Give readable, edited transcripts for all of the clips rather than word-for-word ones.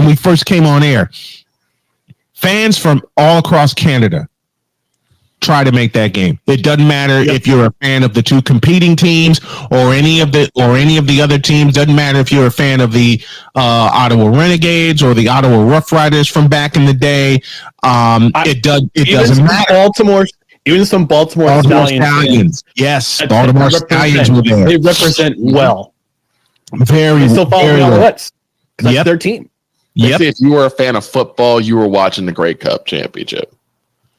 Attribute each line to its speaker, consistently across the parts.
Speaker 1: when we first came on air, fans from all across Canada try to make that game. It doesn't matter if you're a fan of the two competing teams or any of the other teams. Doesn't matter if you're a fan of the Ottawa Renegades or the Ottawa Rough Riders from back in the day. It doesn't matter.
Speaker 2: Even some Baltimore Stallions.
Speaker 1: Yes, Baltimore Stallions were there.
Speaker 2: They represent well.
Speaker 1: They
Speaker 2: still follow the Alouettes. That's their team.
Speaker 3: Yep. If you were a fan of football, you were watching the Grey Cup Championship.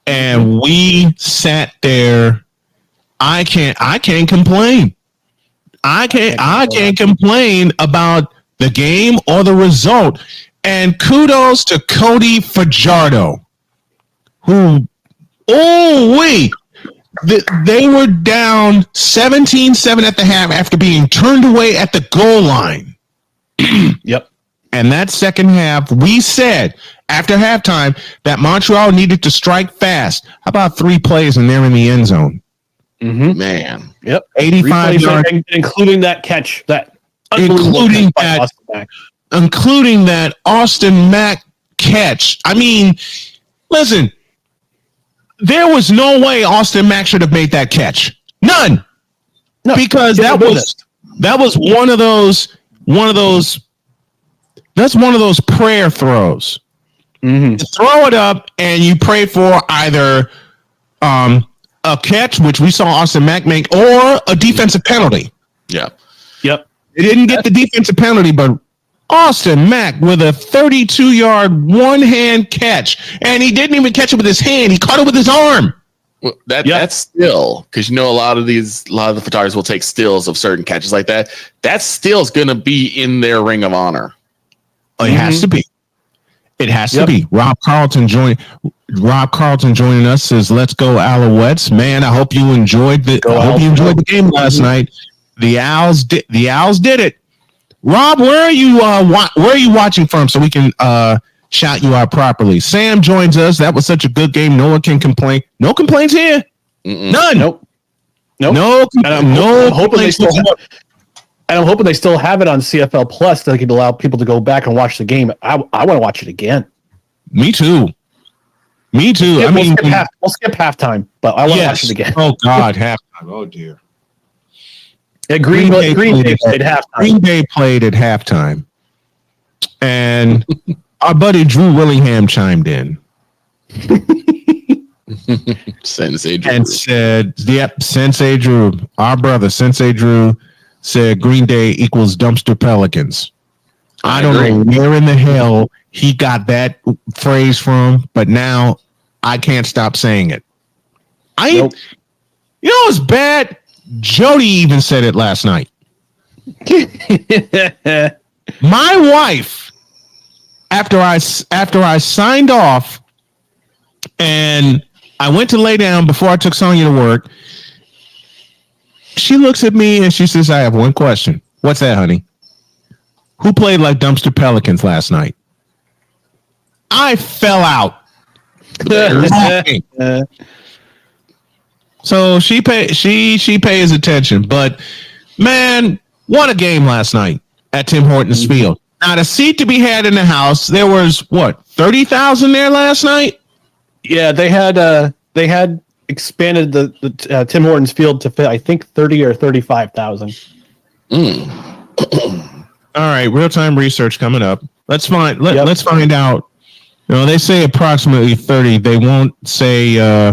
Speaker 1: And we sat there. I can't complain. I can't complain about the game or the result. And kudos to Cody Fajardo, who, they were down 17-7 at the half after being turned away at the goal line.
Speaker 2: Yep.
Speaker 1: And that second half, we said after halftime that Montreal needed to strike fast. How about 3 plays and they're in the end zone?
Speaker 3: Mm-hmm. Man.
Speaker 2: Yep.
Speaker 1: 85 yards.
Speaker 2: Including that catch.
Speaker 1: Including that Austin Mack catch. I mean, listen, there was no way Austin Mack should have made that catch. None. No, because that was one of those prayer throws.
Speaker 2: Mm-hmm.
Speaker 1: You throw it up and you pray for either a catch, which we saw Austin Mack make, or a defensive penalty.
Speaker 3: Yeah.
Speaker 2: Yep.
Speaker 1: They didn't get the defensive penalty, but Austin Mack with a 32-yard one-hand catch, and he didn't even catch it with his hand. He caught it with his arm.
Speaker 3: Well, that's still, because a lot of the photographers will take stills of certain catches like that. That still's going to be in their Ring of Honor.
Speaker 1: It has to be. It has to be. Rob Carlton joining us says, "Let's go Alouettes, man! I hope you enjoyed the game last night. The Owls did it." Rob, where are you watching from so we can shout you out properly? Sam joins us. That was such a good game. No one can complain. No complaints here.
Speaker 3: Mm-mm.
Speaker 1: None.
Speaker 2: Nope.
Speaker 1: No.
Speaker 2: I'm hoping they still have it on CFL Plus so they can allow people to go back and watch the game. I want to watch it again.
Speaker 1: Me too. We'll skip halftime, but I want to watch it again. Oh God, halftime. Oh dear.
Speaker 2: Yeah, Green Bay played halftime.
Speaker 1: Green Bay played at halftime, and our buddy Drew Willingham chimed in.
Speaker 3: Sensei Drew.
Speaker 1: And said, Sensei Drew, our brother Sensei Drew, said Green Day equals dumpster Pelicans. I don't know where in the hell he got that phrase from, but now I can't stop saying it. You know what's bad? Jody even said it last night. My wife, after I signed off and I went to lay down before I took Sonya to work, she looks at me and she says, "I have one question." "What's that, honey?" "Who played like dumpster Pelicans last night?" I fell out. So she pays attention, but man, what a game last night at Tim Hortons Field. Not a seat to be had in the house. There was 30,000 there last night.
Speaker 2: Yeah, they had expanded the Tim Hortons Field to fit, I think, 30 or 35,000.
Speaker 1: All right, real-time research coming up. Let's find out. They say approximately 30. They won't say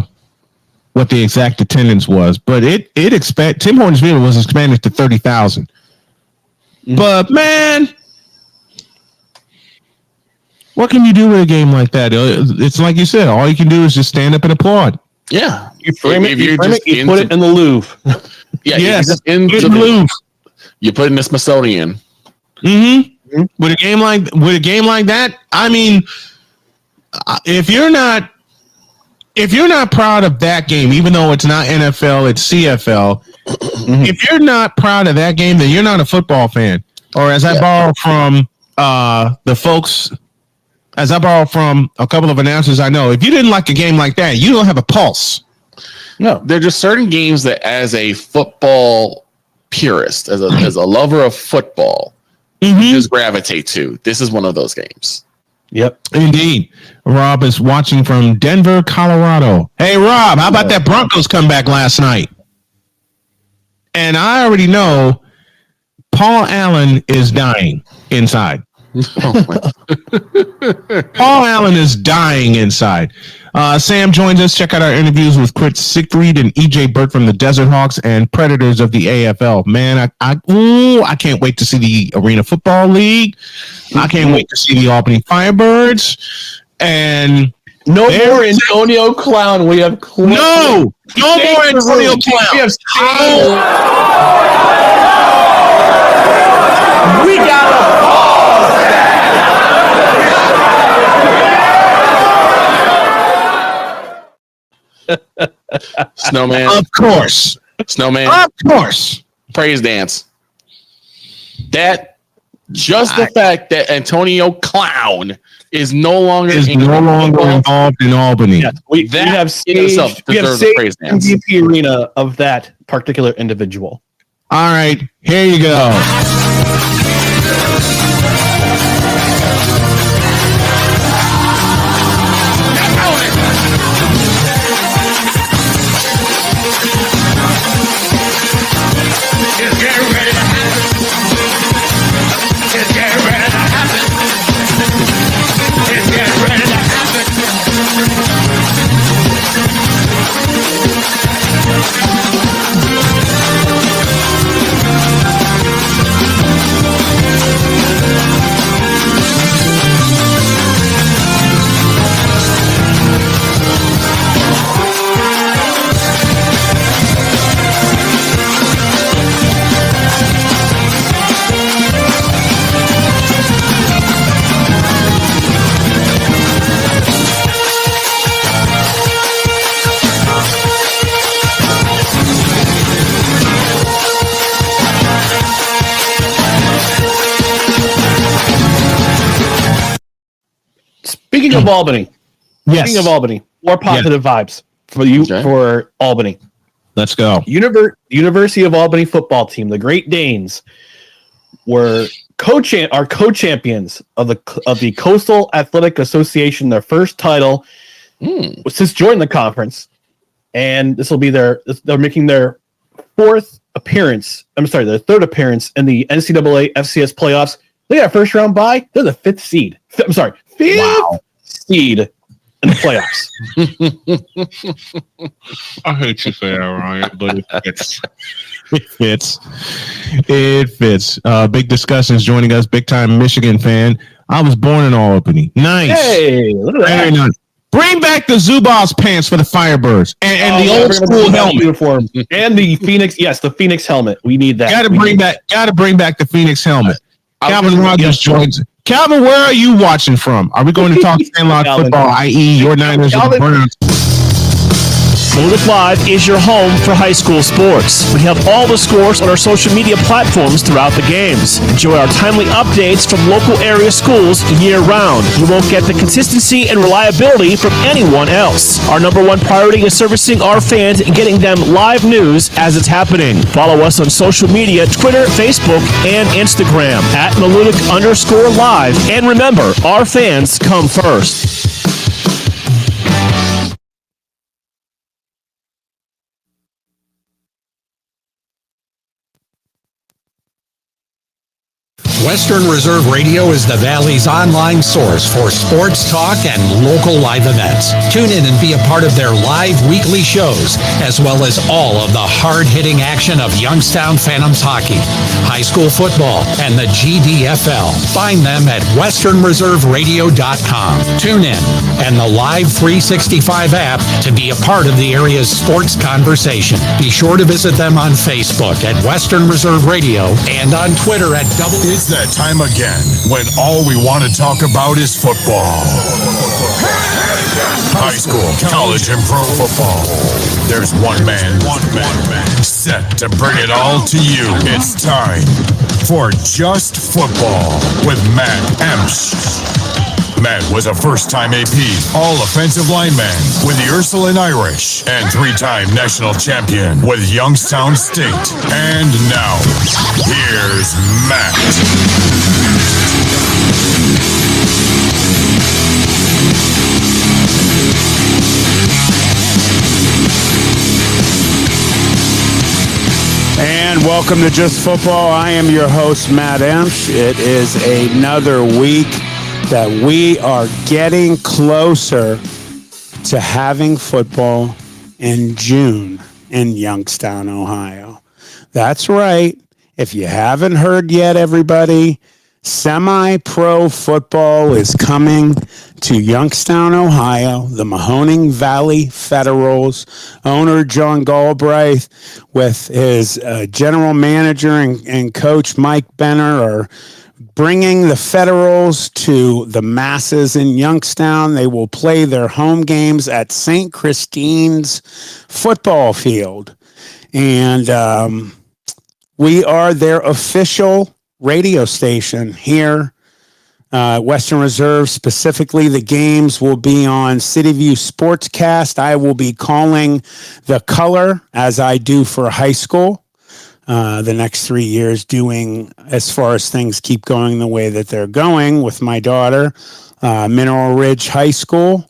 Speaker 1: what the exact attendance was, but Tim Hortons Field was expanded to 30,000. But man, what can you do with a game like that? It's like you said, all you can do is just stand up and applaud.
Speaker 3: Yeah,
Speaker 2: you frame it, you put it in the Louvre.
Speaker 3: Yeah,
Speaker 1: yes, in the Louvre.
Speaker 3: You put it in the Smithsonian.
Speaker 1: Mm-hmm. With a game like that, I mean, if you're not proud of that game, even though it's not NFL, it's CFL. If you're not proud of that game, then you're not a football fan. Or as I borrow from a couple of announcers I know, if you didn't like a game like that, you don't have a pulse.
Speaker 3: No, there are just certain games that, as a football purist, as a lover of football, you just gravitate to. This is one of those games.
Speaker 2: Yep.
Speaker 1: Indeed. Rob is watching from Denver, Colorado. Hey, Rob, how about that Broncos comeback last night? And I already know Paul Allen is dying inside. Paul Allen is dying inside. Sam joins us. Check out our interviews with Chris Siegfried and EJ Burt from the Desert Hawks and Predators of the AFL. Man, I can't wait to see the Arena Football League. I can't wait to see the Albany Firebirds. And
Speaker 2: no more Antonio Clown. We have
Speaker 1: no more Antonio Clown.
Speaker 2: We have we gotta pause
Speaker 3: that. Snowman.
Speaker 1: Of course.
Speaker 3: Snowman.
Speaker 1: Of course.
Speaker 3: Praise dance. That just the fact that Antonio Clown is no longer
Speaker 1: involved in Albany.
Speaker 2: Yes, we have staged MVP arena of that particular individual.
Speaker 1: All right, here you go.
Speaker 2: Speaking of Albany, more positive vibes for you for Albany.
Speaker 1: Let's go.
Speaker 2: University of Albany football team, the Great Danes, were co-champions of the Coastal Athletic Association, their first title since joining the conference, and this will be they're making their third appearance in the NCAA FCS playoffs. They got a first round bye. They're the fifth seed in the playoffs.
Speaker 1: I hate you say that, Ryan, but it fits. Big Discussions joining us, big time Michigan fan. I was born in Albany. Nice.
Speaker 2: Hey, look at that.
Speaker 1: Very nice. Bring back the Zubaz pants for the Firebirds and the old school helmet
Speaker 2: uniform and the Phoenix. Yes, the Phoenix helmet. We need that.
Speaker 1: Got to bring back the Phoenix helmet. Calvin Rogers joins. Calvin, where are you watching from? Are we going to talk Sandlot football, i.e., your Niners or the Browns?
Speaker 4: Molucc Live is your home for high school sports. We have all the scores on our social media platforms throughout the games. Enjoy our timely updates from local area schools year-round. You won't get the consistency and reliability from anyone else. Our number one priority is servicing our fans and getting them live news as it's happening. Follow us on social media, Twitter, Facebook, and Instagram at Molucc_live. And remember, our fans come first.
Speaker 5: Western Reserve Radio is the Valley's online source for sports talk and local live events. Tune in and be a part of their live weekly shows, as well as all of the hard-hitting action of Youngstown Phantoms hockey, high school football, and the GDFL. Find them at westernreserveradio.com. Tune in and the Live 365 app to be a part of the area's sports conversation. Be sure to visit them on Facebook at Western Reserve Radio and on Twitter at
Speaker 6: It's that time again when all we want to talk about is football. High school, college, and pro football. There's one man set to bring it all to you. It's time for Just Football with Matt Emch. Matt was a first-time AP, all-offensive lineman with the Ursuline Irish and three-time national champion with Youngstown State. And now, here's Matt.
Speaker 7: welcome to Just Football. I am your host, Matt Emch. It is another week that we are getting closer to having football in June in Youngstown, Ohio. That's right. If you haven't heard yet, everybody, semi-pro football is coming to Youngstown, Ohio. The Mahoning Valley Federals owner John Galbraith with his general manager and coach Mike Benner are bringing the Federals to the masses in Youngstown. They will play their home games at St. Christine's football field. And we are their official radio station here, Western Reserve. Specifically, the games will be on City View Sportscast. I will be calling the color as I do for high school. The next 3 years, doing as far as things keep going the way that they're going with my daughter, Mineral Ridge High School.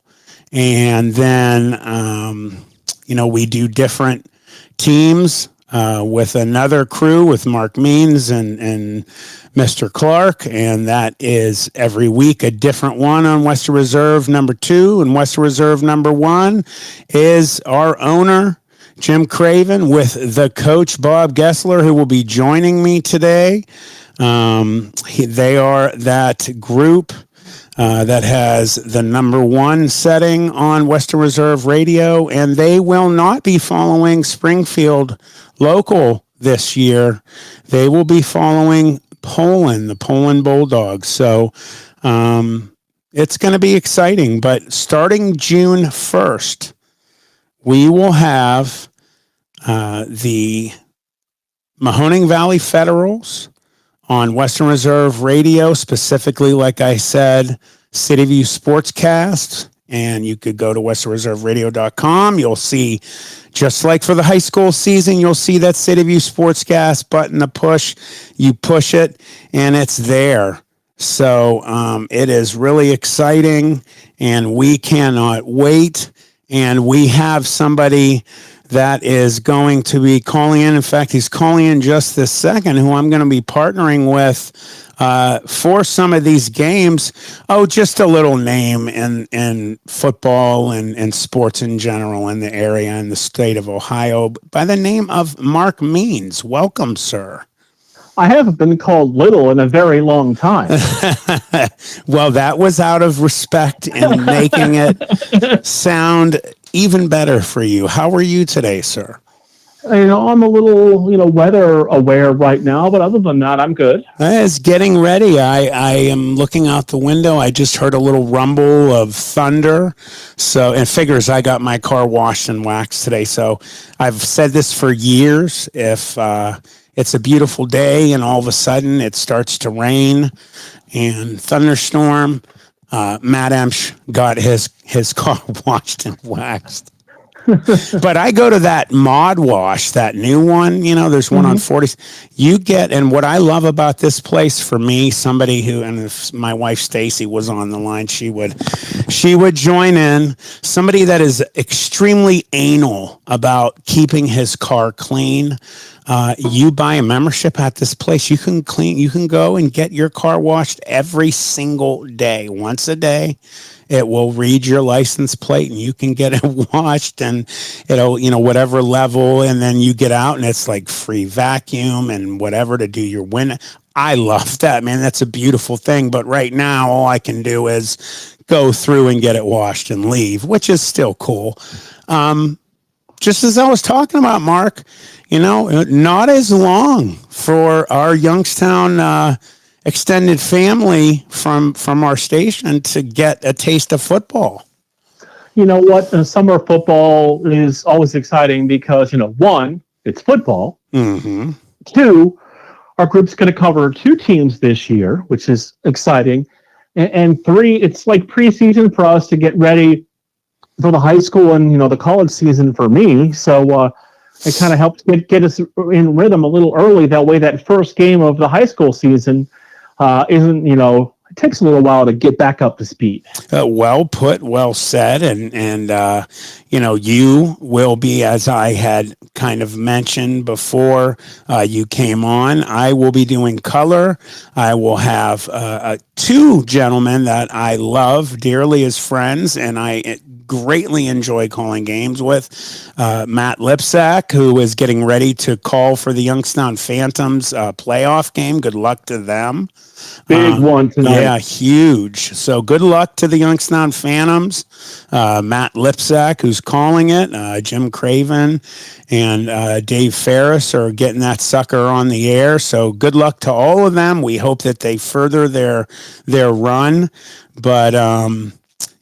Speaker 7: And then, we do different teams with another crew with Mark Means and Mr. Clark. And that is every week a different one on Western Reserve number 2. And Western Reserve number 1 is our owner, Jim Craven, with the coach, Bob Gessler, who will be joining me today. They are that group that has the number 1 setting on Western Reserve Radio, and they will not be following Springfield local this year. They will be following Poland, the Poland Bulldogs. So it's going to be exciting. But starting June 1st, we will have the Mahoning Valley Federals on Western Reserve Radio, specifically, like I said, City View Sportscast. And you could go to westernreserveradio.com. You'll see, just like for the high school season, you'll see that City View Sportscast button to push. You push it, and it's there. So it is really exciting, and we cannot wait. And we have somebody that is going to be calling in. In fact, he's calling in just this second, who I'm going to be partnering with for some of these games. Oh, just a little name in football and sports in general in the area and the state of Ohio by the name of Mark Means. Welcome, sir.
Speaker 8: I haven't been called little in a very long time.
Speaker 7: Well, that was out of respect and making it sound even better for you. How are you today, sir?
Speaker 8: I'm a little, weather aware right now, but other than that, I'm good.
Speaker 7: It's getting ready. I am looking out the window. I just heard a little rumble of thunder. So, and figures I got my car washed and waxed today. So I've said this for years. If it's a beautiful day and all of a sudden it starts to rain and thunderstorm, Matt Emch got his car washed and waxed. But I go to that Mod Wash, that new one, there's one on 40. You get, and what I love about this place for me, somebody who, and if my wife Stacy was on the line, she would join in, somebody that is extremely anal about keeping his car clean. You buy a membership at this place, you can go and get your car washed every single day, once a day. It will read your license plate and you can get it washed, and it'll, whatever level. And then you get out and it's like free vacuum and whatever to do your window. I love that, man. That's a beautiful thing. But right now, all I can do is go through and get it washed and leave, which is still cool. Just as I was talking about, Mark, not as long for our Youngstown extended family from our station to get a taste of football.
Speaker 8: You know what? Summer football is always exciting because, one, it's football.
Speaker 7: Mm-hmm.
Speaker 8: 2, our group's going to cover 2 teams this year, which is exciting. And 3, it's like preseason for us to get ready for the high school and, the college season for me. So it kind of helps get us in rhythm a little early. That way, that first game of the high school season isn't, it takes a little while to get back up to speed.
Speaker 7: Well put, well said, and you will be, as I had kind of mentioned before you came on. I will be doing color. I will have two gentlemen that I love dearly as friends, and I greatly enjoy calling games with. Matt Lipsack, who is getting ready to call for the Youngstown Phantoms playoff game. Good luck to them.
Speaker 8: Big one tonight.
Speaker 7: Yeah, huge. So good luck to the Youngstown Phantoms. Matt Lipsack, who's calling it, Jim Craven, and Dave Ferris are getting that sucker on the air. So good luck to all of them. We hope that they further their run. But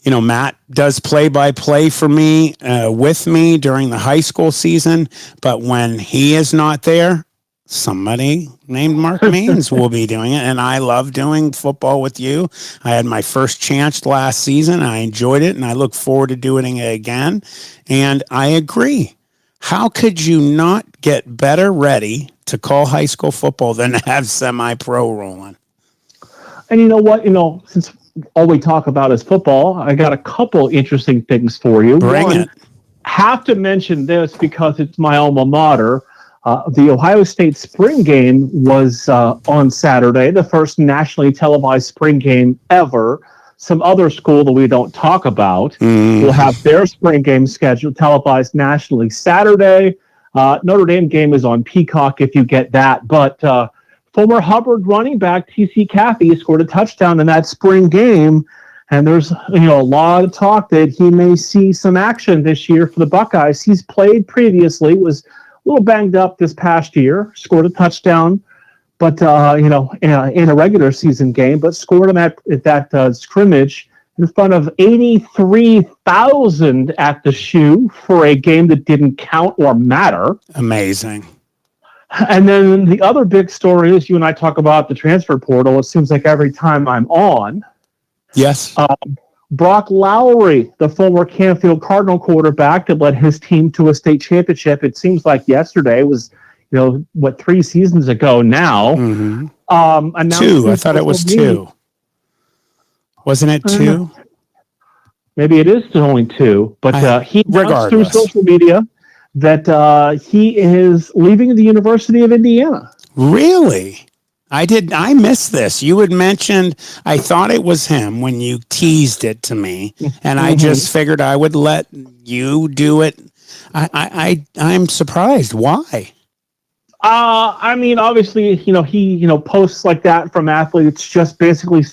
Speaker 7: Matt does play-by-play for me, with me during the high school season. But when he is not there, somebody named Mark Maines will be doing it, and I love doing football with you. I had my first chance last season. I enjoyed it, and I look forward to doing it again. And I agree. How could you not get better ready to call high school football than to have semi-pro rolling?
Speaker 8: And you know what? Since all we talk about is football, I got a couple interesting things for you.
Speaker 7: Bring it.
Speaker 8: Have to mention this because it's my alma mater. The Ohio State spring game was on Saturday, the first nationally televised spring game ever. Some other school that we don't talk about will have their spring game scheduled televised nationally Saturday. Notre Dame game is on Peacock if you get that. But former Hubbard running back T.C. Caffey scored a touchdown in that spring game. And there's a lot of talk that he may see some action this year for the Buckeyes. He's played previously, was a little banged up this past year, scored a touchdown, but in a regular season game, but scored him at that scrimmage in front of 83,000 at the shoe for a game that didn't count or matter.
Speaker 7: Amazing.
Speaker 8: And then the other big story is you and I talk about the transfer portal. It seems like every time I'm on.
Speaker 7: Yes.
Speaker 8: Brock Lowry, the former Canfield Cardinal quarterback that led his team to a state championship. It seems like yesterday was, 3 seasons ago now.
Speaker 7: Mm-hmm. Two. I thought it was two. Wasn't it two?
Speaker 8: Maybe it is only two. But he announced through social media that he is leaving the University of Indiana.
Speaker 7: Really? I missed this. You had mentioned, I thought it was him when you teased it to me, and I just figured I would let you do it. I'm surprised. Why?
Speaker 8: Obviously, he, posts like that from athletes just basically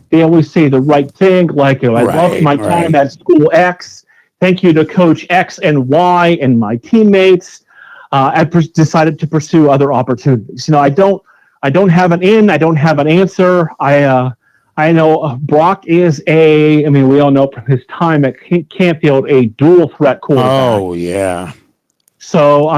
Speaker 8: they always say the right thing. Like, I loved my time at school X. Thank you to Coach X and Y and my teammates. I decided to pursue other opportunities. I don't have an in. I don't have an answer. I know Brock is we all know from his time at Canfield, a dual threat quarterback.
Speaker 7: Oh, yeah.
Speaker 8: So,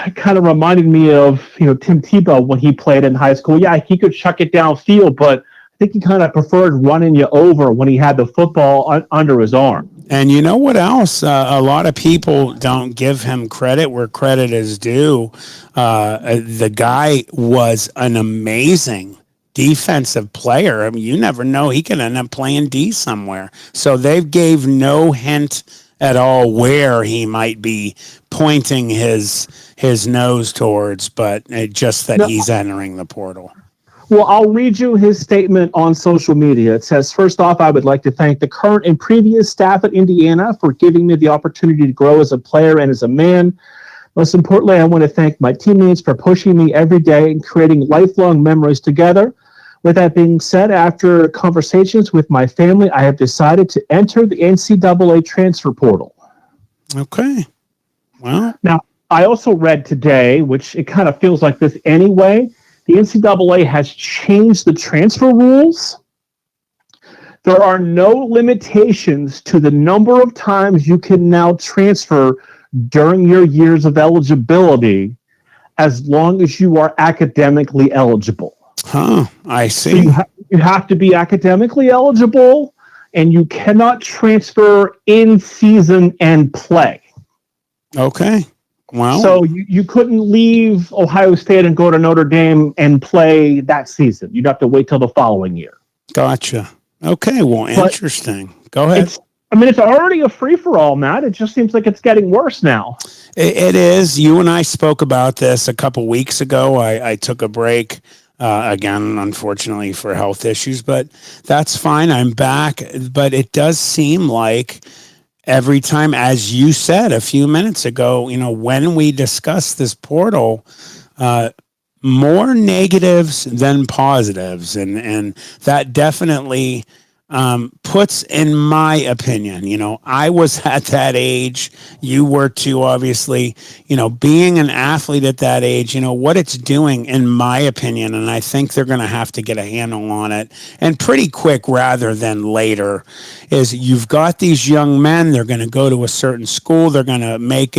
Speaker 8: it kind of reminded me of, Tim Tebow when he played in high school. Yeah, he could chuck it downfield, but I think he kind of preferred running you over when he had the football under his arm.
Speaker 7: And you know what else? A lot of people don't give him credit where credit is due. The guy was an amazing defensive player. You never know. He could end up playing D somewhere. So they gave no hint at all where he might be pointing his nose towards, but just that he's entering the portal.
Speaker 8: Well, I'll read you his statement on social media. It says, first off, I would like to thank the current and previous staff at Indiana for giving me the opportunity to grow as a player and as a man. Most importantly, I want to thank my teammates for pushing me every day and creating lifelong memories together. With that being said, after conversations with my family, I have decided to enter the NCAA transfer portal.
Speaker 7: Okay. Well,
Speaker 8: now, I also read today, which it kind of feels like this anyway, the NCAA has changed the transfer rules. There are no limitations to the number of times you can now transfer during your years of eligibility as long as you are academically eligible.
Speaker 7: I see.
Speaker 8: So you have to be academically eligible, and you cannot transfer in season and play.
Speaker 7: Okay. Wow.
Speaker 8: So you couldn't leave Ohio State and go to Notre Dame and play that season. You'd have to wait till the following year.
Speaker 7: Gotcha. Okay, well, interesting. Go ahead.
Speaker 8: It's already a free-for-all, Matt. It just seems like it's getting worse now.
Speaker 7: It is. You and I spoke about this a couple weeks ago. I took a break, again, unfortunately, for health issues, but that's fine. I'm back. But it does seem like every time, as you said a few minutes ago, when we discuss this portal, more negatives than positives. And that definitely puts, in my opinion, I was at that age, you were too, obviously, being an athlete at that age, what it's doing, in my opinion, and I think they're going to have to get a handle on it, and pretty quick rather than later, is you've got these young men, they're going to go to a certain school, they're going to make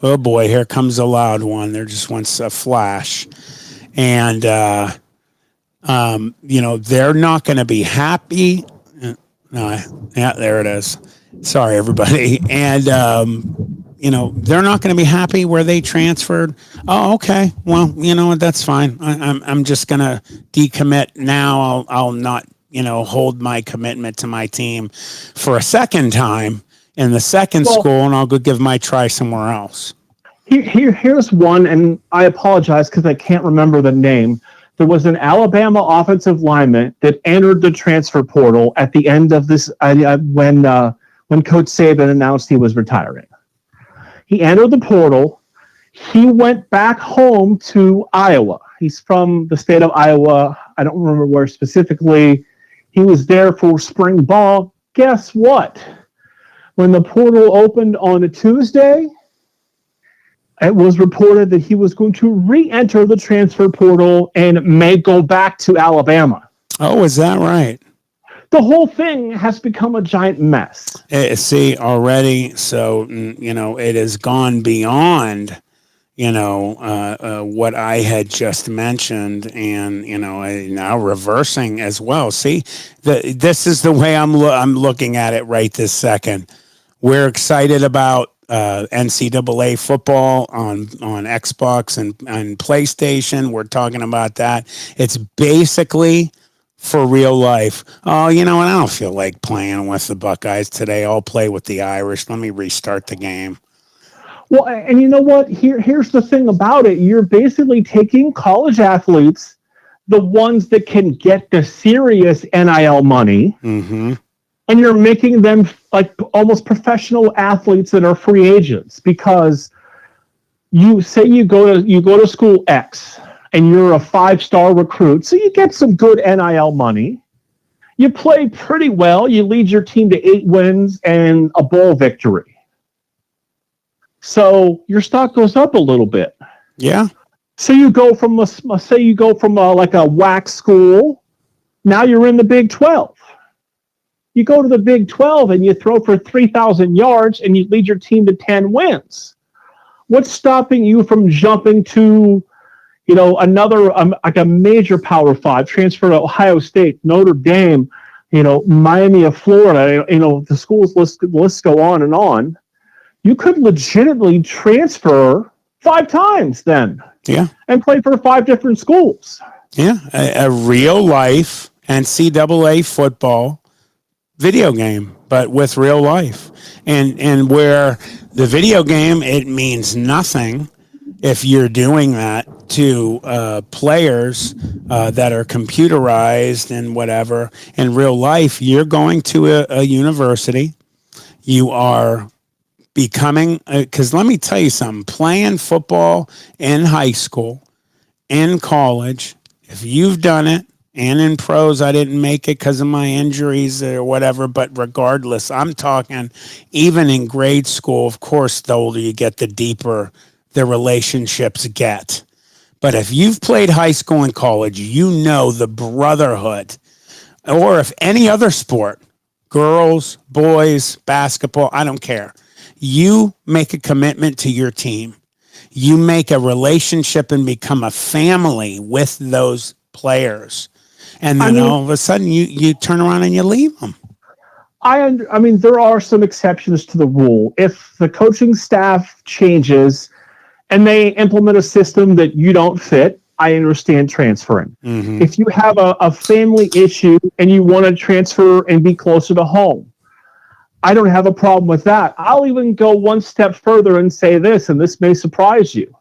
Speaker 7: oh boy, here comes a loud one, there just wants a flash, and they're not going to be happy. Yeah, there it is. Sorry, everybody. And, they're not going to be happy where they transferred. Oh, okay. Well, that's fine. I'm just going to decommit now. I'll not, hold my commitment to my team for a second time in the second school, and I'll go give my try somewhere else.
Speaker 8: Here's one, and I apologize because I can't remember the name. There was an Alabama offensive lineman that entered the transfer portal at the end of this when Coach Saban announced he was retiring. He entered the portal. He went back home to Iowa. He's from the state of Iowa. I don't remember where specifically. He was there for spring ball. Guess what? When the portal opened on a Tuesday, it was reported that he was going to re-enter the transfer portal and may go back to Alabama.
Speaker 7: Oh, is that right?
Speaker 8: The whole thing has become a giant mess.
Speaker 7: See, already, so, it has gone beyond, what I had just mentioned, and, now reversing as well. See, this is the way I'm looking at it right this second. We're excited about NCAA football on Xbox and PlayStation. We're talking about that. It's basically for real life. Oh, and I don't feel like playing with the Buckeyes today. I'll play with the Irish. Let me restart the game.
Speaker 8: Well, and you know what? Here's the thing about it. You're basically taking college athletes, the ones that can get the serious NIL money,
Speaker 7: mm-hmm.
Speaker 8: and you're making them like almost professional athletes that are free agents, because you say you go to school X and you're a 5-star recruit, so you get some good NIL money. You play pretty well. You lead your team to 8 wins and a bowl victory. So your stock goes up a little bit.
Speaker 7: Yeah.
Speaker 8: So you go from like a WAC school. Now you're in the Big 12. You go to the Big 12 and you throw for 3,000 yards and you lead your team to 10 wins. What's stopping you from jumping to, another like a major Power 5, transfer to Ohio State, Notre Dame, Miami of Florida, the schools lists go on and on. You could legitimately transfer 5 times then.
Speaker 7: Yeah.
Speaker 8: And play for 5 different schools.
Speaker 7: Yeah. A real life NCAA football video game, but with real life. And where the video game, it means nothing if you're doing that to players that are computerized and whatever. In real life, you're going to a university. You are becoming, because let me tell you something, playing football in high school, in college, if you've done it, and in pros, I didn't make it because of my injuries or whatever. But regardless, I'm talking even in grade school, of course, the older you get, the deeper the relationships get. But if you've played high school and college, the brotherhood, or if any other sport, girls, boys, basketball, I don't care. You make a commitment to your team. You make a relationship and become a family with those players. And then all of a sudden you turn around and you leave them.
Speaker 8: I mean, there are some exceptions to the rule. If the coaching staff changes and they implement a system that you don't fit, I understand transferring.
Speaker 7: Mm-hmm.
Speaker 8: If you have a family issue and you want to transfer and be closer to home, I don't have a problem with that. I'll even go one step further and say this, and this may surprise you.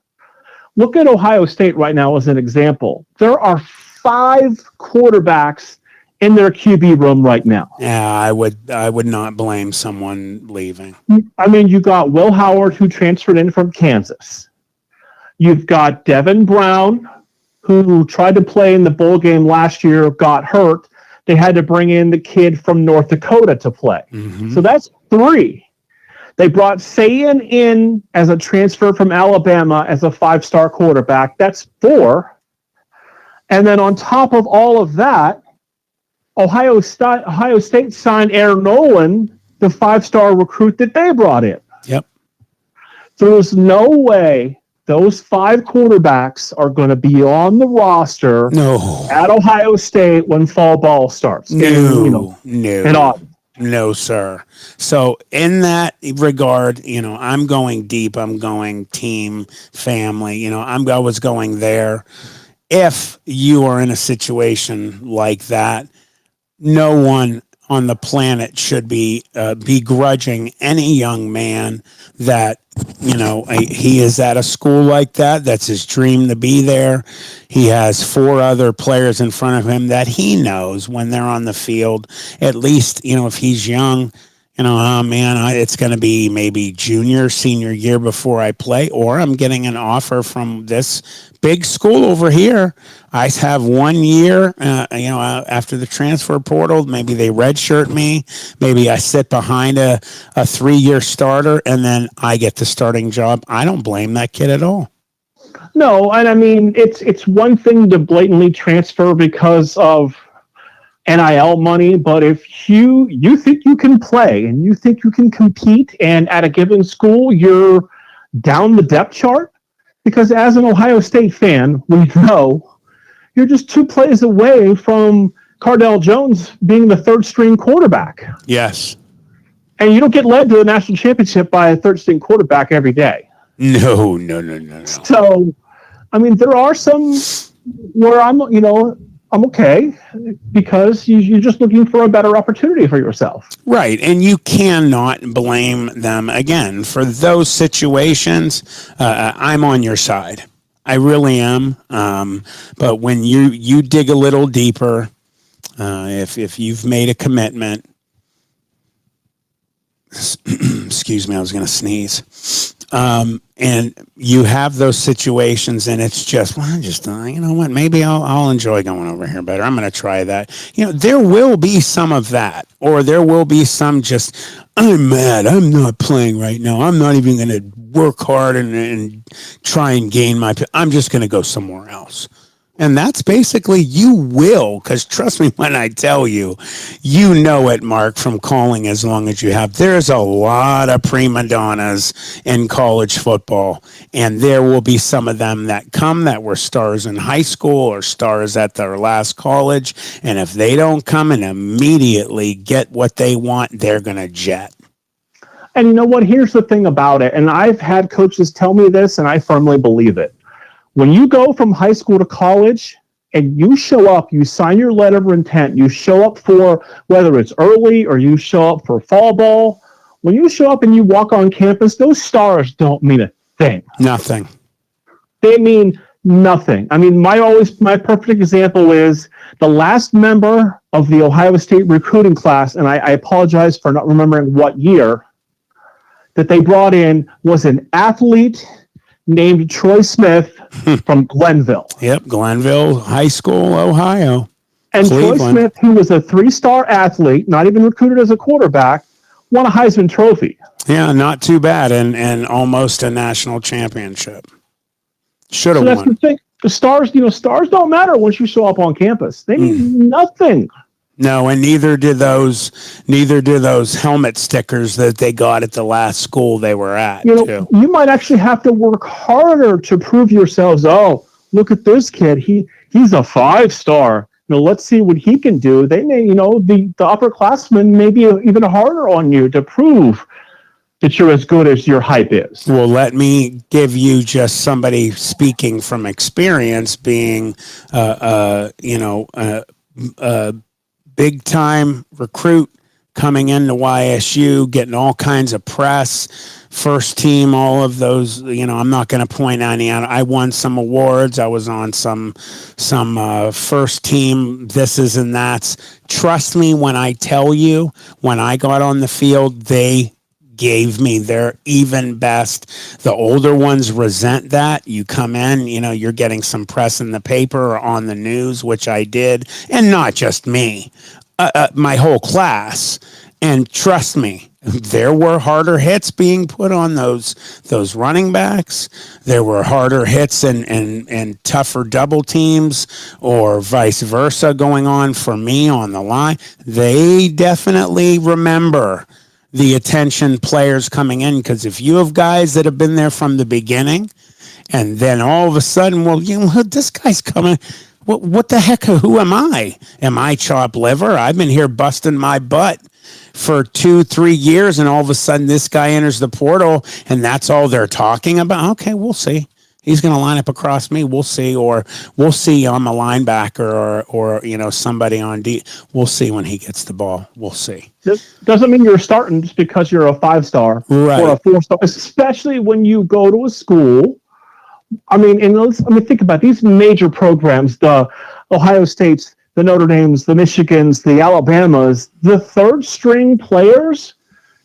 Speaker 8: Look at Ohio State right now as an example. There are 5 quarterbacks in their QB room right now.
Speaker 7: Yeah, I would not blame someone leaving.
Speaker 8: I mean, you got Will Howard, who transferred in from Kansas. You've got Devin Brown, who tried to play in the bowl game last year, got hurt. They had to bring in the kid from North Dakota to play.
Speaker 7: Mm-hmm.
Speaker 8: So that's 3. They brought Sayan in as a transfer from Alabama as a 5-star quarterback. That's 4. And then on top of all of that, Ohio State signed Aaron Nolan, the 5-star recruit that they brought in.
Speaker 7: Yep.
Speaker 8: There's no way those 5 quarterbacks are going to be on the roster at Ohio State when fall ball starts.
Speaker 7: No,
Speaker 8: no,
Speaker 7: sir. So in that regard, I'm going deep. I'm going team, family. I was going there. If you are in a situation like that, no one on the planet should be begrudging any young man that he is at a school like that. That's his dream to be there. He has 4 other players in front of him that he knows when they're on the field. At least if he's young, oh man, it's going to be maybe junior, senior year before I play, or I'm getting an offer from this big school over here. I have 1 year, after the transfer portal. Maybe they redshirt me. Maybe I sit behind a 3-year starter, and then I get the starting job. I don't blame that kid at all.
Speaker 8: No, and I mean, it's one thing to blatantly transfer because of NIL money, but if you think you can play and you think you can compete, and at a given school you're down the depth chart, because as an Ohio State fan, we know you're just 2 plays away from Cardell Jones being the 3rd-string quarterback.
Speaker 7: Yes.
Speaker 8: And you don't get led to the national championship by a 3rd-string quarterback every day.
Speaker 7: No.
Speaker 8: So, I mean, there are some where I'm okay, because you're just looking for a better opportunity for yourself.
Speaker 7: Right, and you cannot blame them, again, for those situations. I'm on your side. I really am. But when you dig a little deeper, if you've made a commitment, excuse me, I was going to sneeze. And you have those situations, and it's just, you know what? Maybe I'll enjoy going over here better. I'm going to try that. There will be some of that, or there will be some just, I'm mad. I'm not playing right now. I'm not even going to work hard and try and gain I'm just going to go somewhere else. And that's basically, you will, because trust me when I tell you, it, Mark, from calling as long as you have. There's a lot of prima donnas in college football, and there will be some of them that were stars in high school or stars at their last college, and if they don't come and immediately get what they want, they're going to jet.
Speaker 8: And you know what? Here's the thing about it, and I've had coaches tell me this, and I firmly believe it. When you go from high school to college and you show up, you sign your letter of intent, you show up for, whether it's early or you show up for fall ball, when you show up and you walk on campus, those stars don't mean a thing.
Speaker 7: Nothing.
Speaker 8: They mean nothing. I mean, my perfect example is the last member of the Ohio State recruiting class, and I apologize for not remembering what year, that they brought in was an athlete named Troy Smith from Glenville.
Speaker 7: Yep, Glenville High School, Ohio.
Speaker 8: And
Speaker 7: Cleveland.
Speaker 8: Troy Smith, who was a 3-star athlete, not even recruited as a quarterback, won a Heisman Trophy.
Speaker 7: Yeah, not too bad, and almost a national championship. Should have
Speaker 8: won.
Speaker 7: That's
Speaker 8: the thing. The stars don't matter once you show up on campus. They mean nothing.
Speaker 7: No, and neither do those helmet stickers that they got at the last school they were at.
Speaker 8: You might actually have to work harder to prove yourselves. Oh, look at this kid. He's a 5-star. Let's see what he can do. They may, the upperclassmen may be even harder on you to prove that you're as good as your hype is.
Speaker 7: Well, let me give you just somebody speaking from experience, being, a big time recruit coming into YSU, getting all kinds of press, first team, all of those. I'm not going to point any out. I won some awards. I was on some first team thises and that's. Trust me when I tell you, when I got on the field, they gave me their even best. The older ones resent that. You come in, you're getting some press in the paper or on the news, which I did, and not just me. My whole class. And trust me, there were harder hits being put on those running backs. There were harder hits and tougher double teams or vice versa going on for me on the line. They definitely remember the attention players coming in, because if you have guys that have been there from the beginning and then all of a sudden, this guy's coming. What the heck? Who am I? Am I chopped liver? I've been here busting my butt for 2-3 years, and all of a sudden this guy enters the portal and that's all they're talking about. Okay, we'll see. He's going to line up across me. We'll see. Or we'll see I'm a linebacker or somebody on D. We'll see when he gets the ball. We'll see.
Speaker 8: This doesn't mean you're starting just because you're a 5-star
Speaker 7: right.
Speaker 8: or a 4-star, especially when you go to a school. I mean, think about these major programs, the Ohio States, the Notre Dames, the Michigans, the Alabamas. The third string players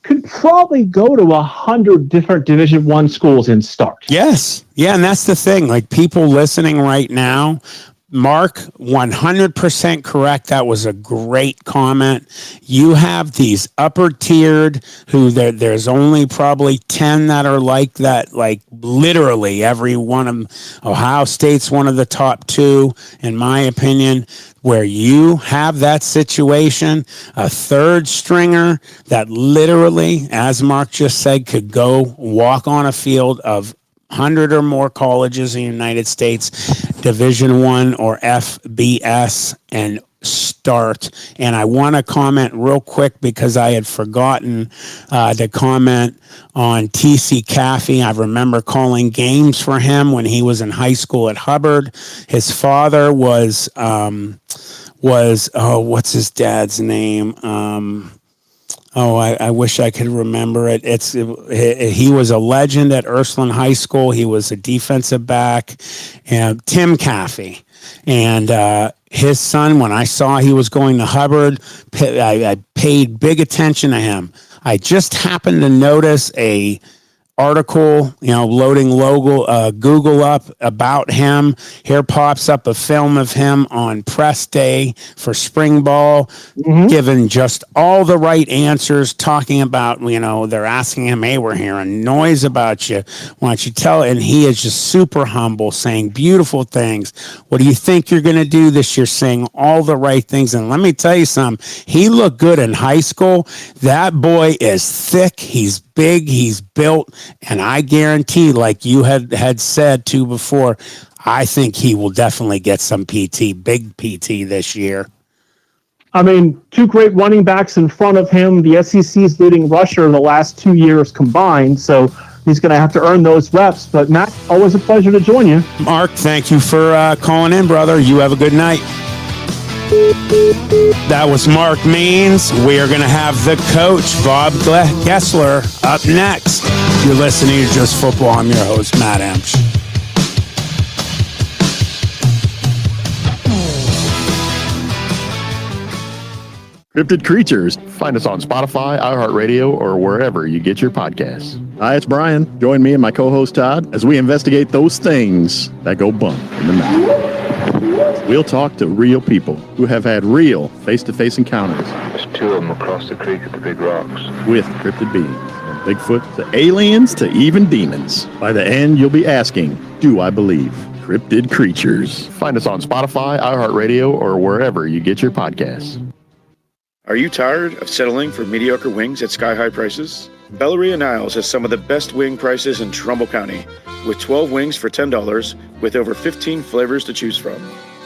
Speaker 8: could probably go to 100 different Division I schools and start.
Speaker 7: Yes. Yeah, and that's the thing. Like, people listening right now, Mark, 100% correct. That was a great comment. You have these upper tiered who there's only probably 10 that are like that, like literally every one of them. Ohio State's one of the top 2, in my opinion, where you have that situation, a third stringer that literally, as Mark just said, could go walk on a field of 100 or more colleges in the United States, Division I or FBS, and start. And I want to comment real quick because I had forgotten to comment on TC Caffey. I remember calling games for him when he was in high school at Hubbard. His father was what's his dad's name? I wish I could remember it. He was a legend at Ursuline High School. He was a defensive back, and Tim Caffey. And his son, when I saw he was going to Hubbard, I paid big attention to him. I just happened to notice a article, loading Google up about him. Here pops up a film of him on press day for spring ball, giving just all the right answers, talking about, they're asking him, hey, we're hearing noise about you. Why don't you tell? And he is just super humble, saying beautiful things. What do you think you're going to do this year? Saying all the right things. And let me tell you something, he looked good in high school. That boy is thick. He's big, he's built, and I guarantee, like you had said too before, I think he will definitely get some PT, big PT this year.
Speaker 8: I mean, 2 great running backs in front of him, the SEC's leading rusher the last 2 years combined, so he's going to have to earn those reps. But Matt, always a pleasure to join you.
Speaker 7: Mark, thank you for calling in, brother. You have a good night. That was Mark Means. We are going to have the coach, Bob Gessler, up next. You're listening to Just Football. I'm your host, Matt Emch.
Speaker 9: Cryptid Creatures. Find us on Spotify, iHeartRadio, or wherever you get your podcasts.
Speaker 10: Hi, it's Brian. Join me and my co-host Todd as we investigate those things that go bump in the night. We'll talk to real people who have had real face-to-face encounters.
Speaker 11: There's 2 of them across the creek at the big rocks.
Speaker 10: With cryptid beings, from Bigfoot to aliens to even demons. By the end, you'll be asking, do I believe? Cryptid Creatures.
Speaker 9: Find us on Spotify, iHeartRadio, or wherever you get your podcasts.
Speaker 12: Are you tired of settling for mediocre wings at sky-high prices? Belleria Niles has some of the best wing prices in Trumbull County, with 12 wings for $10 with over 15 flavors to choose from.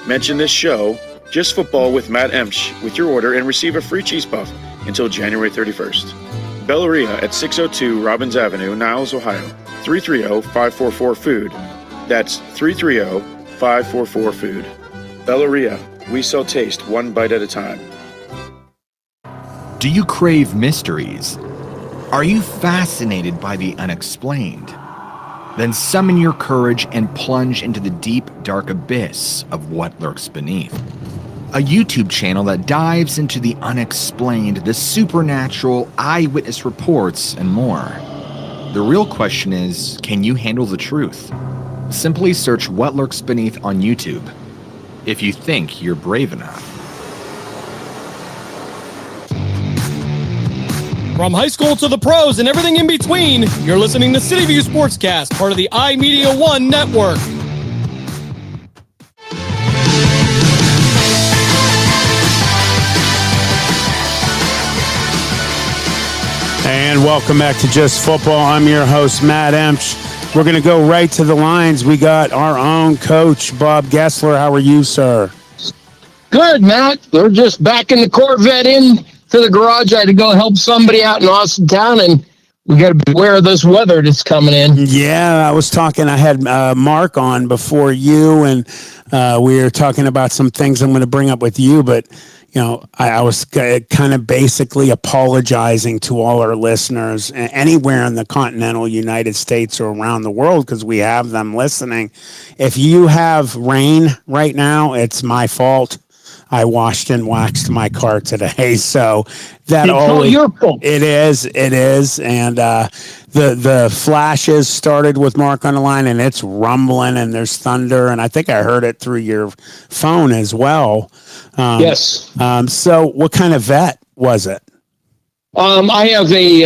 Speaker 12: Mention this show, Just Football with Matt Emch, with your order and receive a free cheese puff until January 31st. Bellaria at 602 Robbins Avenue, Niles, Ohio. 330-544-FOOD. That's 330-544-FOOD. Bellaria. We sell taste one bite at a time.
Speaker 13: Do you crave mysteries? Are you fascinated by the unexplained? Then summon your courage and plunge into the deep, dark abyss of what lurks beneath. A YouTube channel that dives into the unexplained, the supernatural, eyewitness reports, and more. The real question is, can you handle the truth? Simply search What Lurks Beneath on YouTube, if you think you're brave enough.
Speaker 14: From high school to the pros and everything in between, you're listening to City View Sportscast, part of the iMedia One network.
Speaker 7: And welcome back to Just Football. I'm your host, Matt Emch. We're going to go right to the lines. We got our own coach, Bob Gessler. How are you, sir?
Speaker 15: Good, Matt. We're just back in the Corvette in to the garage. I had to go help somebody out in Austin Town, and we got to be aware of this weather that's coming in.
Speaker 7: Yeah, I was talking. I had Mark on before you, and we were talking about some things I'm going to bring up with you, but you know, I was kind of basically apologizing to all our listeners anywhere in the continental United States or around the world, because we have them listening. If you have rain right now, it's my fault. I washed and waxed my car today, so that always
Speaker 15: your fault.
Speaker 7: It is, and the flashes started with Mark on the line, and it's rumbling, and there's thunder, and I think I heard it through your phone as well.
Speaker 15: Yes.
Speaker 7: So, what kind of vet was it?
Speaker 15: I have a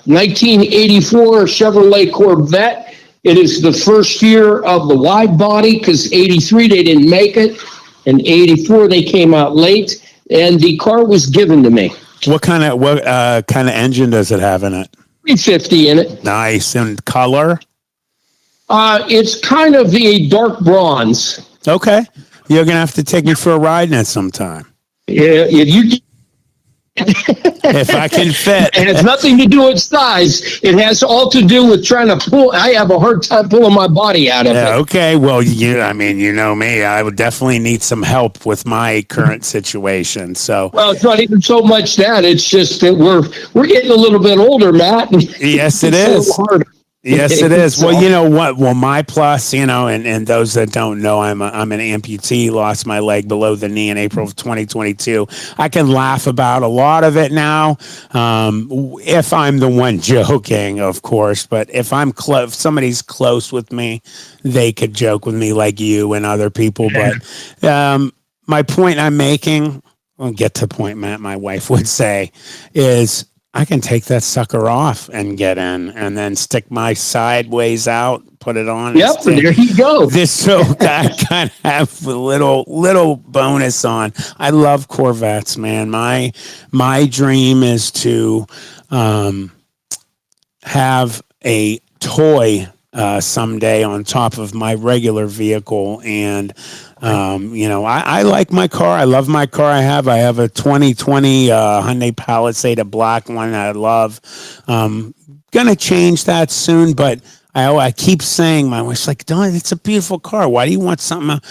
Speaker 15: 1984 Chevrolet Corvette. It is the first year of the wide body because 83 they didn't make it. In 84, they came out late, and the car was given to me.
Speaker 7: What kind of engine does it have in it?
Speaker 15: 350 in it.
Speaker 7: Nice. And color?
Speaker 15: It's kind of a dark bronze.
Speaker 7: Okay. You're going to have to take me for a ride in it sometime.
Speaker 15: Yeah, if you...
Speaker 7: if I can fit.
Speaker 15: It has nothing to do with size. It has all to do with trying to pull. I have a hard time pulling my body out of it.
Speaker 7: Okay. Well, you know me. I would definitely need some help with my current situation. So.
Speaker 15: Well, it's not even so much that. It's just that we're getting a little bit older, Matt.
Speaker 7: Yes, it is. Yes, it is. Well, you know what? Well, my plus, and those that don't know, I'm an amputee, lost my leg below the knee in April of 2022. I can laugh about a lot of it now, if I'm the one joking, of course. But if if somebody's close with me, they could joke with me like you and other people. But my point I'm making, I'll get to the point, Matt, my wife would say, is I can take that sucker off and get in, and then stick my sideways out, put it on.
Speaker 15: Yep, there you go.
Speaker 7: So I kind of have a little bonus on. I love Corvettes, man. My dream is to have a toy someday on top of my regular vehicle. And, I like my car. I love my car. I have a 2020 Hyundai Palisade, a black one that I love. Gonna change that soon, but I keep saying, my wife's like, "Don, it's a beautiful car. Why do you want something?"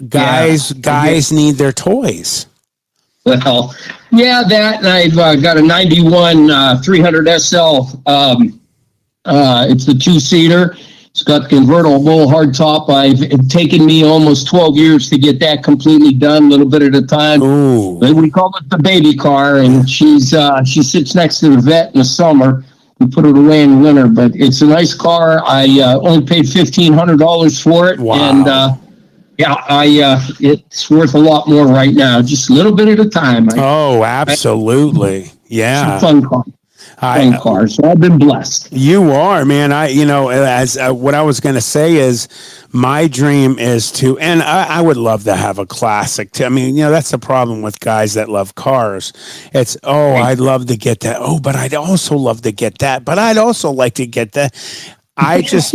Speaker 7: Guys need their toys.
Speaker 15: Well, yeah, that, and I've got a 91 300 SL. It's the two-seater. It's got convertible hardtop. It's taken me almost 12 years to get that completely done, a little bit at a time.
Speaker 7: Ooh.
Speaker 15: We call it the baby car, and she sits next to the vet in the summer. We put it away in the winter, but it's a nice car. I only paid $1,500 for it.
Speaker 7: Wow.
Speaker 15: And it's worth a lot more right now, just a little bit at a time.
Speaker 7: Absolutely. Yeah.
Speaker 15: It's a fun car. Car, so I've been blessed.
Speaker 7: You are, man. What I was going to say is my dream is to, and I would love to have a classic too. I mean, that's the problem with guys that love cars. It's, I'd love to get that. Oh, but I'd also love to get that. But I'd also like to get that. I just,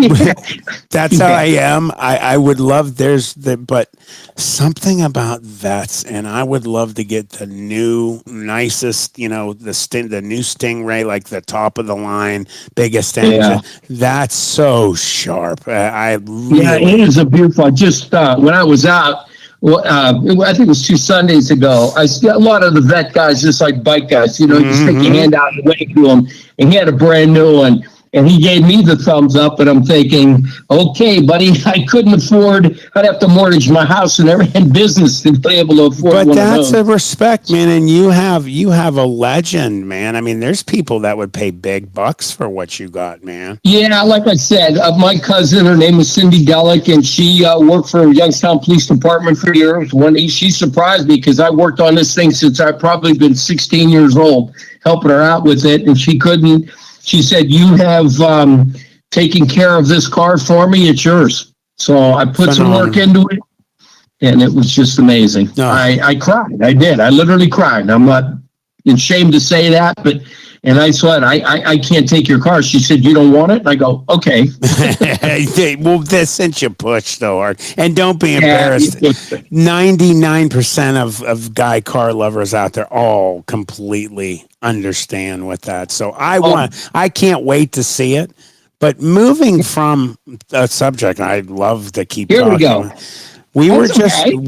Speaker 7: that's how I am. I would love, but something about vets, and I would love to get the new, nicest, the new Stingray, like the top of the line, biggest engine.
Speaker 15: Yeah.
Speaker 7: That's so sharp.
Speaker 15: Yeah, it is a beautiful. Just when I was out, I think it was 2 Sundays ago. I see a lot of the vet guys, just like bike guys. You stick your hand out and wave to them, and he had a brand new one. And he gave me the thumbs up, and I'm thinking, okay, buddy, I couldn't afford. I'd have to mortgage my house and every business to be able to afford.
Speaker 7: But
Speaker 15: one
Speaker 7: that's
Speaker 15: of those.
Speaker 7: a respect, man. And you have a legend, man. I mean, there's people that would pay big bucks for what you got, man.
Speaker 15: Yeah, like I said, my cousin, her name is Cindy Delick, and she worked for Youngstown Police Department for years. She surprised me because I worked on this thing since I've probably been 16 years old, helping her out with it, and she couldn't. She said, "You have taken care of this car for me. It's yours." So I put some work into it, and it was just amazing. No. I cried. I did. I literally cried. I'm not ashamed to say that, and I said, I can't take your car. She said, "You don't want it?" And I go, "Okay."
Speaker 7: Well, since you push so hard, and don't be embarrassed. 99% of guy car lovers out there all completely understand with that. So I can't wait to see it. But moving from a subject, I'd love to keep
Speaker 15: Here
Speaker 7: talking.
Speaker 15: We go.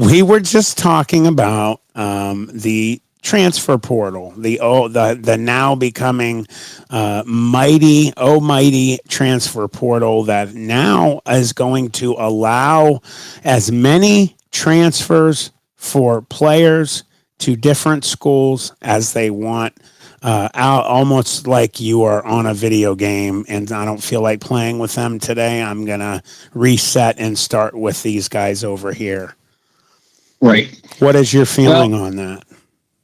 Speaker 7: We were just talking about the transfer portal, the now becoming mighty transfer portal that now is going to allow as many transfers for players to different schools as they want. Almost like you are on a video game and I don't feel like playing with them today. I'm going to reset and start with these guys over here.
Speaker 15: Right.
Speaker 7: What is your feeling on that?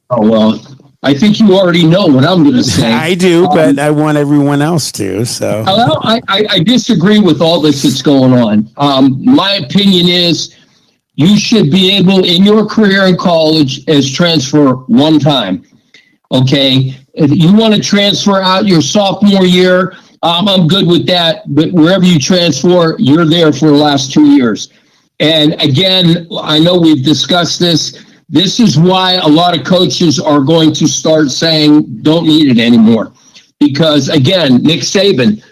Speaker 15: Oh, well, I think you already know what I'm going to say.
Speaker 7: I do, but I want everyone else to. So
Speaker 15: I disagree with all this that's going on. My opinion is you should be able, in your career in college, as transfer one time. Okay, if you want to transfer out your sophomore year, I'm good with that. But wherever you transfer, you're there for the last 2 years. And again, I know we've discussed this. This is why a lot of coaches are going to start saying, don't need it anymore. Because again, Nick Saban,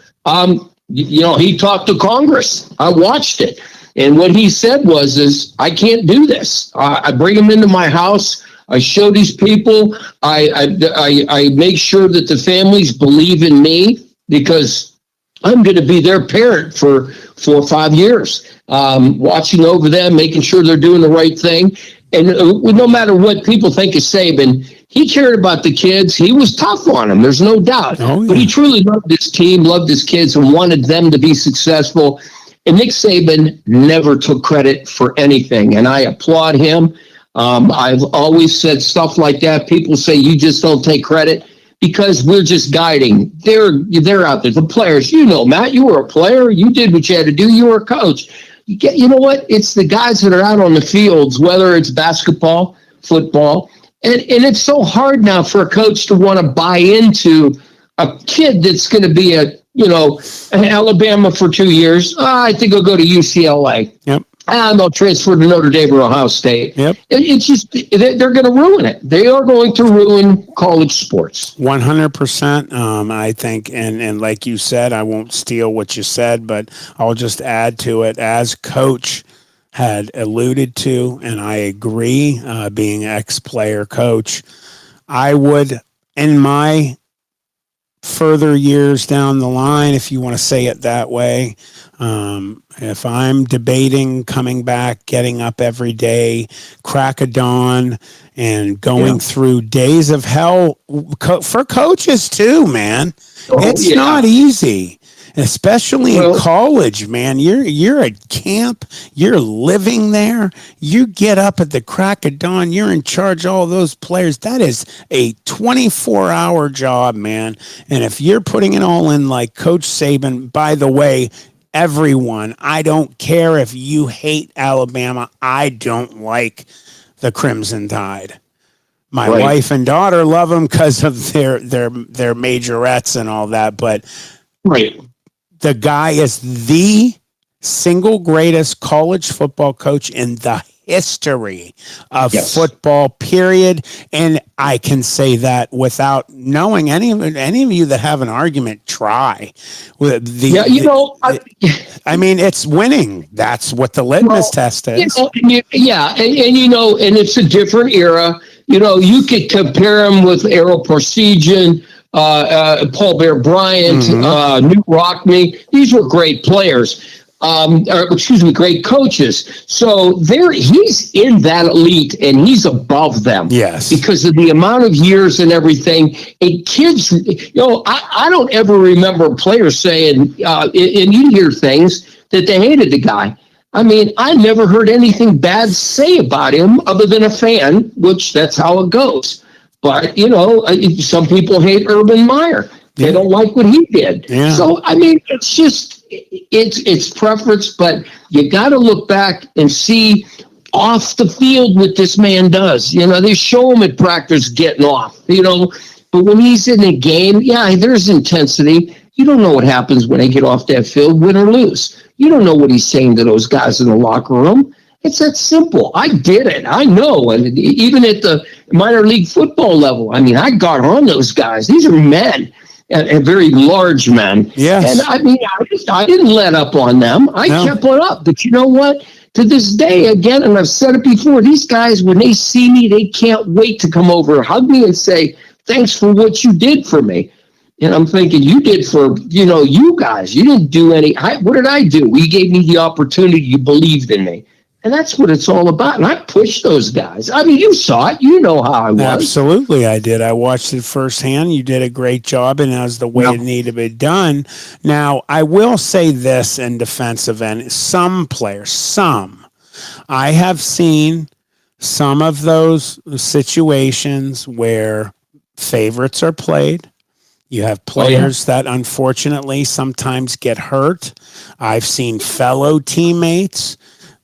Speaker 15: he talked to Congress. I watched it. And what he said was, I can't do this. I bring them into my house. I show these people. I make sure that the families believe in me because I'm going to be their parent for 4 or 5 years, watching over them, making sure they're doing the right thing. And no matter what people think of Saban, he cared about the kids. He was tough on them. There's no doubt. Oh, yeah. But he truly loved his team, loved his kids, and wanted them to be successful. And Nick Saban never took credit for anything, and I applaud him. I've always said stuff like that. People say you just don't take credit because we're just guiding. They're out there. The players, Matt, you were a player. You did what you had to do. You were a coach. You know what? It's the guys that are out on the fields, whether it's basketball, football, and it's so hard now for a coach to want to buy into a kid that's going to be an Alabama for 2 years. I think I'll go to UCLA.
Speaker 7: Yep.
Speaker 15: And they'll transfer to Notre Dame or Ohio State.
Speaker 7: Yep.
Speaker 15: It's just, they're going to ruin it. They are going to ruin college sports.
Speaker 7: 100%. I think, and like you said, I won't steal what you said, but I'll just add to it as Coach had alluded to, and I agree, being ex-player coach, I would, in my further years down the line, if you want to say it that way, if I'm debating coming back, getting up every day, crack of dawn, and going through days of hell for coaches too, man. It's not easy, especially in college, man. You're at camp, you're living there, you get up at the crack of dawn, you're in charge of all those players. That is a 24-hour job, man. And if you're putting it all in like Coach Saban, by the way, everyone, I don't care if you hate Alabama, I don't like the Crimson Tide. My wife and daughter love them because of their majorettes and all that, but The guy is the single greatest college football coach in the history of football, period. And I can say that without knowing any of you that have an argument, try. I mean, it's winning. That's what the litmus test is.
Speaker 15: And it's a different era. You could compare him with Errol Parsegian, Paul Bear Bryant, Newt Rockne. These were great players. Great coaches. So he's in that elite and he's above them.
Speaker 7: Yes.
Speaker 15: Because of the amount of years and everything. And kids, I don't ever remember players saying, and you hear things that they hated the guy. I mean, I never heard anything bad say about him other than a fan, which that's how it goes. But, some people hate Urban Meyer. They don't like what he did.
Speaker 7: Yeah.
Speaker 15: So, I mean, it's just, it's preference, but you got to look back and see off the field what this man does. They show him at practice getting off, but when he's in a game, there's intensity. You don't know what happens when they get off that field, win or lose. You don't know what he's saying to those guys in the locker room. It's that simple. I did it. I know. And even at the minor league football level, I mean, I got on those guys. These are men. And very large men.
Speaker 7: Yes.
Speaker 15: And I mean, I didn't let up on them. I kept it up. But you know what? To this day, again, and I've said it before, these guys, when they see me, they can't wait to come over and hug me and say, thanks for what you did for me. And I'm thinking, you did for, you guys. You didn't do what did I do? You gave me the opportunity. You believed in me. And that's what it's all about. And I pushed those guys. I mean, you saw it. You know how I was.
Speaker 7: Absolutely, I did. I watched it firsthand. You did a great job, and that was the way it needed to be done. Now, I will say this in defensive end. Some players, I have seen some of those situations where favorites are played. You have players that unfortunately sometimes get hurt. I've seen fellow teammates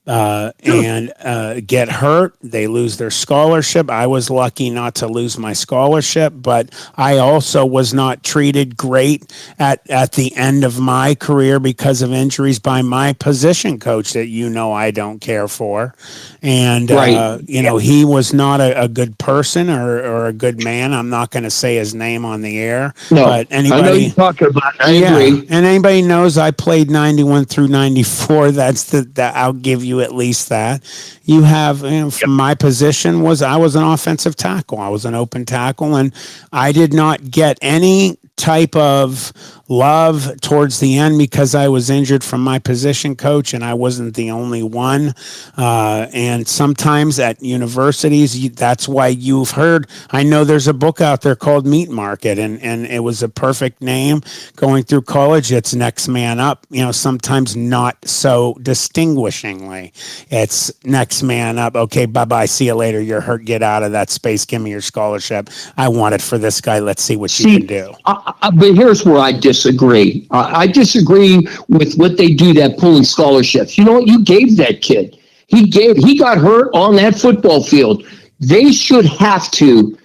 Speaker 7: get hurt. They lose their scholarship. I was lucky not to lose my scholarship, but I also was not treated great at the end of my career because of injuries by my position coach that I don't care for. And, he was not a good person or a good man. I'm not going to say his name on the air.
Speaker 15: No,
Speaker 7: but anybody,
Speaker 15: I know you're talking about. I agree.
Speaker 7: And anybody knows I played 91 through 94. That's I'll give you at least that. You have, from my position I was an offensive tackle. I was an open tackle, and I did not get any type of love towards the end because I was injured from my position coach, and I wasn't the only one. And sometimes at universities, that's why you've heard, I know there's a book out there called Meat Market, and it was a perfect name going through college. It's next man up, sometimes not so distinguishingly. It's next man up. Okay, bye-bye. See you later. You're hurt. Get out of that space. Give me your scholarship. I want it for this guy. Let's see what you can do.
Speaker 15: But here's where I disagree. I disagree with what they do, that pulling scholarships. You know what? You gave that kid. He got hurt on that football field. They should have to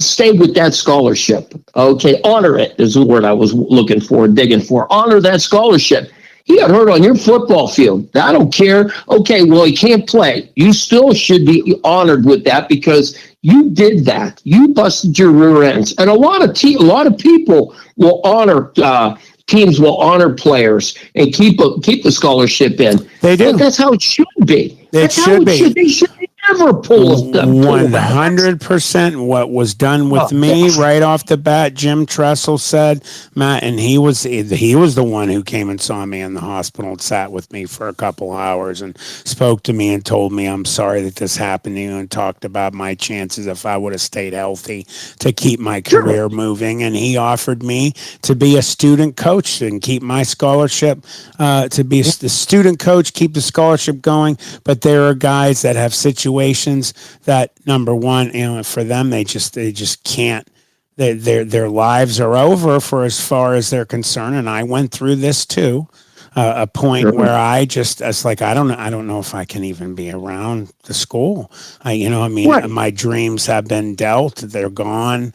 Speaker 15: stay with that scholarship. Okay, honor it is the word I was looking for, digging for. Honor that scholarship. He got hurt on your football field. I don't care. Okay, well, he can't play. You still should be honored with that because you did that. You busted your rear ends. And a lot of people will honor teams will honor players and keep the scholarship in.
Speaker 7: They do.
Speaker 15: But that's how it should be.
Speaker 7: They should
Speaker 15: never pull
Speaker 7: 100%. What was done with me right off the bat, Jim Tressel said, Matt, and he was the one who came and saw me in the hospital and sat with me for a couple hours and spoke to me and told me I'm sorry that this happened to you and talked about my chances if I would have stayed healthy to keep my career moving. And he offered me to be a student coach and keep my scholarship, to be the student coach, keep the scholarship going. But there are guys that have situations that, number one, for them, they just can't. Their lives are over for as far as they're concerned, and I went through this too. a point where it's like, I don't know if I can even be around the school. My dreams have been dealt, they're gone,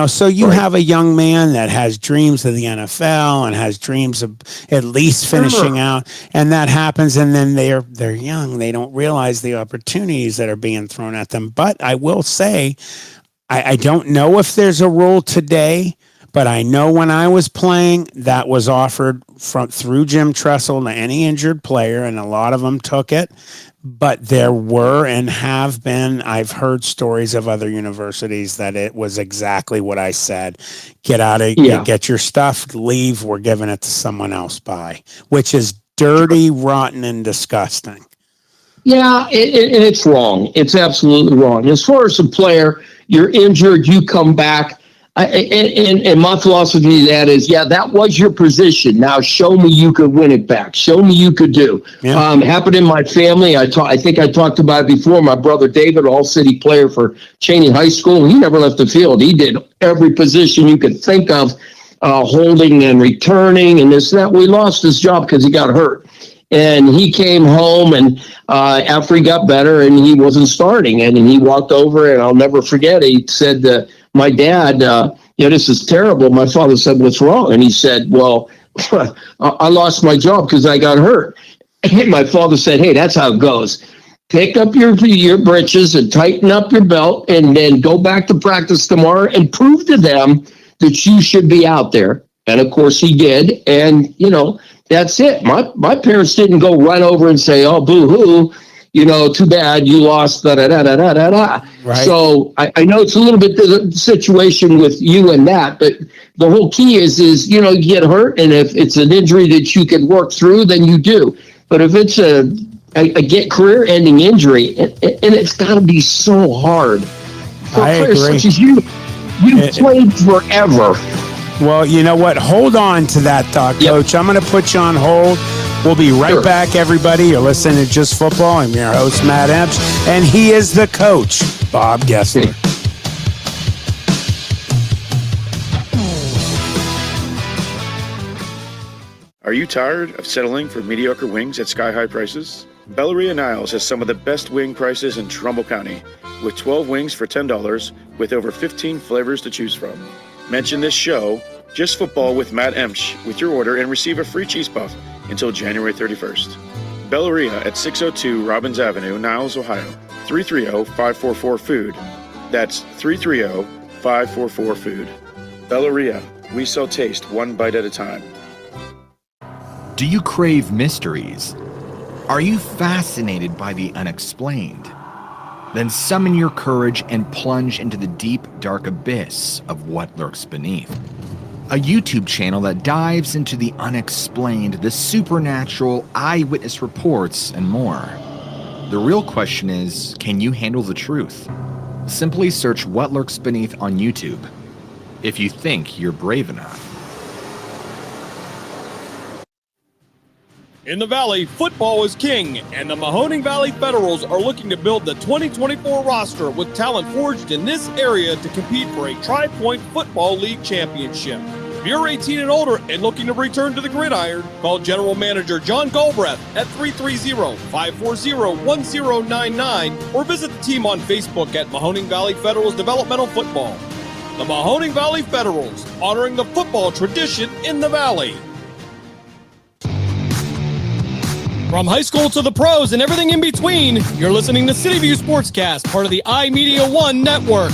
Speaker 7: so you have a young man that has dreams of the NFL and has dreams of at least finishing out, and that happens. And then they're young. They don't realize the opportunities that are being thrown at them. But I will say, I don't know if there's a rule today, but I know when I was playing, that was offered through Jim Tressel to any injured player, and a lot of them took it. But there were and have been, I've heard stories of other universities that it was exactly what I said. Get your stuff, leave, we're giving it to someone else by, which is dirty, rotten, and disgusting.
Speaker 15: Yeah, and it's wrong. It's absolutely wrong. As far as a player, you're injured, you come back. And my philosophy of that is, that was your position. Now show me you could win it back. Show me you could do. Yeah. Happened in my family. I think I talked about it before. My brother David, all-city player for Cheney High School, he never left the field. He did every position you could think of, holding and returning and this and that. We lost his job because he got hurt. And he came home, and after he got better, and he wasn't starting, and he walked over, and I'll never forget, he said, my dad, this is terrible. My father said, what's wrong? And he said, well, I lost my job because I got hurt. And my father said, hey, that's how it goes. Pick up your britches and tighten up your belt, and then go back to practice tomorrow and prove to them that you should be out there. And of course he did. And, that's it. My parents didn't go run over and say, oh, boo-hoo, too bad you lost, da-da-da-da-da-da. Right. So I know it's a little bit the situation with you and that, but the whole key is you get hurt, and if it's an injury that you can work through, then you do. But if it's a career-ending injury, and it's got to be so hard for players such as you. You've played forever.
Speaker 7: Well, you know what? Hold on to that thought, Coach. I'm going to put you on hold. We'll be right back, everybody. You're listening to Just Football. I'm your host, Matt Emch, and he is the coach, Bob Gessler.
Speaker 12: Are you tired of settling for mediocre wings at sky-high prices? Belleria Niles has some of the best wing prices in Trumbull County, with 12 wings for $10 with over 15 flavors to choose from. Mention this show, Just Football with Matt Emch, with your order and receive a free cheese puff until January 31st. Belleria at 602 Robbins Avenue, Niles, Ohio. 330-544-FOOD. That's 330-544-FOOD. Belleria, we sell taste one bite at a time.
Speaker 13: Do you crave mysteries? Are you fascinated by the unexplained? Then summon your courage and plunge into the deep, dark abyss of what lurks beneath. A YouTube channel that dives into the unexplained, the supernatural, eyewitness reports, and more. The real question is, can you handle the truth? Simply search What Lurks Beneath on YouTube, if you think you're brave enough.
Speaker 14: In the Valley, football is king, and the Mahoning Valley Federals are looking to build the 2024 roster with talent forged in this area to compete for a Tri-Point Football League championship. If you're 18 and older and looking to return to the gridiron, call General Manager John Galbraith at 330-540-1099 or visit the team on Facebook at Mahoning Valley Federals Developmental Football. The Mahoning Valley Federals, honoring the football tradition in the Valley. From high school to the pros and everything in between, you're listening to City View Sportscast, part of the iMedia One network.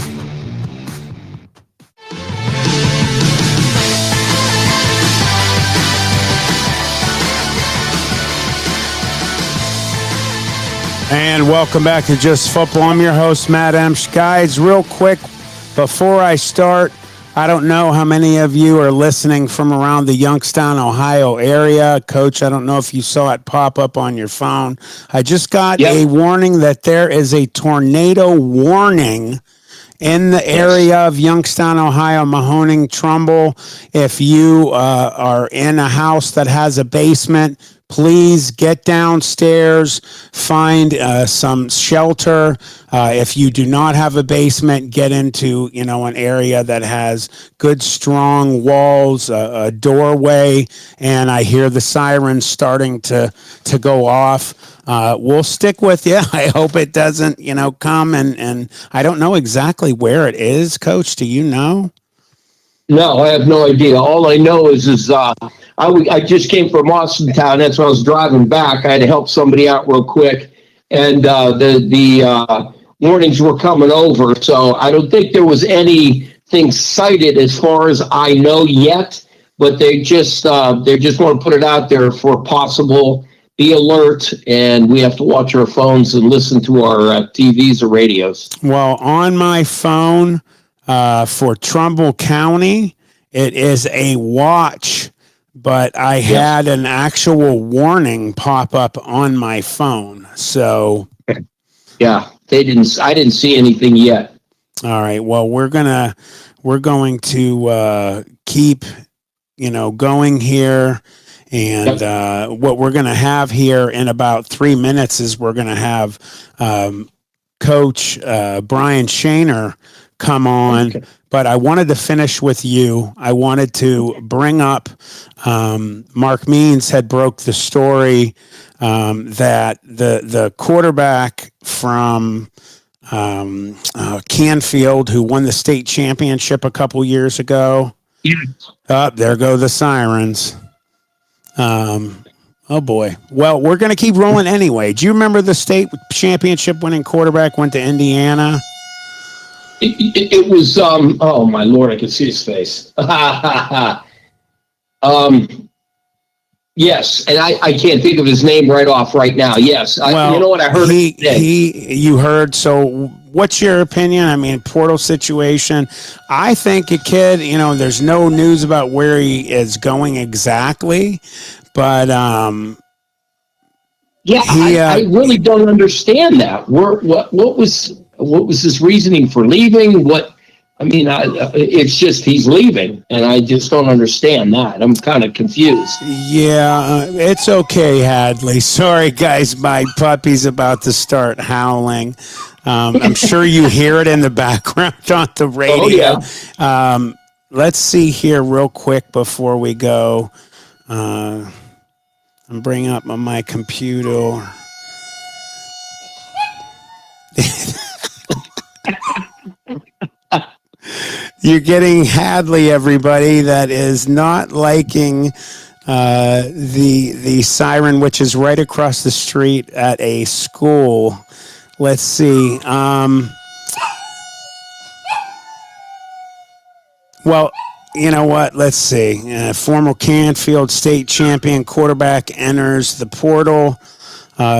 Speaker 7: And welcome back to Just Football. I'm your host, Matt Emch. Guys, real quick, before I start, I don't know how many of you are listening from around the Youngstown, Ohio area. Coach, I don't know if you saw it pop up on your phone. I just got a warning that there is a tornado warning in the area of Youngstown, Ohio, Mahoning, Trumbull. If you are in a house that has a basement, please get downstairs, find some shelter. If you do not have a basement, get into, an area that has good, strong walls, a doorway, and I hear the sirens starting to go off. We'll stick with you. I hope it doesn't, come, and I don't know exactly where it is. Coach, do you know?
Speaker 15: No, I have no idea. All I know is I just came from Austintown. That's when I was driving back. I had to help somebody out real quick, and the warnings were coming over. So I don't think there was anything cited as far as I know yet. But they just want to put it out there for possible. Be alert, and we have to watch our phones and listen to our TVs or radios.
Speaker 7: Well, on my phone for Trumbull County, it is a watch, but I had an actual warning pop up on my phone. So,
Speaker 15: yeah, I didn't see anything yet.
Speaker 7: All right. Well, we're going to keep, going here. And what we're going to have here in about 3 minutes is we're going to have Coach Brian Shaner come on. Okay. But I wanted to finish with you. I wanted to bring up Mark Means had broke the story that the quarterback from Canfield, who won the state championship a couple years ago. There go the sirens. Oh boy. Well, we're going to keep rolling anyway. Do you remember the state championship winning quarterback went to Indiana?
Speaker 15: It was, oh my Lord, I can see his face. Yes. And I can't think of his name right off right now. Yes. You know what I heard?
Speaker 7: You heard. So what's your opinion? I mean, portal situation. I think a kid, there's no news about where he is going exactly, but
Speaker 15: I really don't understand that. What was his reasoning for leaving? It's just he's leaving, and I just don't understand that. I'm kind of confused.
Speaker 7: Yeah, it's okay, Hadley. Sorry, guys, my puppy's about to start howling. I'm sure you hear it in the background on the radio. Oh, yeah. Let's see here real quick before we go. I'm bringing up my computer. You're getting Hadley, everybody, that is not liking the siren, which is right across the street at a school. Let's see. Well, you know what? Let's see. Former Canfield state champion quarterback enters the portal.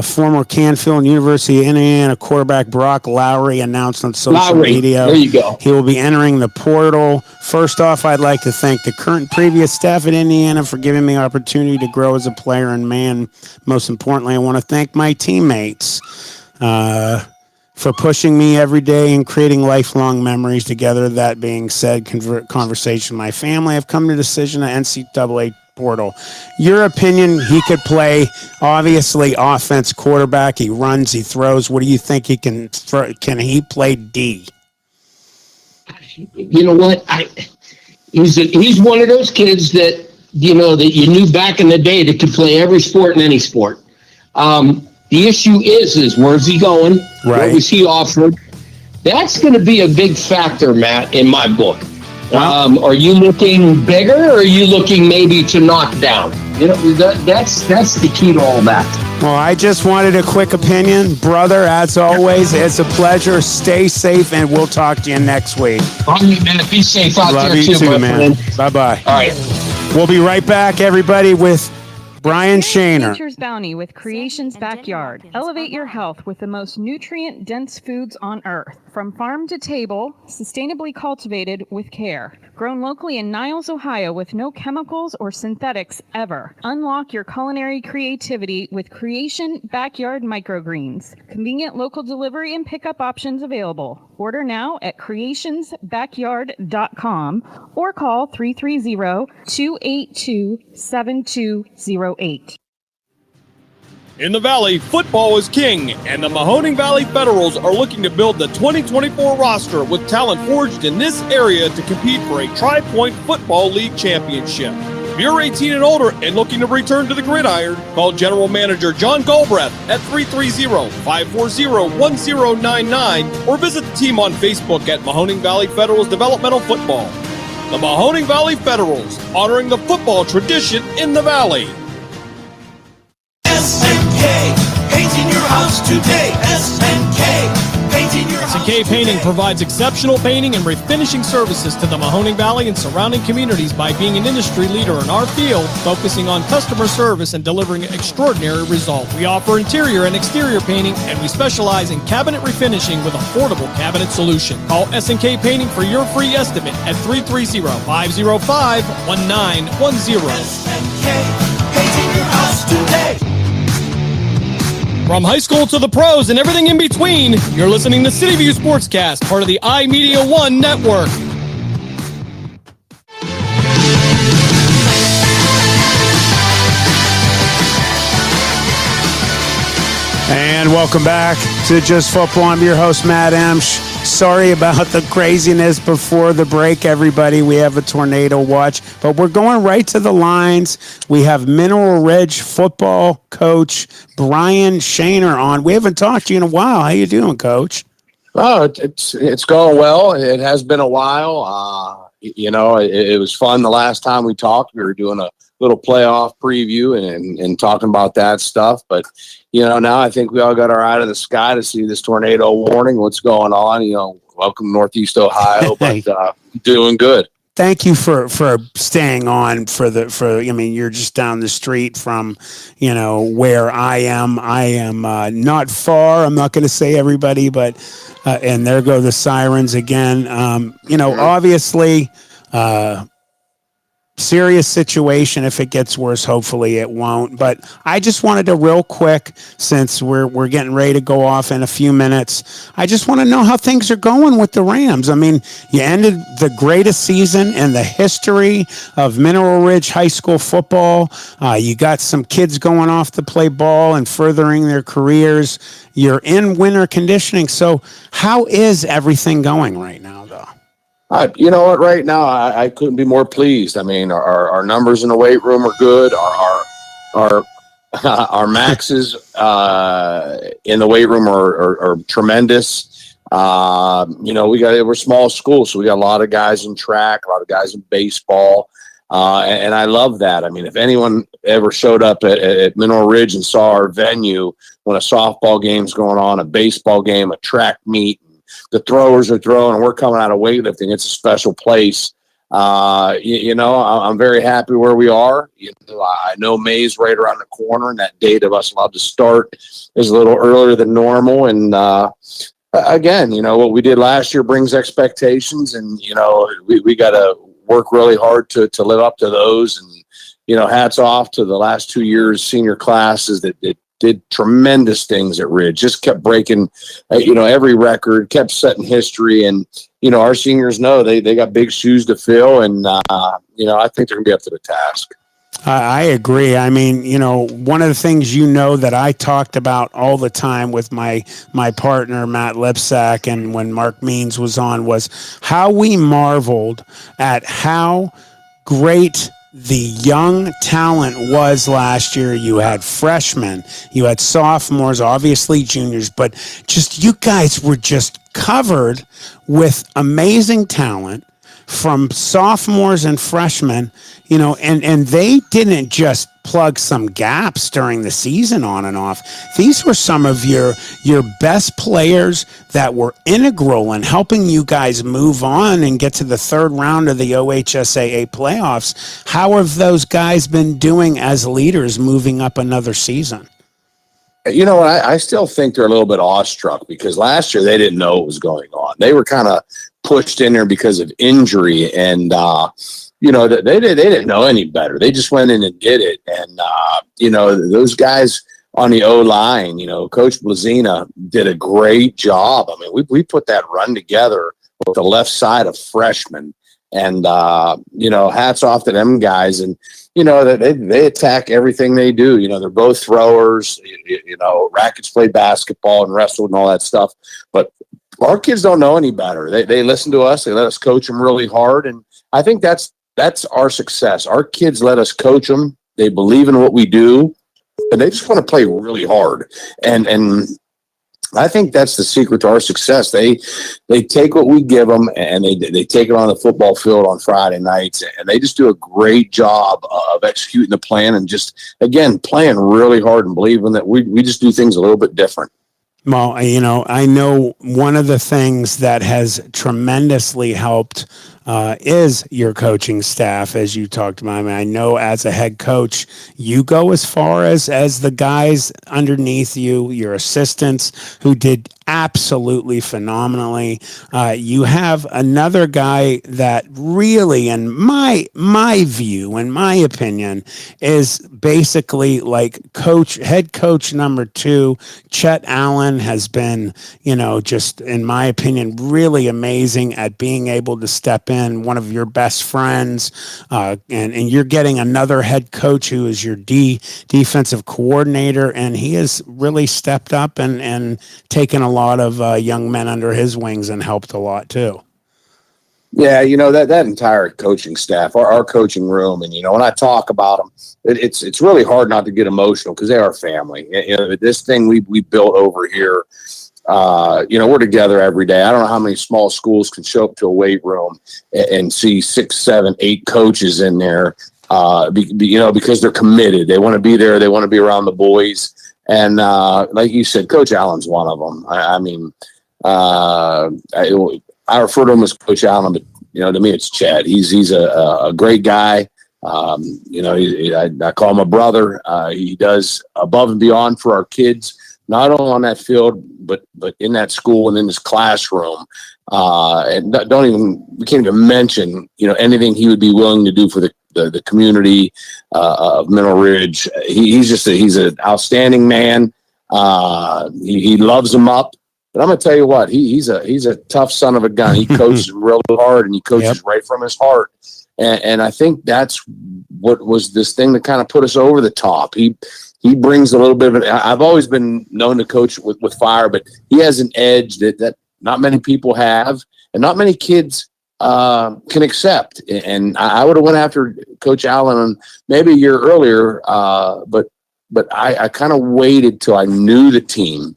Speaker 7: Former Canfield and University of Indiana quarterback Brock Lowry announced on social media.
Speaker 15: There you go.
Speaker 7: He will be entering the portal. First off, I'd like to thank the current and previous staff at Indiana for giving me the opportunity to grow as a player and man. Most importantly, I want to thank my teammates for pushing me every day and creating lifelong memories together. That being said, conversation with my family, I've come to the decision at NCAA portal. Your opinion, he could play, obviously, offense, quarterback. He runs, he throws. What do you think he can throw? Can he play D?
Speaker 15: You know what? He's one of those kids that you knew back in the day that could play every sport and any sport. The issue is where's he going?
Speaker 7: Right.
Speaker 15: What was he offered? That's going to be a big factor, Matt, in my book. Are you looking bigger, or are you looking maybe to knock down? That's the key to all that.
Speaker 7: Well, I just wanted a quick opinion. Brother, as always, it's a pleasure. Stay safe, and we'll talk to you next week.
Speaker 15: All right, man. Be safe out there, too,
Speaker 7: man. Bye-bye.
Speaker 15: All right.
Speaker 7: We'll be right back, everybody, with Brian Shaner.
Speaker 16: Nature's Bounty with Creations Backyard. Elevate your health with the most nutrient-dense foods on Earth. From farm to table, sustainably cultivated with care. Grown locally in Niles, Ohio with no chemicals or synthetics ever. Unlock your culinary creativity with Creation Backyard Microgreens. Convenient local delivery and pickup options available. Order now at creationsbackyard.com or call 330-282-7208.
Speaker 14: In the Valley, football is king, and the Mahoning Valley Federals are looking to build the 2024 roster with talent forged in this area to compete for a Tri-Point Football League championship. If you're 18 and older and looking to return to the gridiron, call General Manager John Galbraith at 330-540-1099 or visit the team on Facebook at Mahoning Valley Federals Developmental Football. The Mahoning Valley Federals, honoring the football tradition in the Valley.
Speaker 17: SNK, painting your house today. SNK, painting your house
Speaker 14: SNK Painting provides exceptional painting and refinishing services to the Mahoning Valley and surrounding communities by being an industry leader in our field, focusing on customer service and delivering extraordinary results. We offer interior and exterior painting, and we specialize in cabinet refinishing with affordable cabinet solution. Call SNK Painting for your free estimate at 330-505-1910.
Speaker 17: SNK, painting your house today.
Speaker 14: From high school to the pros and everything in between, you're listening to City View Sportscast, part of the iMedia One network.
Speaker 7: And welcome back to Just Football. I'm your host, Matt Emch. Sorry about the craziness before the break, everybody. We have a tornado watch, but we're going right to the lines. We have Mineral Ridge football coach Brian Shaner on. We haven't talked to you in a while. How you doing, Coach?
Speaker 18: Oh, it's going well. It has been a while. It was fun the last time we talked. We were doing a little playoff preview and talking about that stuff. But, now I think we all got our eye to the sky to see this tornado warning, what's going on. Welcome Northeast Ohio, but doing good.
Speaker 7: Thank you for staying on you're just down the street from, where I am. I am not far. I'm not going to say everybody, but, and there go the sirens again. Obviously, serious situation. If it gets worse, hopefully it won't. But I just wanted to real quick, since we're getting ready to go off in a few minutes, I just want to know how things are going with the Rams. I mean, you ended the greatest season in the history of Mineral Ridge High School football. You got some kids going off to play ball and furthering their careers. You're in winter conditioning. So how is everything going right now, though?
Speaker 18: You know what? Right now, I couldn't be more pleased. I mean, our numbers in the weight room are good. Our maxes in the weight room are tremendous. We're a small school, so we got a lot of guys in track, a lot of guys in baseball, and I love that. I mean, if anyone ever showed up at Mineral Ridge and saw our venue when a softball game's going on, a baseball game, a track meet, the throwers are throwing and we're coming out of weightlifting, it's a special place. I'm very happy where we are. I know May's right around the corner, and that date of us allowed to start is a little earlier than normal. And again, what we did last year brings expectations, and we got to work really hard to live up to those. And hats off to the last 2 years senior classes that did tremendous things at Ridge, just kept breaking, every record, kept setting history. And, our seniors know they got big shoes to fill. And, I think they're gonna be up to the task.
Speaker 7: I agree. I mean, one of the things, that I talked about all the time with my partner, Matt Lipsack, and when Mark Means was on, was how we marveled at how great the young talent was last year. You had freshmen, you had sophomores, obviously juniors, but just you guys were just covered with amazing talent from sophomores and freshmen, and they didn't just plug some gaps during the season on and off. These were some of your best players that were integral in helping you guys move on and get to the third round of the OHSAA playoffs. How have those guys been doing as leaders moving up another season?
Speaker 18: I still think they're a little bit awestruck because last year they didn't know what was going on. They were kind of pushed in there because of injury, and they didn't know any better. They just went in and did it. And those guys on the O-line, Coach Blazina did a great job. I mean, we put that run together with the left side of freshmen, And, hats off to them guys. And, they attack everything they do. They're both throwers, Rackets play basketball and wrestled and all that stuff. But our kids don't know any better. They listen to us. They let us coach them really hard. And I think that's our success. Our kids let us coach them. They believe in what we do, and they just want to play really hard. And I think that's the secret to our success. They take what we give them and they take it on the football field on Friday nights, and they just do a great job of executing the plan and just, again, playing really hard and believing that we just do things a little bit different.
Speaker 7: Well, I know one of the things that has tremendously helped is your coaching staff, as you talked about. I mean, I know as a head coach, you go as far as the guys underneath you, your assistants, who did absolutely phenomenally. You have another guy that really, in my view, in my opinion, is basically like head coach number 2. Chet Allen has been, just in my opinion, really amazing at being able to step in, one of your best friends, and you're getting another head coach who is your defensive coordinator, and he has really stepped up and taken a lot of young men under his wings and helped a lot too.
Speaker 18: Yeah, that entire coaching staff, our coaching room, and when I talk about them, it's really hard not to get emotional because they are family. This thing we built over here, we're together every day. I don't know how many small schools can show up to a weight room and see 6, 7, 8 coaches in there, because they're committed. They want to be there. They want to be around the boys. And like you said, Coach Allen's one of them. I refer to him as Coach Allen, but to me it's Chad. He's a great guy. I call him a brother. He does above and beyond for our kids, not only on that field, but in that school and in his classroom. And we can't even mention anything he would be willing to do for the community of Mineral Ridge. He's an outstanding man. He loves them up. But I'm gonna tell you what, he's a tough son of a gun. He coaches real hard, and he coaches right from his heart. And I think that's what was this thing that kind of put us over the top. He brings a little bit of it. I've always been known to coach with fire, but he has an edge that not many people have, and not many kids can accept. And I would have went after Coach Allen maybe a year earlier, but I kind of waited till I knew the team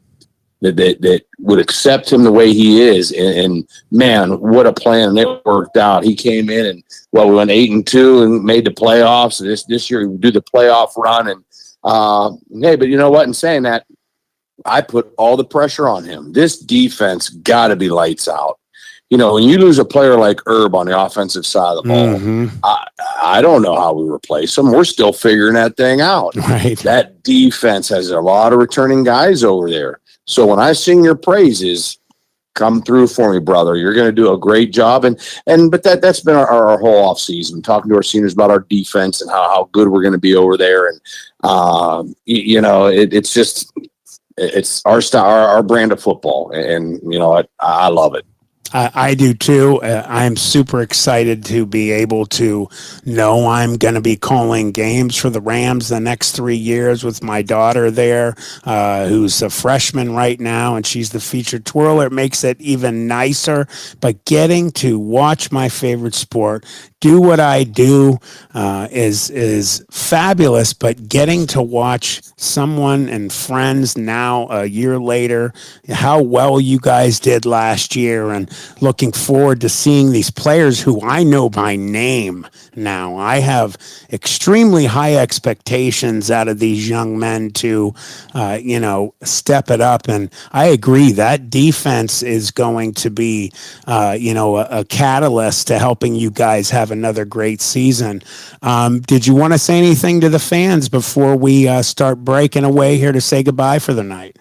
Speaker 18: that would accept him the way he is. And man, what a plan. And it worked out. He came in and, we went 8-2 and made the playoffs. This year we do the playoff run. And hey, but you know what? In saying that, I put all the pressure on him. This defense got to be lights out. When you lose a player like Herb on the offensive side of the ball, I don't know how we replace him. We're still figuring that thing out.
Speaker 7: Right.
Speaker 18: That defense has a lot of returning guys over there. So when I sing your praises, come through for me, brother. You're going to do a great job. But that's been our whole off season, talking to our seniors about our defense and how good we're going to be over there. And it's our style, our brand of football, and I love it.
Speaker 7: I do too. I'm super excited to be able to know I'm going to be calling games for the Rams the next 3 years with my daughter there, who's a freshman right now, and she's the featured twirler. It makes it even nicer. But getting to watch my favorite sport, do what I do, is fabulous. But getting to watch someone and friends now a year later, how well you guys did last year, and looking forward to seeing these players who I know by name now. I have extremely high expectations out of these young men to, step it up. And I agree that defense is going to be, a catalyst to helping you guys have another great season. Did you want to say anything to the fans before we start breaking away here to say goodbye for the night?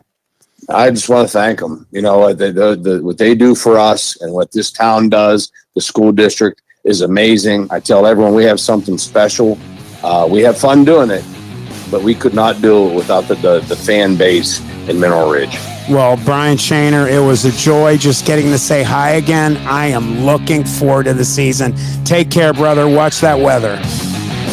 Speaker 18: I just want to thank them. What they do for us and what this town does, the school district, is amazing. I tell everyone we have something special. We have fun doing it, but we could not do it without the fan base in Mineral Ridge.
Speaker 7: Well, Brian Shaner, it was a joy just getting to say hi again. I am looking forward to the season. Take care, brother. Watch that weather.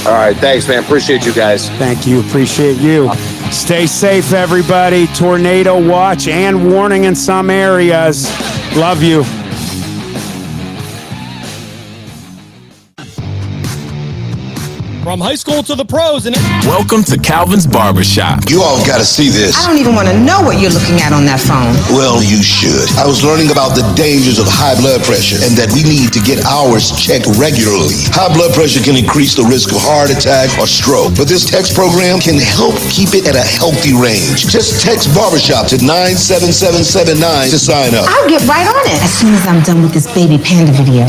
Speaker 18: All right. Thanks, man. Appreciate you guys.
Speaker 7: Thank you. Appreciate you. Stay safe, everybody. Tornado watch and warning in some areas. Love you.
Speaker 14: From high school to the pros. And
Speaker 19: welcome to Calvin's Barbershop.
Speaker 20: You all got to see this.
Speaker 21: I don't even want to know what you're looking at on that phone.
Speaker 20: Well, you should. I was learning about the dangers of high blood pressure and that we need to get ours checked regularly. High blood pressure can increase the risk of heart attack or stroke, but this text program can help keep it at a healthy range. Just text Barbershop to 97779 to sign up.
Speaker 21: I'll get right on it as soon as I'm done with this baby panda video.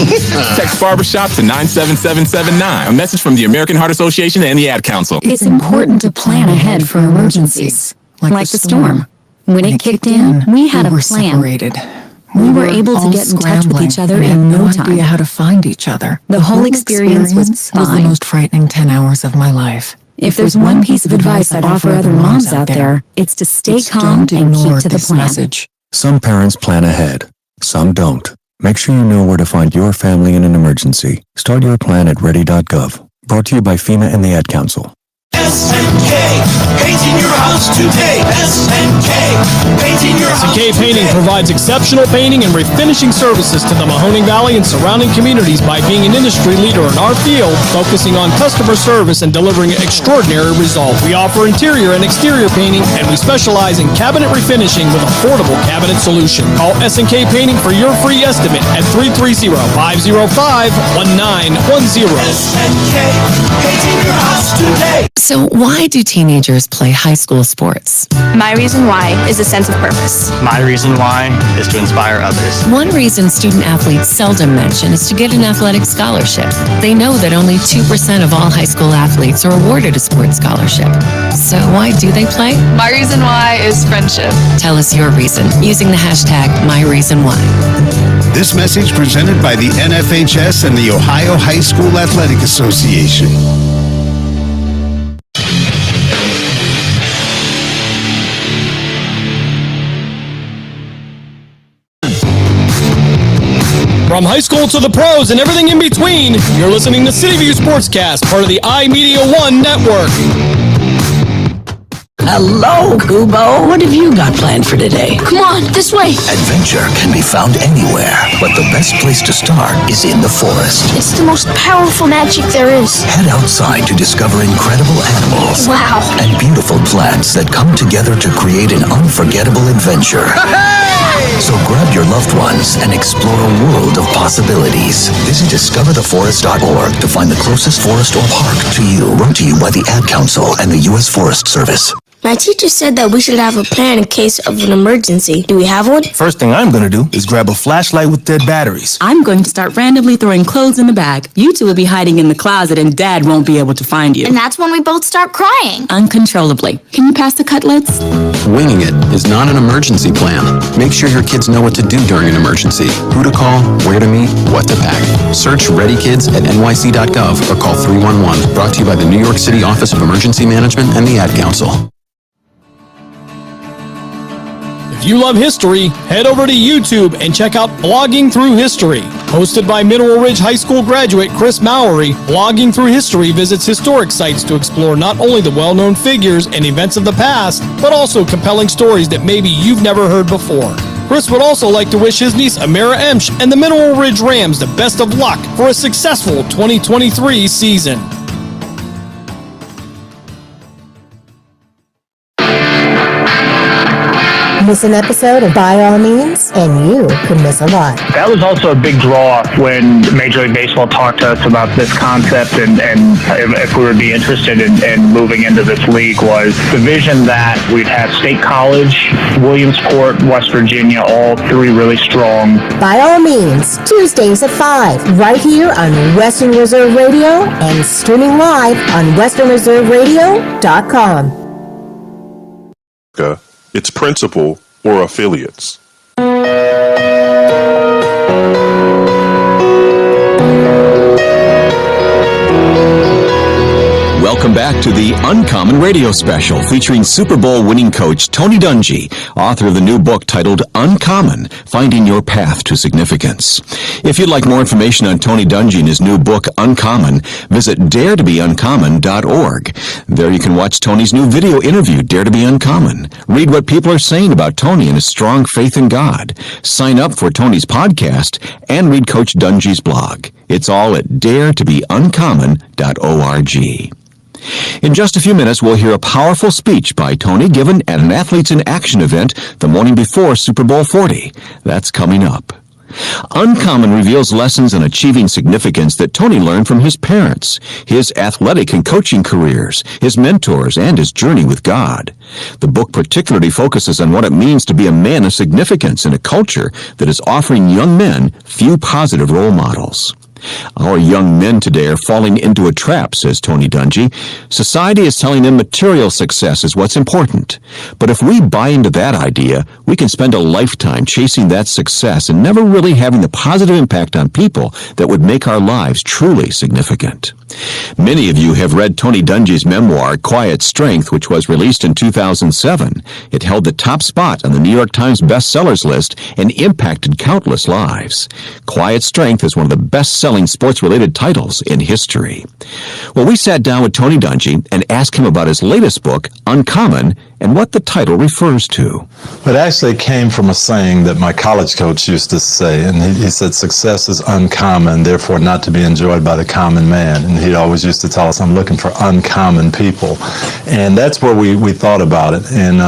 Speaker 19: Text Barbershop to 97779. A message from the American Heart Association and the Ad Council.
Speaker 22: It's important to plan ahead for emergencies, like the storm. When it kicked in, we had a plan.
Speaker 23: Separated.
Speaker 22: We were able to get in touch with each other in no time.
Speaker 23: Idea how to find each other.
Speaker 22: The whole experience was
Speaker 23: the
Speaker 22: fine.
Speaker 23: most frightening 10 hours of my life.
Speaker 22: If there's one piece of advice I'd offer other moms out there, it's to stay calm and keep to the plan.
Speaker 23: Message.
Speaker 24: Some parents plan ahead, some don't. Make sure you know where to find your family in an emergency. Start your plan at ready.gov. Brought to you by FEMA and the Ad Council.
Speaker 17: SNK, painting your house today. SNK, painting your house
Speaker 14: SNK Painting provides exceptional painting and refinishing services to the Mahoning Valley and surrounding communities by being an industry leader in our field, focusing on customer service and delivering extraordinary results. We offer interior and exterior painting, and we specialize in cabinet refinishing with affordable cabinet solution. Call SNK Painting for your free estimate at 330-505-1910.
Speaker 17: SNK, painting your house today.
Speaker 23: So why do teenagers play high school sports?
Speaker 25: My reason why is a sense of purpose.
Speaker 26: My reason why is to inspire others.
Speaker 23: One reason student athletes seldom mention is to get an athletic scholarship. They know that only 2% of all high school athletes are awarded a sports scholarship. So why do they play?
Speaker 25: My reason why is friendship.
Speaker 23: Tell us your reason using the hashtag #MyReasonWhy.
Speaker 27: This message presented by the NFHS and the Ohio High School Athletic Association.
Speaker 14: From high school to the pros and everything in between, you're listening to City View Sportscast, part of the iMedia One network.
Speaker 28: Hello, Kubo. What have you got planned for today?
Speaker 29: Come on, this way.
Speaker 28: Adventure can be found anywhere, but the best place to start is in the forest.
Speaker 29: It's the most powerful magic there is.
Speaker 28: Head outside to discover incredible animals.
Speaker 29: Wow.
Speaker 28: And beautiful plants that come together to create an unforgettable adventure. So grab your loved ones and explore a world of possibilities. Visit discovertheforest.org to find the closest forest or park to you. Brought to you by the Ad Council and the U.S. Forest Service.
Speaker 29: My teacher said that we should have a plan in case of an emergency. Do we have one?
Speaker 30: First thing I'm gonna do is grab a flashlight with dead batteries.
Speaker 31: I'm going to start randomly throwing clothes in the bag. You two will be hiding in the closet and Dad won't be able to find you.
Speaker 29: And that's when we both start crying.
Speaker 31: Uncontrollably. Can you pass the cutlets?
Speaker 32: Winging it is not an emergency plan. Make sure your kids know what to do during an emergency. Who to call, where to meet, what to pack. Search Ready Kids at nyc.gov or call 311. Brought to you by the New York City Office of Emergency Management and the Ad Council.
Speaker 14: If you love history, head over to YouTube and check out Blogging Through History. Hosted by Mineral Ridge High School graduate Chris Mowery, Blogging Through History visits historic sites to explore not only the well-known figures and events of the past, but also compelling stories that maybe you've never heard before. Chris would also like to wish his niece Amira Emch and the Mineral Ridge Rams the best of luck for a successful 2023 season.
Speaker 33: Miss an episode of By All Means, and you could miss a lot.
Speaker 34: That was also a big draw when Major League Baseball talked to us about this concept and if we would be interested in moving into this league was the vision that we'd have State College, Williamsport, West Virginia, all three really strong.
Speaker 33: By All Means, Tuesdays at 5, right here on Western Reserve Radio and streaming live on westernreserveradio.com.
Speaker 35: Its principal or affiliates.
Speaker 1: Welcome back to the Uncommon Radio Special featuring Super Bowl winning coach Tony Dungy, author of the new book titled Uncommon, Finding Your Path to Significance. If you'd like more information on Tony Dungy and his new book Uncommon, visit daretobeuncommon.org. There you can watch Tony's new video interview, Dare to Be Uncommon. Read what people are saying about Tony and his strong faith in God. Sign up for Tony's podcast and read Coach Dungy's blog. It's all at daretobeuncommon.org. In just a few minutes, we'll hear a powerful speech by Tony given at an Athletes in Action event the morning before Super Bowl 40. That's coming up. Uncommon reveals lessons on achieving significance that Tony learned from his parents, his athletic and coaching careers, his mentors, and his journey with God. The book particularly focuses on what it means to be a man of significance in a culture that is offering young men few positive role models. Our young men today are falling into a trap, says Tony Dungy. Society is telling them material success is what's important. But if we buy into that idea, we can spend a lifetime chasing that success and never really having the positive impact on people that would make our lives truly significant. Many of you have read Tony Dungy's memoir, Quiet Strength, which was released in 2007. It held the top spot on the New York Times bestsellers list and impacted countless lives. Quiet Strength is one of the best-selling sports-related titles in history. Well, we sat down with Tony Dungy and asked him about his latest book, Uncommon, and what the title refers to.
Speaker 2: It actually came from a saying that my college coach used to say, and he said, success is uncommon, therefore not to be enjoyed by the common man. And he always used to tell us, I'm looking for uncommon people. And that's where we thought about it. And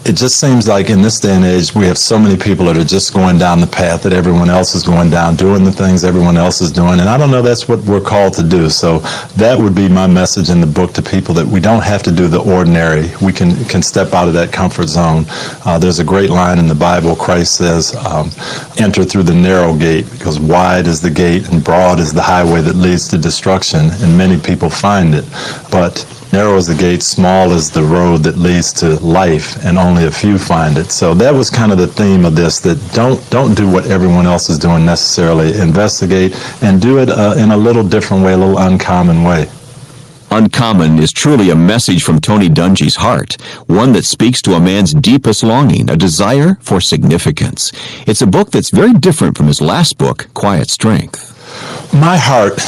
Speaker 2: it just seems like in this day and age, we have so many people that are just going down the path that everyone else is going down, doing the things everyone else is doing. And I don't know that's what we're called to do. So that would be my message in the book to people, that we don't have to do the ordinary. We can step out of that comfort zone. There's a great line in the Bible. Christ says, enter through the narrow gate, because wide is the gate and broad is the highway that leads to destruction, and many people find it. But narrow is the gate, small is the road that leads to life, and only a few find it. So that was kind of the theme of this, that don't do what everyone else is doing necessarily. Investigate and do it in a little different way, a little uncommon way.
Speaker 1: Uncommon is truly a message from Tony Dungy's heart, one that speaks to a man's deepest longing, a desire for significance. It's a book that's very different from his last book, Quiet Strength.
Speaker 2: My heart,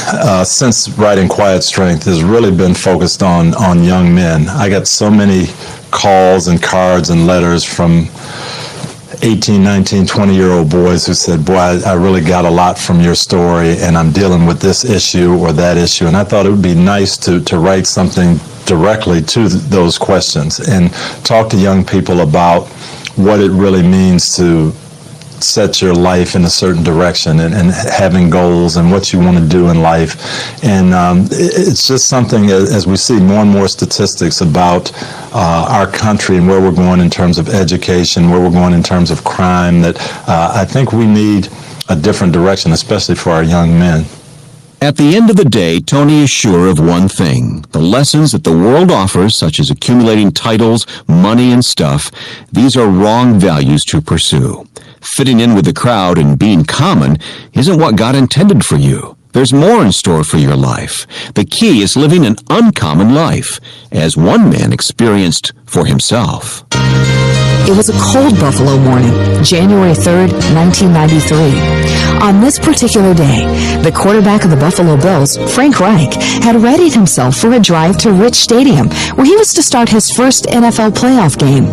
Speaker 2: since writing Quiet Strength, has really been focused on young men. I got so many calls and cards and letters from 18, 19, 20-year-old boys who said, boy, I really got a lot from your story, and I'm dealing with this issue or that issue. And I thought it would be nice to write something directly to those questions and talk to young people about what it really means to set your life in a certain direction and having goals and what you want to do in life. And it's just something, as we see more and more statistics about our country and where we're going in terms of education, where we're going in terms of crime, that I think we need a different direction, especially for our young men.
Speaker 1: At the end of the day, Tony is sure of one thing. The lessons that the world offers, such as accumulating titles, money, and stuff, these are wrong values to pursue. Fitting in with the crowd and being common isn't what God intended for you. There's more in store for your life. The key is living an uncommon life, as one man experienced for himself.
Speaker 22: It was a cold Buffalo morning, January 3rd, 1993. On this particular day, the quarterback of the Buffalo Bills, Frank Reich, had readied himself for a drive to Rich Stadium, where he was to start his first NFL playoff game.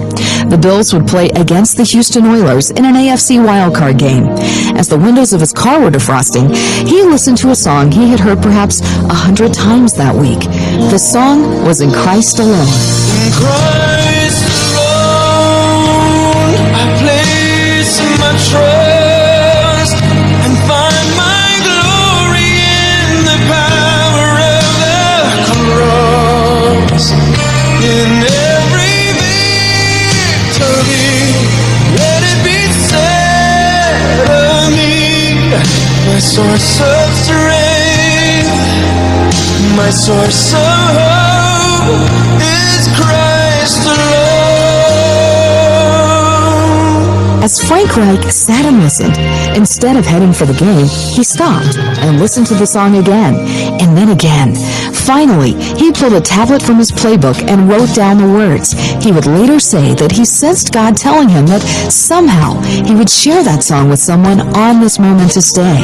Speaker 22: The Bills would play against the Houston Oilers in an AFC wildcard game. As the windows of his car were defrosting, he listened to a song he had heard perhaps 100 times that week. The song was In Christ Alone.
Speaker 17: In Christ alone, I place my trust and find my glory in the power of the cross. In every victory, let it be said of me, my source of strength, my source of hope is Christ alone.
Speaker 22: As Frank Reich sat and listened, instead of heading for the game, he stopped and listened to the song again, and then again. Finally, he pulled a tablet from his playbook and wrote down the words. He would later say that he sensed God telling him that somehow he would share that song with someone on this momentous day.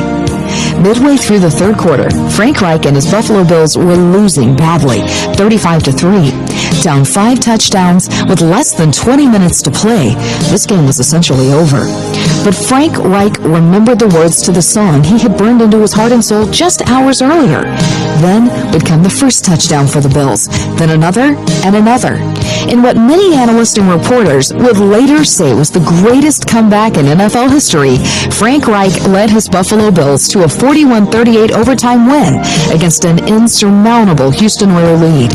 Speaker 22: Midway through the third quarter, Frank Reich and his Buffalo Bills were losing badly, 35-3. Down 5 touchdowns with less than 20 minutes to play, this game was essentially over. But Frank Reich remembered the words to the song he had burned into his heart and soul just hours earlier. Then would come the first touchdown for the Bills, then another and another. In what many analysts and reporters would later say was the greatest comeback in NFL history, Frank Reich led his Buffalo Bills to a 41-38 overtime win against an insurmountable Houston Oilers lead.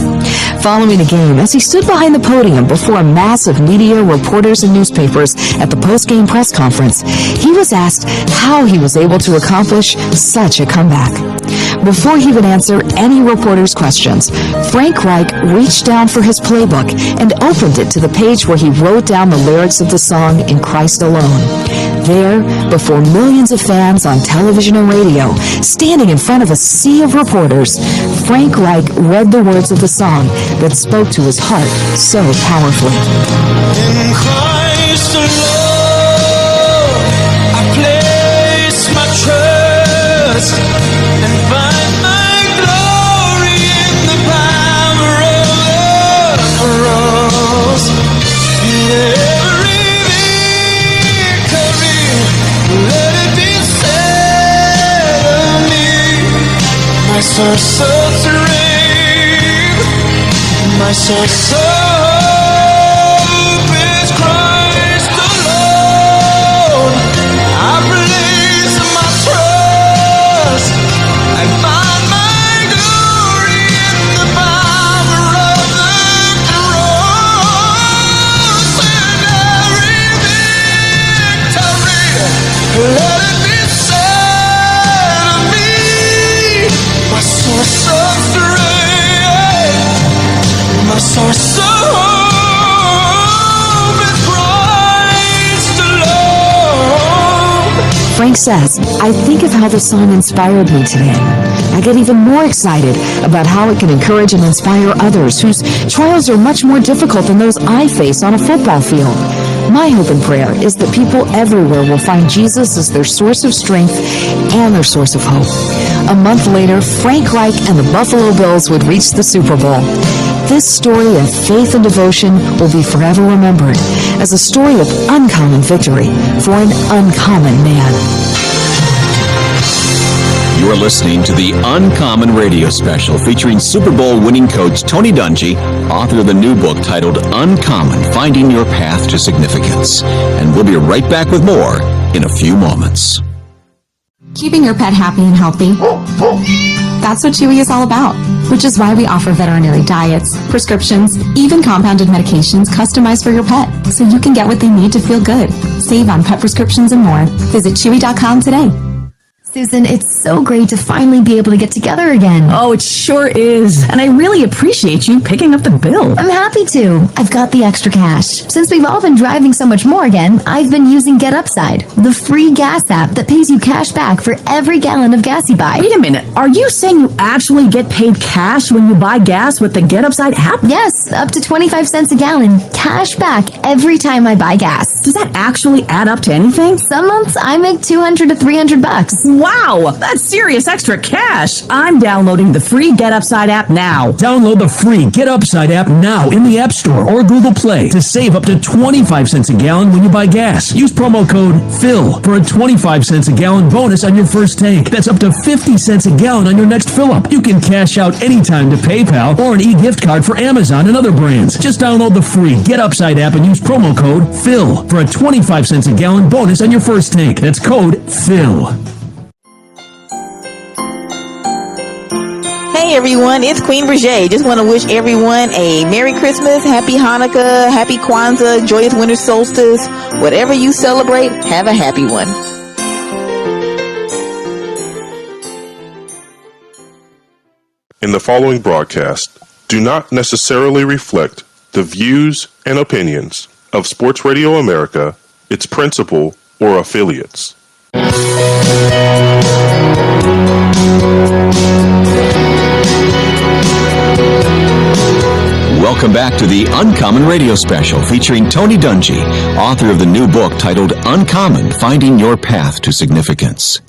Speaker 22: Following the game, as he stood behind the podium before a mass of media, reporters, and newspapers at the post-game press conference, he was asked how he was able to accomplish such a comeback. Before he would answer any reporter's questions, Frank Reich reached down for his playbook and opened it to the page where he wrote down the lyrics of the song In Christ Alone. There, before millions of fans on television and radio, standing in front of a sea of reporters, Frank Reich read the words of the song that spoke to his heart so powerfully.
Speaker 17: In Christ alone, I place my trust and find my glory in the power of the cross. In every victory, let it be said of me, my source of strength, my source of source of hope is Christ alone.
Speaker 22: Frank says, I think of how the song inspired me today. I get even more excited about how it can encourage and inspire others whose trials are much more difficult than those I face on a football field. My hope and prayer is that people everywhere will find Jesus as their source of strength and their source of hope. A month later, Frank Reich and the Buffalo Bills would reach the Super Bowl. This story of faith and devotion will be forever remembered as a story of uncommon victory for an uncommon man.
Speaker 1: You're listening to the Uncommon Radio Special featuring Super Bowl winning coach Tony Dungy, author of the new book titled Uncommon, Finding Your Path to Significance. And we'll be right back with more in a few moments.
Speaker 31: Keeping your pet happy and healthy. That's what Chewy is all about, which is why we offer veterinary diets, prescriptions, even compounded medications customized for your pet, so you can get what they need to feel good. Save on pet prescriptions and more. Visit Chewy.com today.
Speaker 33: Susan, it's so great to finally be able to get together again.
Speaker 31: Oh, it sure is. And I really appreciate you picking up the bill.
Speaker 33: I'm happy to. I've got the extra cash. Since we've all been driving so much more again, I've been using Get Upside, the free gas app that pays you cash back for every gallon of gas you buy.
Speaker 31: Wait a minute. Are you saying you actually get paid cash when you buy gas with the Get Upside app?
Speaker 33: Yes, up to 25 cents a gallon. Cash back every time I buy gas.
Speaker 31: Does that actually add up to anything?
Speaker 33: Some months I make $200 to $300.
Speaker 31: Wow, that's serious extra cash. I'm downloading the free Get Upside app now.
Speaker 3: Download the free Get Upside app now in the App Store or Google Play to save up to 25 cents a gallon when you buy gas. Use promo code PHIL for a 25 cents a gallon bonus on your first tank. That's up to 50 cents a gallon on your next fill-up. You can cash out anytime to PayPal or an e-gift card for Amazon and other brands. Just download the free Get Upside app and use promo code PHIL for a 25 cents a gallon bonus on your first tank. That's code PHIL.
Speaker 4: Hey everyone, it's Queen Brigade. Just want to wish everyone a Merry Christmas, Happy Hanukkah, Happy Kwanzaa, joyous winter solstice. Whatever you celebrate, have a happy one.
Speaker 35: In the following broadcast do not necessarily reflect the views and opinions of Sports Radio America, its principal, or affiliates.
Speaker 1: Welcome back to the Uncommon Radio Special featuring Tony Dungy, author of the new book titled Uncommon, Finding Your Path to Significance.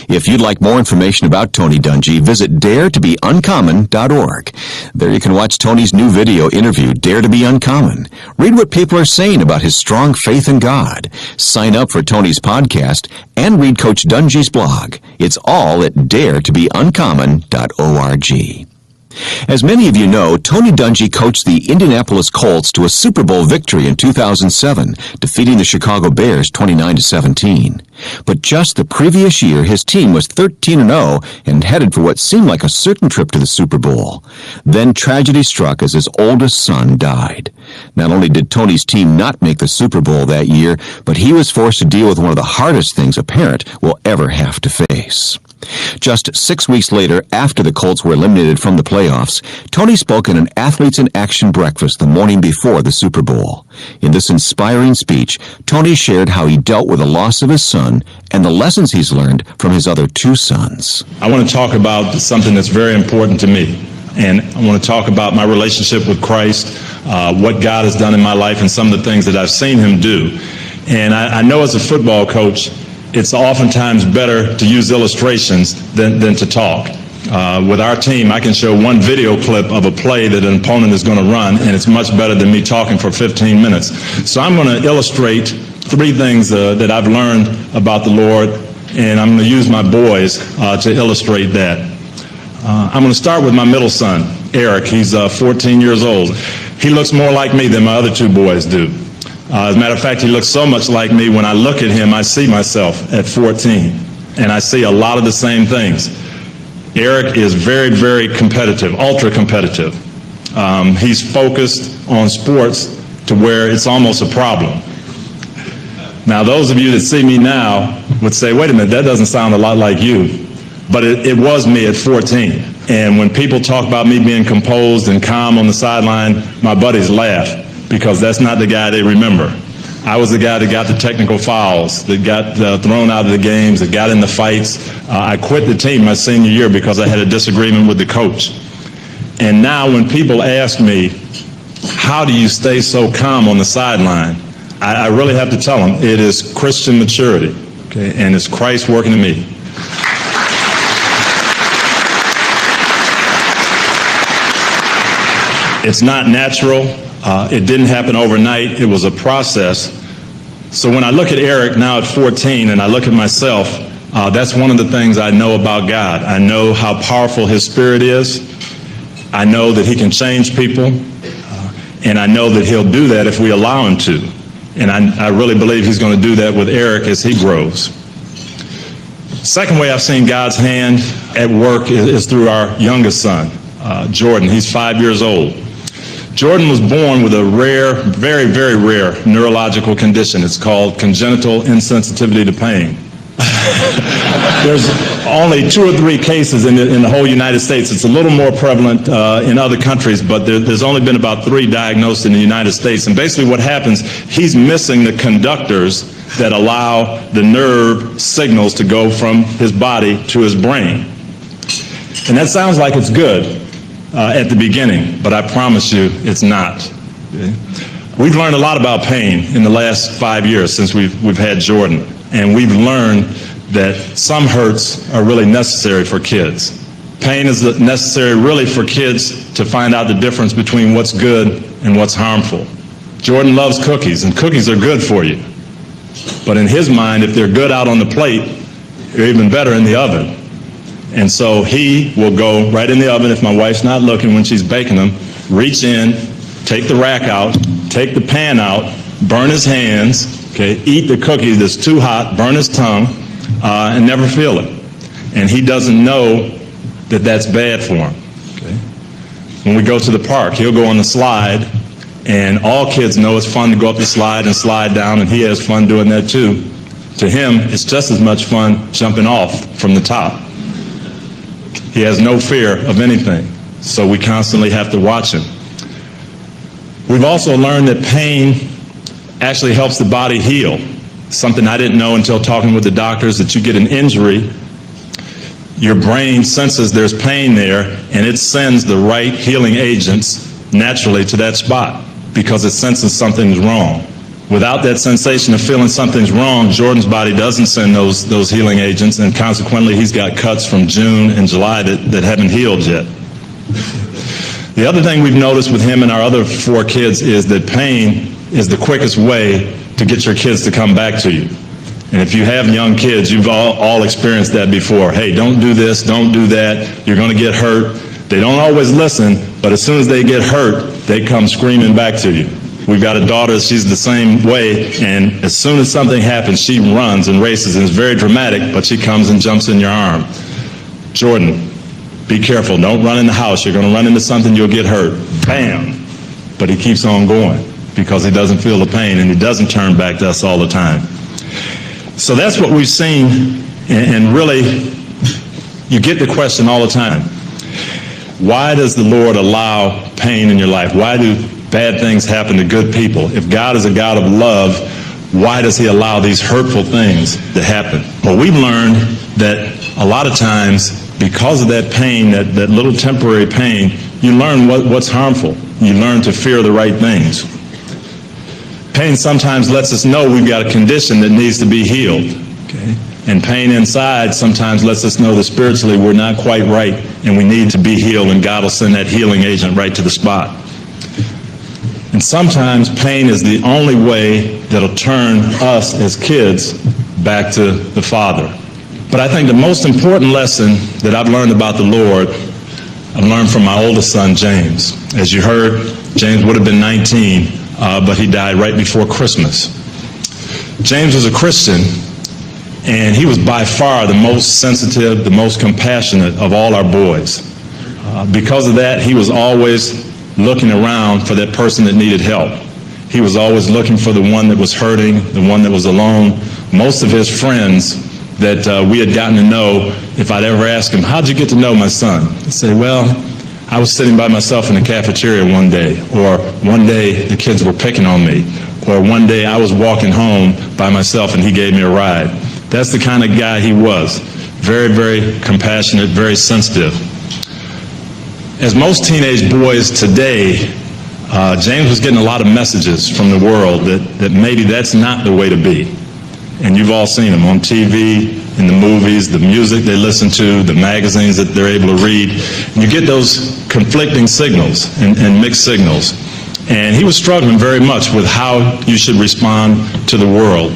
Speaker 1: If you'd like more information about Tony Dungy, visit daretobeuncommon.org. There you can watch Tony's new video interview, Dare to Be Uncommon. Read what people are saying about his strong faith in God. Sign up for Tony's podcast and read Coach Dungy's blog. It's all at daretobeuncommon.org. As many of you know, Tony Dungy coached the Indianapolis Colts to a Super Bowl victory in 2007, defeating the Chicago Bears 29-17. But just the previous year, his team was 13-0 and headed for what seemed like a certain trip to the Super Bowl. Then tragedy struck as his oldest son died. Not only did Tony's team not make the Super Bowl that year, but he was forced to deal with one of the hardest things a parent will ever have to face. Just 6 weeks later, after the Colts were eliminated from the playoffs, Tony spoke at an Athletes in Action breakfast the morning before the Super Bowl. In this inspiring speech, Tony shared how he dealt with the loss of his son and the lessons he's learned from his other two sons.
Speaker 2: I want to talk about something that's very important to me. And I want to talk about my relationship with Christ, what God has done in my life, and some of the things that I've seen him do. And I know as a football coach, it's oftentimes better to use illustrations than to talk. With our team, I can show one video clip of a play that an opponent is going to run, and it's much better than me talking for 15 minutes. So I'm going to illustrate three things that I've learned about the Lord, and I'm going to use my boys to illustrate that. I'm going to start with my middle son, Eric. He's 14 years old. He looks more like me than my other two boys do. As a matter of fact, he looks so much like me, when I look at him, I see myself at 14, and I see a lot of the same things. Eric is very, very competitive, ultra competitive. He's focused on sports to where it's almost a problem. Now, those of you that see me now would say, wait a minute, that doesn't sound a lot like you. But it was me at 14. And when people talk about me being composed and calm on the sideline, my buddies laugh, because that's not the guy they remember. I was the guy that got the technical fouls, that got thrown out of the games, that got in the fights. I quit the team my senior year because I had a disagreement with the coach. And now when people ask me, how do you stay so calm on the sideline? I really have to tell them, it is Christian maturity, okay? And it's Christ working in me. It's not natural. It didn't happen overnight. It was a process. So when I look at Eric now at 14 and I look at myself, that's one of the things I know about God. I know how powerful his spirit is. I know that he can change people. And I know that he'll do that if we allow him to. And I really believe he's going to do that with Eric as he grows. Second way I've seen God's hand at work is through our youngest son, Jordan. He's 5 years old. Jordan was born with a rare, very, very rare neurological condition. It's called congenital insensitivity to pain. There's only 2 or 3 cases in the whole United States. It's a little more prevalent in other countries, but there's only been about 3 diagnosed in the United States. And basically what happens, he's missing the conductors that allow the nerve signals to go from his body to his brain. And that sounds like it's good at the beginning, but I promise you it's not. Okay? We've learned a lot about pain in the last 5 years since we've had Jordan, and we've learned that some hurts are really necessary for kids. Pain is necessary really for kids to find out the difference between what's good and what's harmful. Jordan loves cookies, and cookies are good for you. But in his mind, if they're good out on the plate, they're even better in the oven. And so he will go right in the oven if my wife's not looking when she's baking them, reach in, take the rack out, take the pan out, burn his hands, okay, eat the cookie that's too hot, burn his tongue, and never feel it. And he doesn't know that that's bad for him. Okay? When we go to the park, he'll go on the slide, and all kids know it's fun to go up the slide and slide down, and he has fun doing that too. To him, it's just as much fun jumping off from the top. He has no fear of anything, so we constantly have to watch him. We've also learned that pain actually helps the body heal. Something I didn't know until talking with the doctors, that you get an injury, your brain senses there's pain there, and it sends the right healing agents naturally to that spot because it senses something's wrong. Without that sensation of feeling something's wrong, Jordan's body doesn't send those healing agents, and consequently he's got cuts from June and July that haven't healed yet. The other thing we've noticed with him and our other 4 kids is that pain is the quickest way to get your kids to come back to you. And if you have young kids, you've all experienced that before. Hey, don't do this, don't do that, you're going to get hurt. They don't always listen, but as soon as they get hurt, they come screaming back to you. We've got a daughter, she's the same way, and as soon as something happens, she runs and races, and it's very dramatic, but she comes and jumps in your arm. Jordan, be careful, don't run in the house, you're going to run into something, you'll get hurt. Bam! But he keeps on going because he doesn't feel the pain, and he doesn't turn back to us all the time. So that's what we've seen, and really, you get the question all the time. Why does the Lord allow pain in your life? Why do bad things happen to good people? If God is a God of love, why does he allow these hurtful things to happen? Well, we've learned that a lot of times, because of that pain, that little temporary pain, you learn what's harmful. You learn to fear the right things. Pain sometimes lets us know we've got a condition that needs to be healed. Okay? And pain inside sometimes lets us know that spiritually we're not quite right and we need to be healed, and God will send that healing agent right to the spot. And sometimes pain is the only way that'll turn us as kids back to the Father. But I think the most important lesson that I've learned about the Lord, I've learned from my oldest son, James. As you heard, James would have been 19, but he died right before Christmas. James was a Christian, and he was by far the most sensitive, the most compassionate of all our boys. Because of that, he was always looking around for that person that needed help. He was always looking for the one that was hurting, the one that was alone. Most of his friends that we had gotten to know, if I'd ever ask him, how'd you get to know my son? He'd say, well, I was sitting by myself in the cafeteria one day, or one day the kids were picking on me, or one day I was walking home by myself and he gave me a ride. That's the kind of guy he was. Very, very compassionate, very sensitive. As most teenage boys today, James was getting a lot of messages from the world that maybe that's not the way to be. And you've all seen them on TV, in the movies, the music they listen to, the magazines that they're able to read. And you get those conflicting signals and mixed signals. And he was struggling very much with how you should respond to the world.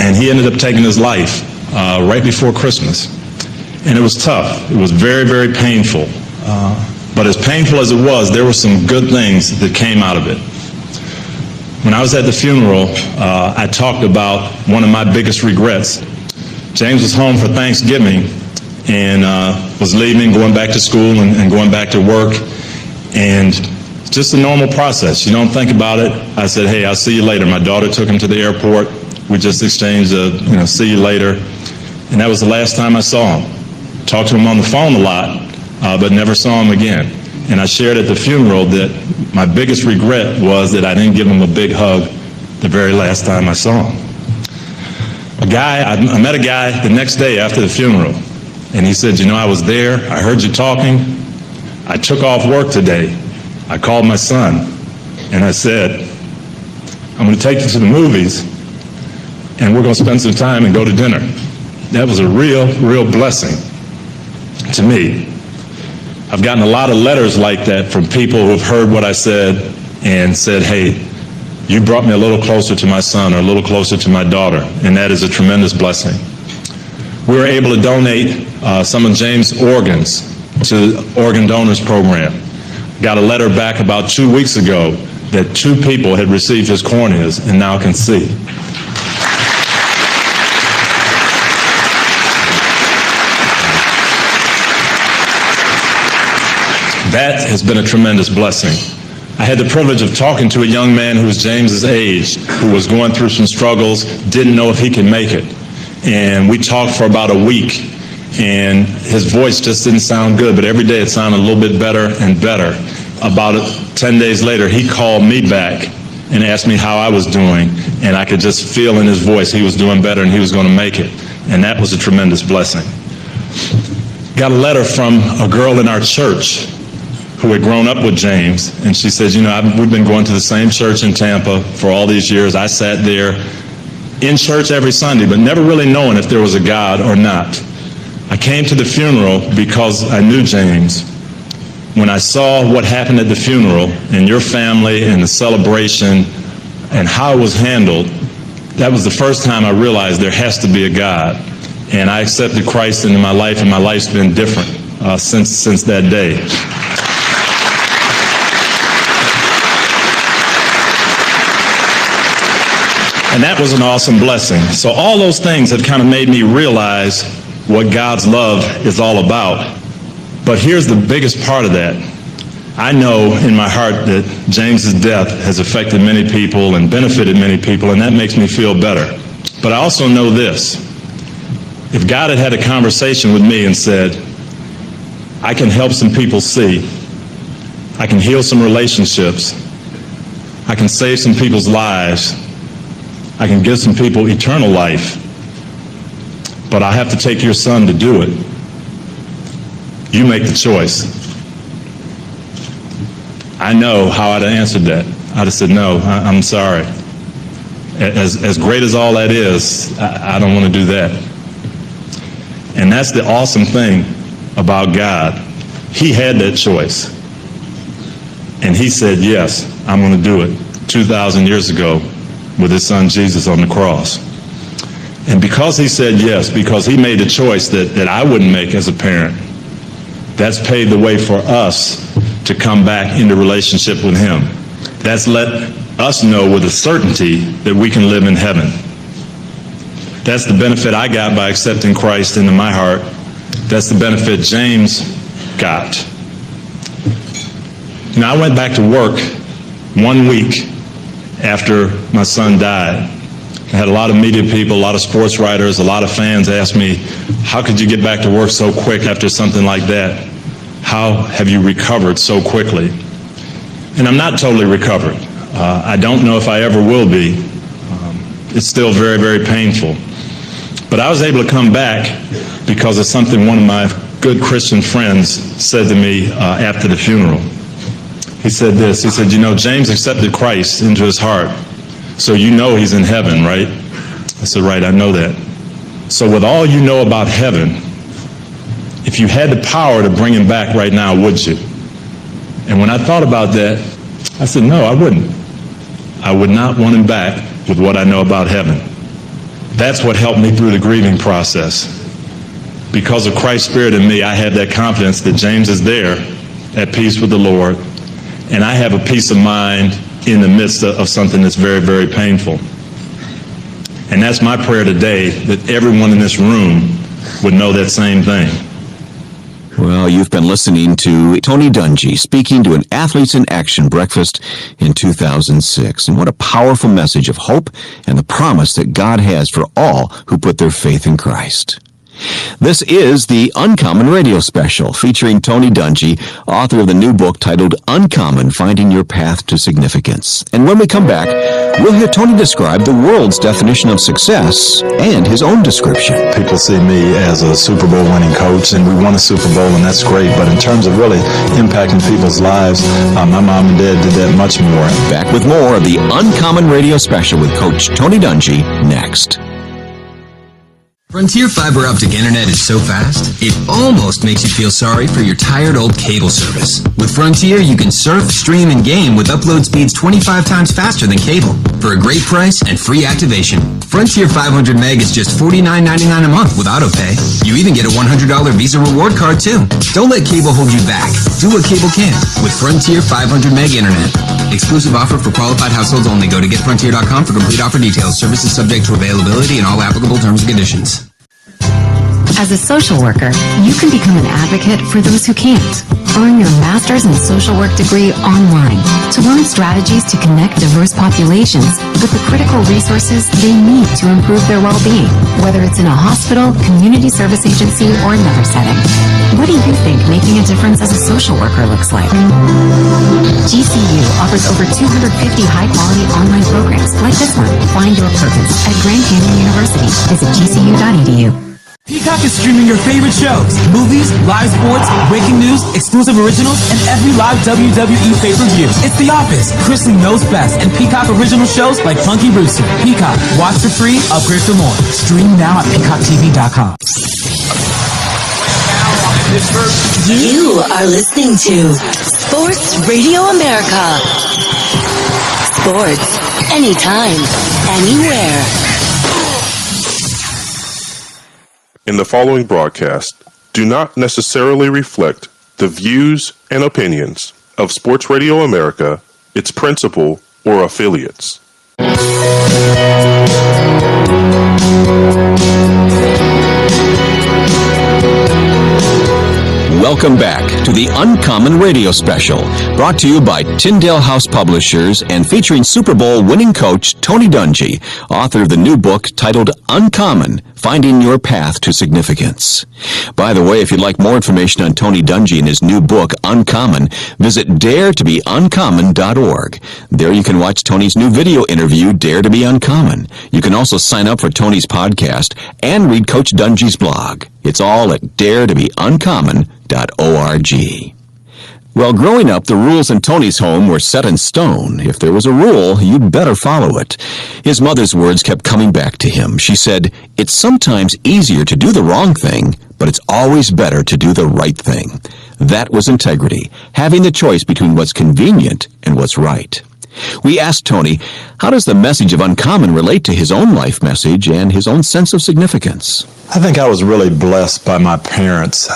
Speaker 2: And he ended up taking his life right before Christmas. And it was tough. It was very, very painful. But as painful as it was, there were some good things that came out of it. When I was at the funeral, I talked about one of my biggest regrets. James was home for Thanksgiving and was leaving, going back to school and going back to work. And just a normal process. You don't think about it. I said, hey, I'll see you later. My daughter took him to the airport. We just exchanged a, see you later. And that was the last time I saw him. Talked to him on the phone a lot, but never saw him again. And I shared at the funeral that my biggest regret was that I didn't give him a big hug the very last time I saw him. I met a guy the next day after the funeral, and he said, you know, I was there, I heard you talking, I took off work today, I called my son, and I said, I'm going to take you to the movies, and we're going to spend some time and go to dinner. That was a real, real blessing to me. I've gotten a lot of letters like that from people who have heard what I said and said, hey, you brought me a little closer to my son or a little closer to my daughter, and that is a tremendous blessing. We were able to donate some of James' organs to the Organ Donors Program. Got a letter back about 2 weeks ago that 2 people had received his corneas and now can see. That has been a tremendous blessing. I had the privilege of talking to a young man who was James's age, who was going through some struggles, didn't know if he could make it. And we talked for about a week, and his voice just didn't sound good, but every day it sounded a little bit better and better. About 10 days later, he called me back and asked me how I was doing, and I could just feel in his voice he was doing better and he was going to make it. And that was a tremendous blessing. Got a letter from a girl in our church who had grown up with James, and she says, we've been going to the same church in Tampa for all these years. I sat there in church every Sunday, but never really knowing if there was a God or not. I came to the funeral because I knew James. When I saw what happened at the funeral and your family and the celebration and how it was handled, that was the first time I realized there has to be a God. And I accepted Christ into my life, and my life's been different since that day. And that was an awesome blessing. So all those things have kind of made me realize what God's love is all about. But here's the biggest part of that. I know in my heart that James's death has affected many people and benefited many people, and that makes me feel better. But I also know this. If God had had a conversation with me and said, I can help some people see, I can heal some relationships, I can save some people's lives, I can give some people eternal life, but I have to take your son to do it. You make the choice. I know how I'd have answered that. I'd have said, no, I'm sorry. As great as all that is, I don't want to do that. And that's the awesome thing about God. He had that choice. And he said, yes, I'm going to do it 2,000 years ago with his son Jesus on the cross. And because he said yes, because he made a choice that I wouldn't make as a parent, that's paved the way for us to come back into relationship with him. That's let us know with a certainty that we can live in heaven. That's the benefit I got by accepting Christ into my heart. That's the benefit James got. I went back to work 1 week after my son died. I had a lot of media people, a lot of sports writers, a lot of fans ask me, how could you get back to work so quick after something like that? How have you recovered so quickly? And I'm not totally recovered. I don't know if I ever will be. It's still very, very painful. But I was able to come back because of something one of my good Christian friends said to me after the funeral. He said this, he said, James accepted Christ into his heart, so he's in heaven, right? I said, right, I know that. So with all you know about heaven, if you had the power to bring him back right now, would you? And when I thought about that, I said, no, I wouldn't. I would not want him back with what I know about heaven. That's what helped me through the grieving process. Because of Christ's Spirit in me, I had that confidence that James is there at peace with the Lord, and I have a peace of mind in the midst of something that's very, very painful. And that's my prayer today, that everyone in this room would know that same thing.
Speaker 1: Well, you've been listening to Tony Dungy speaking to an Athletes in Action breakfast in 2006. And what a powerful message of hope and the promise that God has for all who put their faith in Christ. This is the Uncommon Radio Special featuring Tony Dungy, author of the new book titled Uncommon, Finding Your Path to Significance. And when we come back, we'll hear Tony describe the world's definition of success and his own description.
Speaker 2: People see me as a Super Bowl winning coach, and we won a Super Bowl, and that's great. But in terms of really impacting people's lives, my mom and dad did that much more.
Speaker 1: Back with more of the Uncommon Radio Special with Coach Tony Dungy next.
Speaker 5: Frontier fiber optic internet is so fast, it almost makes you feel sorry for your tired old cable service. With Frontier, you can surf, stream, and game with upload speeds 25 times faster than cable for a great price and free activation. Frontier 500 meg is just $49.99 a month with autopay. You even get a $100 Visa reward card too. Don't let cable hold you back. Do what cable can with Frontier 500 meg internet. Exclusive offer for qualified households only. Go to getfrontier.com for complete offer details. Services subject to availability and all applicable terms and conditions.
Speaker 22: As a social worker, you can become an advocate for those who can't. Earn your master's in social work degree online to learn strategies to connect diverse populations with the critical resources they need to improve their well-being, whether it's in a hospital, community service agency, or another setting. What do you think making a difference as a social worker looks like? GCU offers over 250 high-quality online programs like this one, Find Your Purpose, at Grand Canyon University. Visit gcu.edu.
Speaker 30: Peacock is streaming your favorite shows, movies, live sports, breaking news, exclusive originals, and every live WWE pay-per-view. It's The Office, Chrisley Knows Best, and Peacock original shows like Punky Brewster. Peacock, watch for free, upgrade for more. Stream now at peacocktv.com.
Speaker 6: You are listening to Sports Radio America. Sports, anytime, anywhere.
Speaker 35: In the following broadcast do not necessarily reflect the views and opinions of Sports Radio America, its principal, or affiliates.
Speaker 1: Welcome back to the Uncommon Radio Special, brought to you by Tyndale House Publishers and featuring Super Bowl winning coach Tony Dungy, author of the new book titled Uncommon, Finding Your Path to Significance. By the way, if you'd like more information on Tony Dungy and his new book, Uncommon, visit daretobeuncommon.org. There you can watch Tony's new video interview, Dare to Be Uncommon. You can also sign up for Tony's podcast and read Coach Dungy's blog. It's all at daretobeuncommon.org. Well, growing up, the rules in Tony's home were set in stone. If there was a rule, you'd better follow it. His mother's words kept coming back to him. She said, "It's sometimes easier to do the wrong thing, but it's always better to do the right thing." That was integrity, having the choice between what's convenient and what's right. We asked Tony, how does the message of Uncommon relate to his own life message and his own sense of significance?
Speaker 2: I think I was really blessed by my parents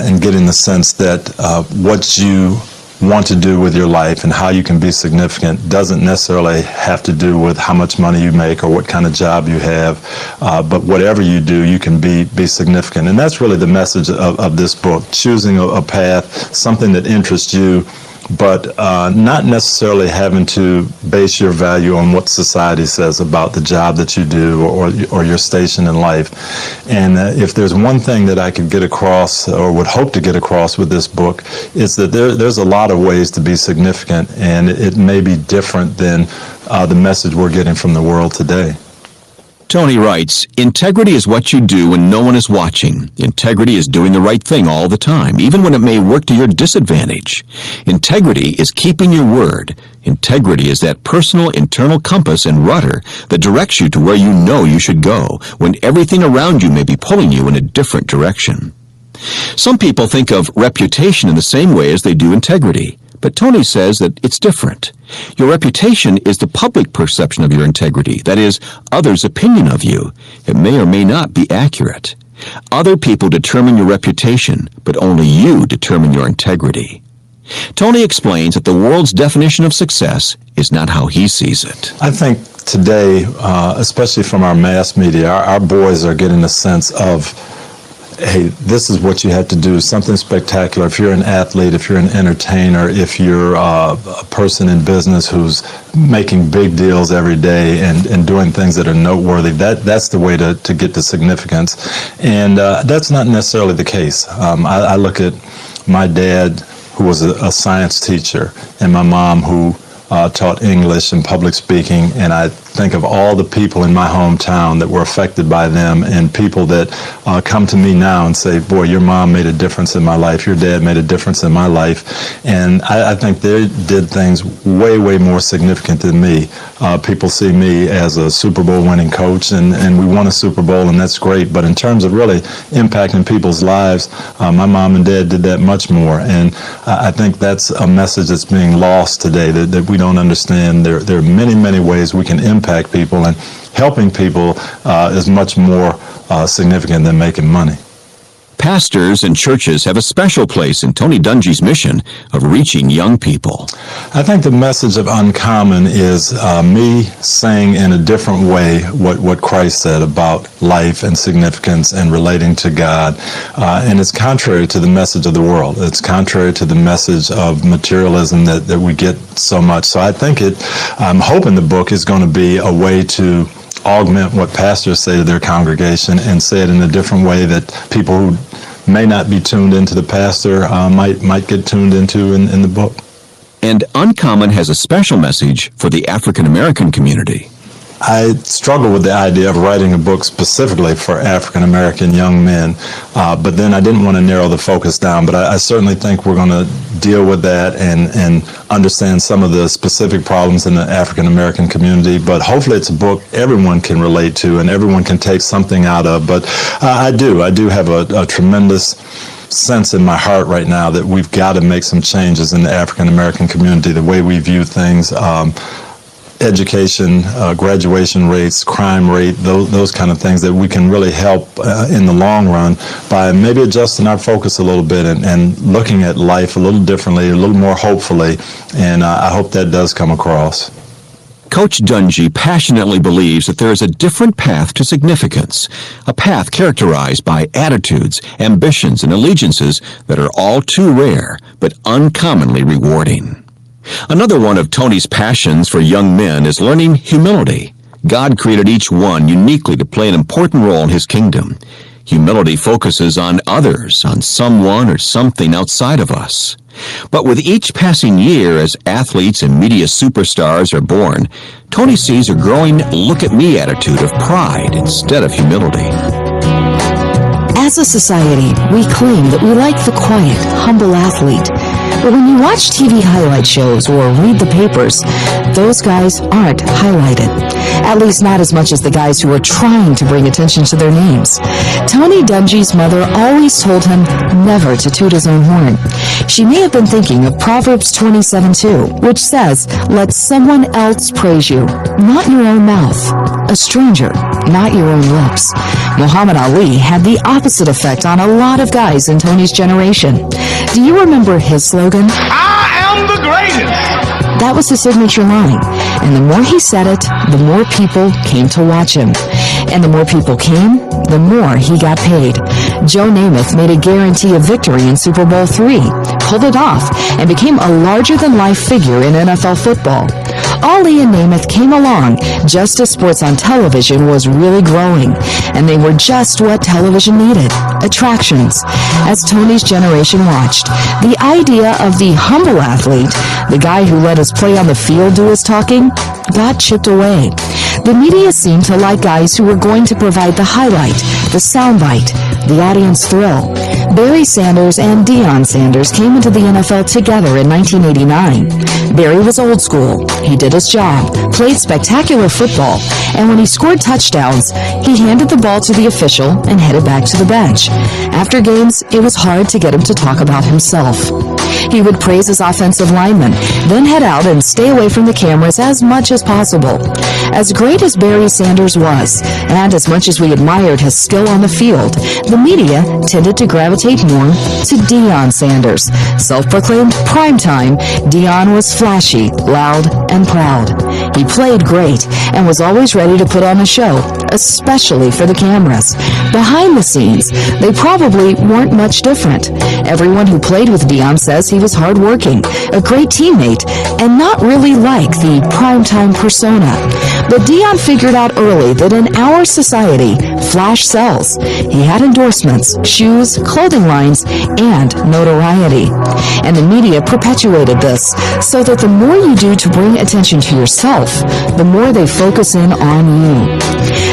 Speaker 2: in getting the sense that what you want to do with your life and how you can be significant doesn't necessarily have to do with how much money you make or what kind of job you have, but whatever you do, you can be significant. And that's really the message of this book, choosing a path, something that interests you, but not necessarily having to base your value on what society says about the job that you do or your station in life. And if there's one thing that I could get across or would hope to get across with this book, is that there's a lot of ways to be significant, and it may be different than the message we're getting from the world today.
Speaker 1: Tony writes, integrity is what you do when no one is watching. Integrity is doing the right thing all the time, even when it may work to your disadvantage. Integrity is keeping your word. Integrity is that personal internal compass and rudder that directs you to where you know you should go, when everything around you may be pulling you in a different direction. Some people think of reputation in the same way as they do integrity. But Tony says that it's different. Your reputation is the public perception of your integrity, that is, others' opinion of you. It may or may not be accurate. Other people determine your reputation, but only you determine your integrity. Tony explains that the world's definition of success is not how he sees it.
Speaker 2: I think today, especially from our mass media, our boys are getting a sense of, hey, this is what you have to do, something spectacular. If you're an athlete, if you're an entertainer, if you're a person in business who's making big deals every day and doing things that are noteworthy, that's the way to get to significance. And that's not necessarily the case. I look at my dad, who was a science teacher, and my mom, who taught English and public speaking, and I think of all the people in my hometown that were affected by them, and people that come to me now and say, boy, your mom made a difference in my life, your dad made a difference in my life, and I think they did things way, way more significant than me. People see me as a Super Bowl winning coach, and we won a Super Bowl, and that's great, but in terms of really impacting people's lives, my mom and dad did that much more, and I think that's a message that's being lost today, that we don't understand. There are many, many ways we can impact people, and helping people is much more significant than making money.
Speaker 1: Pastors and churches have a special place in Tony Dungy's mission of reaching young people.
Speaker 2: I think the message of Uncommon is me saying in a different way what Christ said about life and significance and relating to God. And it's contrary to the message of the world. It's contrary to the message of materialism that we get so much. So I think I'm hoping the book is going to be a way to augment what pastors say to their congregation and say it in a different way that people who may not be tuned into the pastor might get tuned into in the book.
Speaker 1: And Uncommon has a special message for the African American community.
Speaker 2: I struggled with the idea of writing a book specifically for African American young men, but then I didn't want to narrow the focus down. But I certainly think we're going to deal with that and understand some of the specific problems in the African American community. But hopefully it's a book everyone can relate to and everyone can take something out of. But I do have a tremendous sense in my heart right now that we've got to make some changes in the African American community, the way we view things. Education, graduation rates, crime rate, those kind of things that we can really help in the long run by maybe adjusting our focus a little bit and looking at life a little differently, a little more hopefully, and I hope that does come across.
Speaker 1: Coach Dungy passionately believes that there is a different path to significance, a path characterized by attitudes, ambitions, and allegiances that are all too rare but uncommonly rewarding. Another one of Tony's passions for young men is learning humility. God created each one uniquely to play an important role in his kingdom. Humility focuses on others, on someone or something outside of us. But with each passing year as athletes and media superstars are born, Tony sees a growing look-at-me attitude of pride instead of humility.
Speaker 22: As a society, we claim that we like the quiet, humble athlete. But when you watch TV highlight shows or read the papers, those guys aren't highlighted. At least not as much as the guys who are trying to bring attention to their names. Tony Dungy's mother always told him never to toot his own horn. She may have been thinking of Proverbs 27:2, which says, "Let someone else praise you, not your own mouth. A stranger, not your own lips." Muhammad Ali had the opposite effect on a lot of guys in Tony's generation. Do you remember his slogan?
Speaker 17: I am the greatest!
Speaker 22: That was his signature line. And the more he said it, the more people came to watch him. And the more people came, the more he got paid. Joe Namath made a guarantee of victory in Super Bowl III, pulled it off, and became a larger-than-life figure in NFL football. Ali and Namath came along just as sports on television was really growing, and they were just what television needed, attractions. As Tony's generation watched, the idea of the humble athlete, the guy who let his play on the field do his talking, got chipped away. The media seemed to like guys who were going to provide the highlight, the soundbite, the audience thrill. Barry Sanders and Deion Sanders came into the NFL together in 1989. Barry was old school. He did his job, played spectacular football, and when he scored touchdowns, he handed the ball to the official and headed back to the bench. After games, it was hard to get him to talk about himself. He would praise his offensive linemen, then head out and stay away from the cameras as much as possible. As great as Barry Sanders was, and as much as we admired his skill on the field, the media tended to gravitate more to Deion Sanders. Self-proclaimed primetime, Deion was flashy, loud, and proud. He played great and was always ready to put on a show, especially for the cameras. Behind the scenes, they probably weren't much different. Everyone who played with Deion says he was hardworking, a great teammate, and not really like the primetime persona. But Deion figured out early that in our society, flash sells. He had endorsements, shoes, clothing lines, and notoriety. And the media perpetuated this, so that the more you do to bring attention to yourself, the more they focus in on you.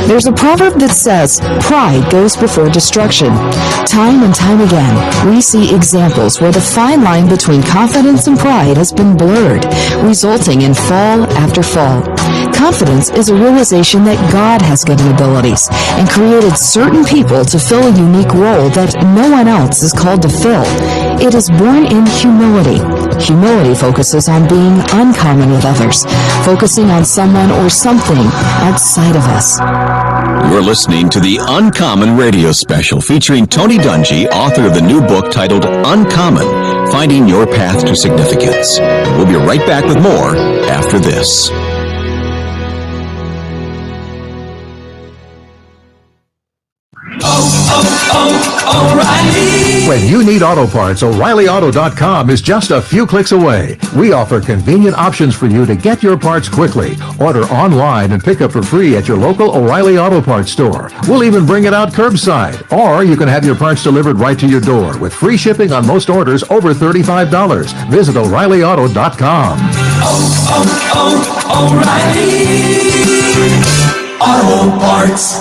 Speaker 22: There's a proverb that says, pride goes before destruction. Time and time again, we see examples where the fine line between confidence and pride has been blurred, resulting in fall after fall. Confidence is a realization that God has given abilities and created certain people to fill a unique role that no one else is called to fill. It is born in humility. Humility focuses on being uncommon with others, focusing on someone or something outside of us.
Speaker 1: You're listening to the Uncommon Radio Special featuring Tony Dungy, author of the new book titled Uncommon, Finding Your Path to Significance. We'll be right back with more after this.
Speaker 17: O'Reilly
Speaker 7: When you need auto parts, O'ReillyAuto.com is just a few clicks away. We offer convenient options for you to get your parts quickly. Order online and pick up for free at your local O'Reilly Auto Parts store. We'll even bring it out curbside. Or you can have your parts delivered right to your door with free shipping on most orders over $35. Visit O'ReillyAuto.com.
Speaker 17: O'Reilly Auto Parts.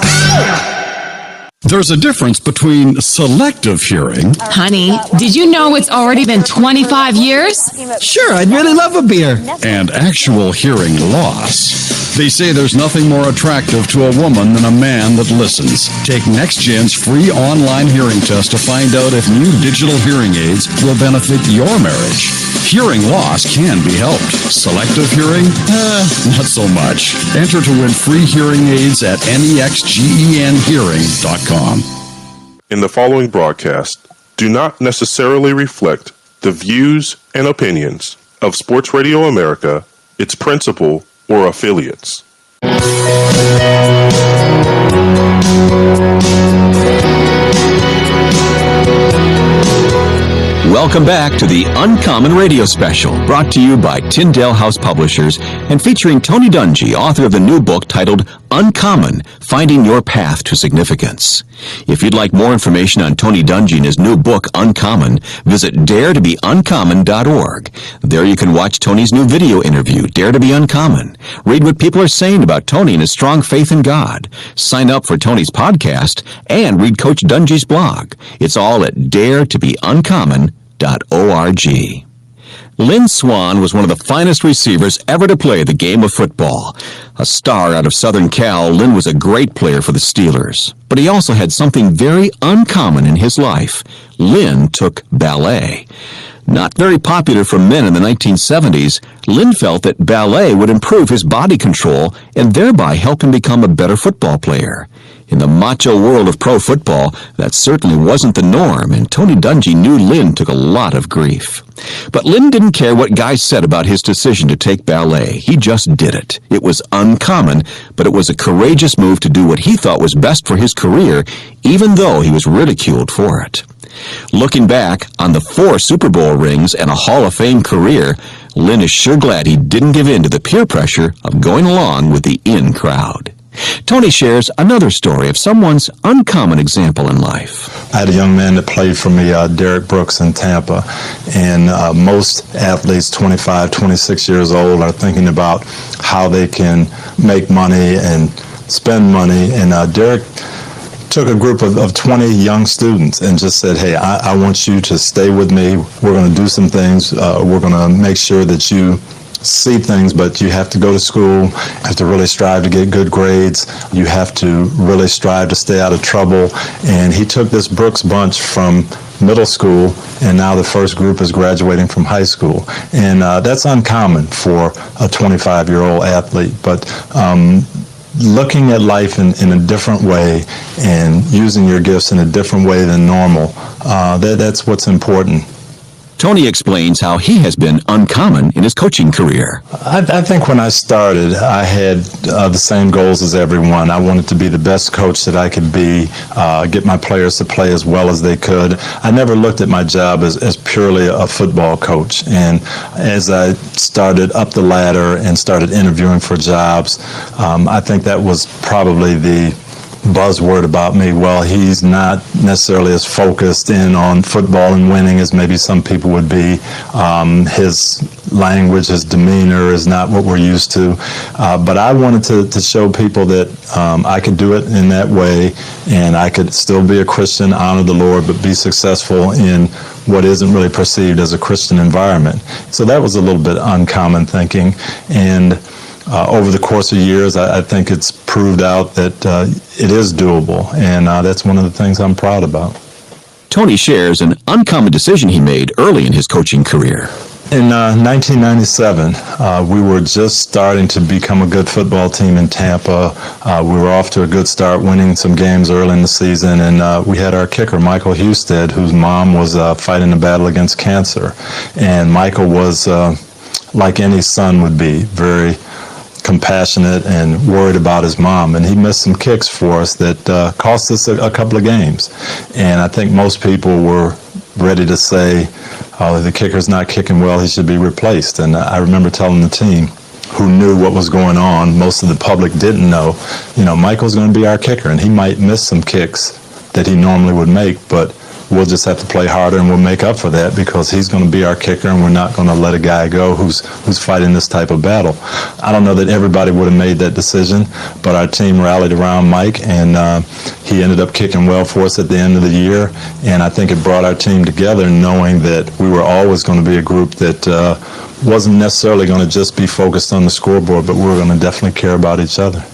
Speaker 8: There's a difference between selective hearing.
Speaker 9: Honey, did you know it's already been 25 years?
Speaker 30: Sure, I'd really love a beer.
Speaker 8: And actual hearing loss. They say there's nothing more attractive to a woman than a man that listens. Take NextGen's free online hearing test to find out if new digital hearing aids will benefit your marriage. Hearing loss can be helped. Selective hearing? Not so much. Enter to win free hearing aids at nexgenhearing.com.
Speaker 35: In the following broadcast do not necessarily reflect the views and opinions of Sports Radio America, its principal, or affiliates.
Speaker 1: Welcome back to the Uncommon Radio Special, brought to you by Tyndale House Publishers and featuring Tony Dungy, author of the new book titled Uncommon, Finding Your Path to Significance. If you'd like more information on Tony Dungy and his new book, Uncommon, visit daretobeuncommon.org. There you can watch Tony's new video interview, Dare to Be Uncommon. Read what people are saying about Tony and his strong faith in God. Sign up for Tony's podcast and read Coach Dungy's blog. It's all at daretobeuncommon.org. Lynn Swann was one of the finest receivers ever to play the game of football. A star out of Southern Cal, Lynn was a great player for the Steelers. But he also had something very uncommon in his life. Lynn took ballet. Not very popular for men in the 1970s, Lynn felt that ballet would improve his body control and thereby help him become a better football player. In the macho world of pro football, that certainly wasn't the norm, and Tony Dungy knew Lynn took a lot of grief. But Lynn didn't care what guys said about his decision to take ballet. He just did it. It was uncommon, but it was a courageous move to do what he thought was best for his career, even though he was ridiculed for it. Looking back on the 4 Super Bowl rings and a Hall of Fame career, Lynn is sure glad he didn't give in to the peer pressure of going along with the in crowd. Tony shares another story of someone's uncommon example in life.
Speaker 2: I had a young man that played for me, Derek Brooks in Tampa, and most athletes 25, 26 years old are thinking about how they can make money and spend money, and Derek took a group of 20 young students and just said, hey, I want you to stay with me. We're going to do some things. We're going to make sure that you see things, but you have to go to school, have to really strive to get good grades. You have to really strive to stay out of trouble. And he took this Brooks bunch from middle school, and now the first group is graduating from high school. And that's uncommon for a 25-year-old athlete. But looking at life in a different way and using your gifts in a different way than normal, that's what's important.
Speaker 1: Tony explains how he has been uncommon in his coaching career.
Speaker 2: I think when I started, I had the same goals as everyone. I wanted to be the best coach that I could be, get my players to play as well as they could. I never looked at my job as purely a football coach. And as I started up the ladder and started interviewing for jobs, I think that was probably the buzzword about me. Well, he's not necessarily as focused in on football and winning as maybe some people would be. His language, his demeanor is not what we're used to. But I wanted to show people that I could do it in that way, and I could still be a Christian, honor the Lord, but be successful in what isn't really perceived as a Christian environment. So that was a little bit uncommon thinking. And over the course of years, I think it's proved out that it is doable, and that's one of the things I'm proud about.
Speaker 1: Tony shares an uncommon decision he made early in his coaching career.
Speaker 2: In 1997, we were just starting to become a good football team in Tampa. We were off to a good start, winning some games early in the season, and we had our kicker, Michael Husted, whose mom was fighting a battle against cancer. And Michael was, like any son would be, very compassionate and worried about his mom, and he missed some kicks for us that cost us a couple of games. And I think most people were ready to say, oh, the kicker's not kicking well, he should be replaced. And I remember telling the team, who knew what was going on, most of the public didn't know, Michael's going to be our kicker, and he might miss some kicks that he normally would make, but we'll just have to play harder and we'll make up for that because he's going to be our kicker and we're not going to let a guy go who's fighting this type of battle. I don't know that everybody would have made that decision, but our team rallied around Mike, and he ended up kicking well for us at the end of the year, and I think it brought our team together knowing that we were always going to be a group that wasn't necessarily going to just be focused on the scoreboard, but we were going to definitely care about each other.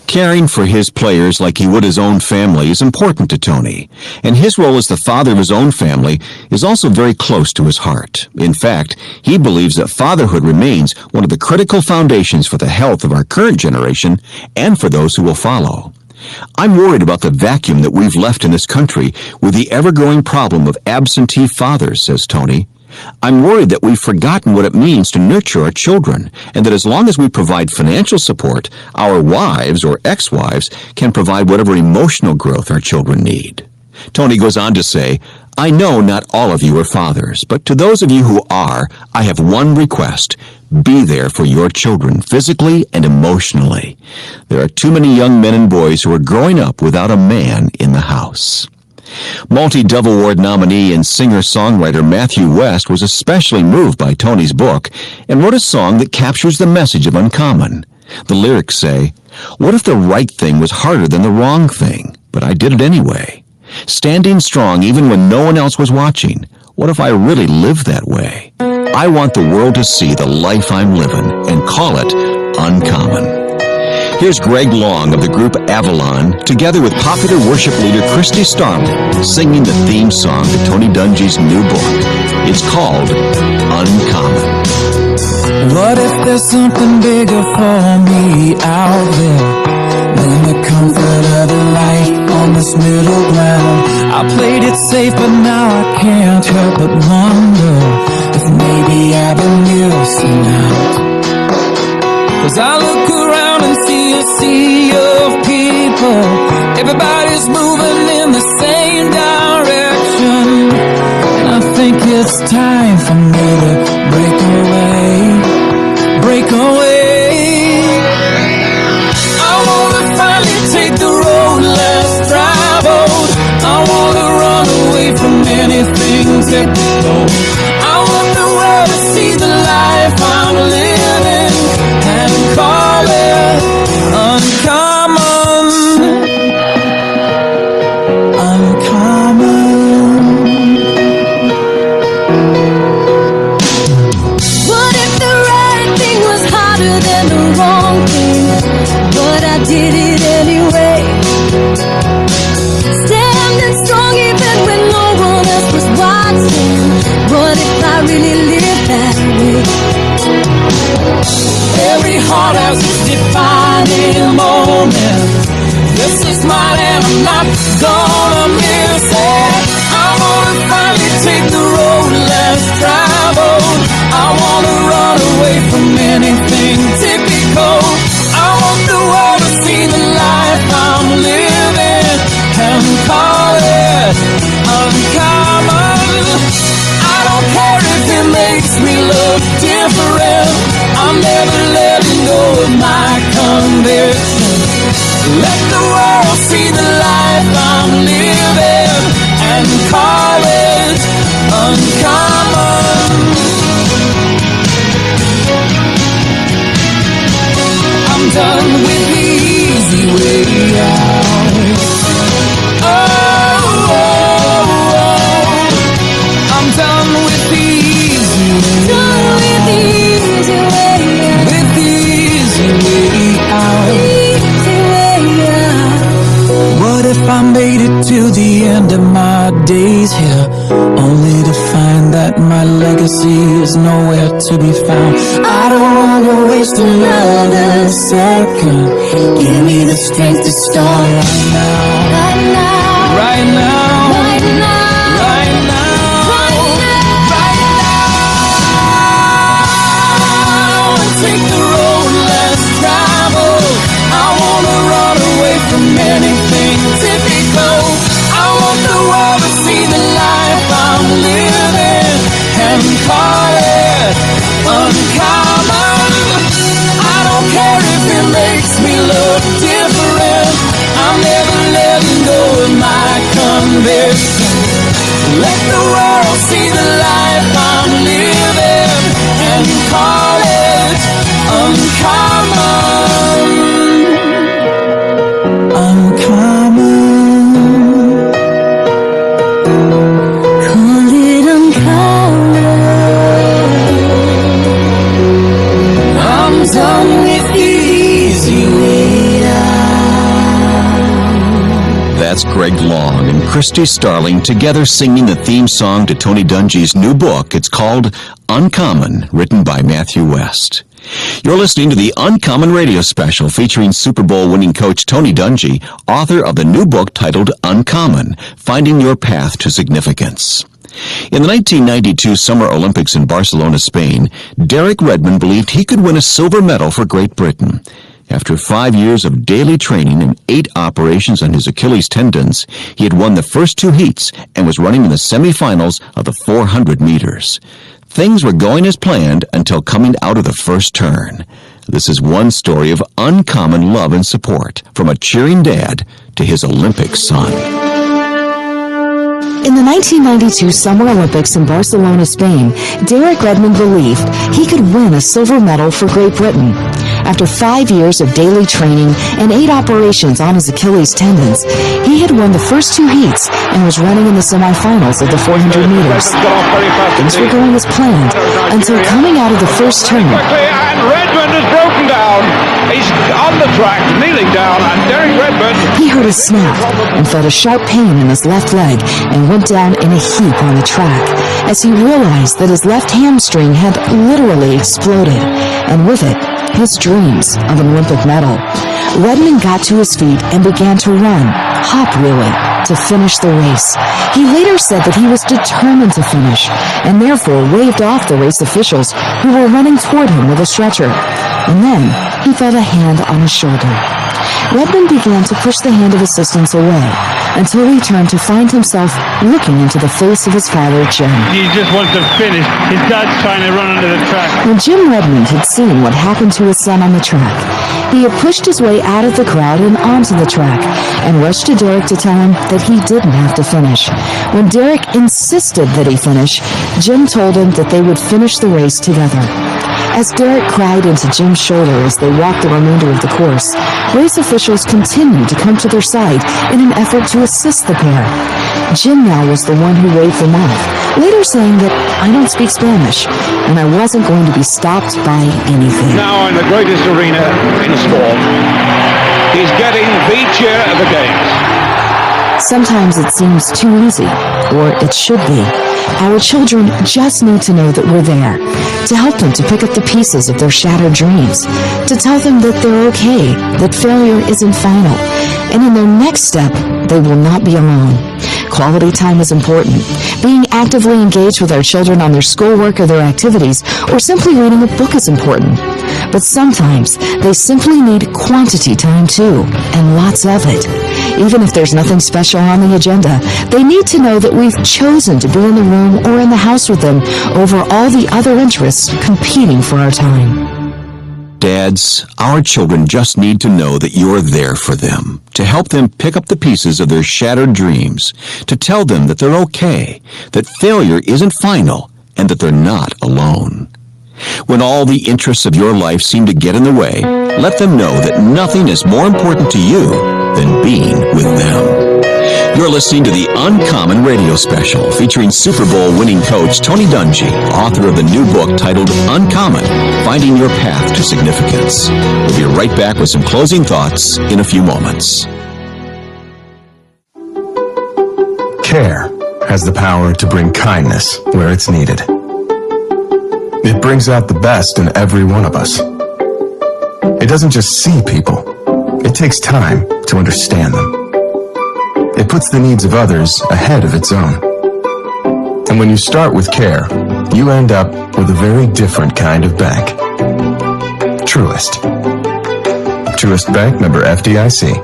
Speaker 1: Caring for his players like he would his own family is important to Tony, and his role as the father of his own family is also very close to his heart. In fact, he believes that fatherhood remains one of the critical foundations for the health of our current generation and for those who will follow. I'm worried about the vacuum that we've left in this country with the ever-growing problem of absentee fathers, says Tony. I'm worried that we've forgotten what it means to nurture our children, and that as long as we provide financial support, our wives or ex-wives can provide whatever emotional growth our children need. Tony goes on to say, I know not all of you are fathers, but to those of you who are, I have one request. Be there for your children, physically and emotionally. There are too many young men and boys who are growing up without a man in the house. Multi-Dove Award nominee and singer-songwriter Matthew West was especially moved by Tony's book and wrote a song that captures the message of Uncommon. The lyrics say, what if the right thing was harder than the wrong thing, but I did it anyway? Standing strong even when no one else was watching. What if I really lived that way? I want the world to see the life I'm living and call it uncommon. Here's Greg Long of the group Avalon, together with popular worship leader Christy Starling, singing the theme song to Tony Dungy's new book. It's called Uncommon.
Speaker 10: What if there's something bigger for me out there than the comfort of the light on this middle ground? I played it safe, but now I can't help but wonder if maybe I've been missing out. 'Cause I look around and see a sea of people. Everybody's moving in the same direction. And I think it's time for me to break away. Break away. I wanna finally take the road less traveled. I wanna run away from anything typical. I want the world to see the life I'm living and call it uncommon. Uncommon.
Speaker 11: What if the right thing was harder than the wrong thing, but I did it anyway? Standing strong even when no one else was watching. What if I really lived that way?
Speaker 10: Every heart has its defining moment. This is mine and I'm not gonna miss it. I wanna finally take the road less traveled. I wanna run away from anything typical. I want the world to see the life I'm living and call it uncommon. I don't care if it makes me look different. I'm never letting go of my conviction. Let the world see the life I'm living and call it uncommon. I'm done with the easy way out. I'm done with the easy way.
Speaker 11: Done with the easy way out.
Speaker 10: With the easy way out.
Speaker 11: Easy way out.
Speaker 10: What if I made it to the end of my days here, only to find that my legacy is nowhere to be found? I don't wanna waste another second. Give me the strength to start right now.
Speaker 11: Right now.
Speaker 10: Right now.
Speaker 11: Right now.
Speaker 10: Right now.
Speaker 11: Right now.
Speaker 10: Right now. Take the road less traveled. I wanna run away from anything typical. I want the world to see the life I'm uncommon. I don't care if it makes me look different. I'm never letting go of my conviction. Let the world see the life I'm living and call it uncommon. Uncommon.
Speaker 11: Call it uncommon.
Speaker 10: I'm done with the easy way out.
Speaker 1: That's Greg Long and Christy Starling together singing the theme song to Tony Dungy's new book. It's called Uncommon, written by Matthew West. You're listening to the Uncommon Radio Special featuring Super Bowl winning coach Tony Dungy, author of the new book titled Uncommon, Finding Your Path to Significance. In the 1992 Summer Olympics in Barcelona, Spain, Derek Redmond believed he could win a silver medal for Great Britain. After 5 years of daily training and 8 operations on his Achilles tendons, he had won the first 2 heats and was running in the semifinals of the 400 meters. Things were going as planned until coming out of the first turn. This is one story of uncommon love and support from a cheering dad to his Olympic son.
Speaker 22: In the 1992 Summer Olympics in Barcelona, Spain, Derek Redmond believed he could win a silver medal for Great Britain. After 5 years of daily training and 8 operations on his Achilles tendons, he had won the first 2 heats and was running in the semifinals of the 400 meters. Things were going as planned until coming out of the first turn.
Speaker 12: And Redmond has broken down. He's on the track, kneeling down, and Derek Redmond...
Speaker 22: He heard a snap and felt a sharp pain in his left leg and went down in a heap on the track as he realized that his left hamstring had literally exploded, and with it, his dreams of an Olympic medal. Redmond got to his feet and began to run, hop really, to finish the race. He later said that he was determined to finish and therefore waved off the race officials who were running toward him with a stretcher. And then he felt a hand on his shoulder. Redmond began to push the hand of assistance away until he turned to find himself looking into the face of his father, Jim.
Speaker 12: He just wants to finish. His dad's trying to run under the track.
Speaker 22: When Jim Redmond had seen what happened to his son on the track, he had pushed his way out of the crowd and onto the track and rushed to Derek to tell him that he didn't have to finish. When Derek insisted that he finish, Jim told him that they would finish the race together. As Derek cried into Jim's shoulder as they walked the remainder of the course, race officials continued to come to their side in an effort to assist the pair. Jim now was the one who waved them off, later saying that I don't speak Spanish and I wasn't going to be stopped by anything.
Speaker 12: Now in the greatest arena in sport, he's getting the cheer of the games.
Speaker 22: Sometimes it seems too easy, or it should be. Our children just need to know that we're there, to help them to pick up the pieces of their shattered dreams, to tell them that they're okay, that failure isn't final, and in their next step, they will not be alone. Quality time is important. Being actively engaged with our children on their schoolwork or their activities, or simply reading a book is important. But sometimes they simply need quantity time too, and lots of it. Even if there's nothing special on the agenda, they need to know that we've chosen to be in the room or in the house with them over all the other interests competing for our time.
Speaker 1: Dads, our children just need to know that you're there for them, to help them pick up the pieces of their shattered dreams, to tell them that they're okay, that failure isn't final, and that they're not alone. When all the interests of your life seem to get in the way, let them know that nothing is more important to you than being with them. You're listening to the Uncommon Radio Special featuring Super Bowl winning coach Tony Dungy, author of the new book titled Uncommon, Finding Your Path to Significance. We'll be right back with some closing thoughts in a few moments.
Speaker 13: Care has the power to bring kindness where it's needed. It brings out the best in every one of us. It doesn't just see people. It takes time to understand them. It puts the needs of others ahead of its own. And when you start with care, you end up with a very different kind of bank. Truist. Truist Bank, member FDIC.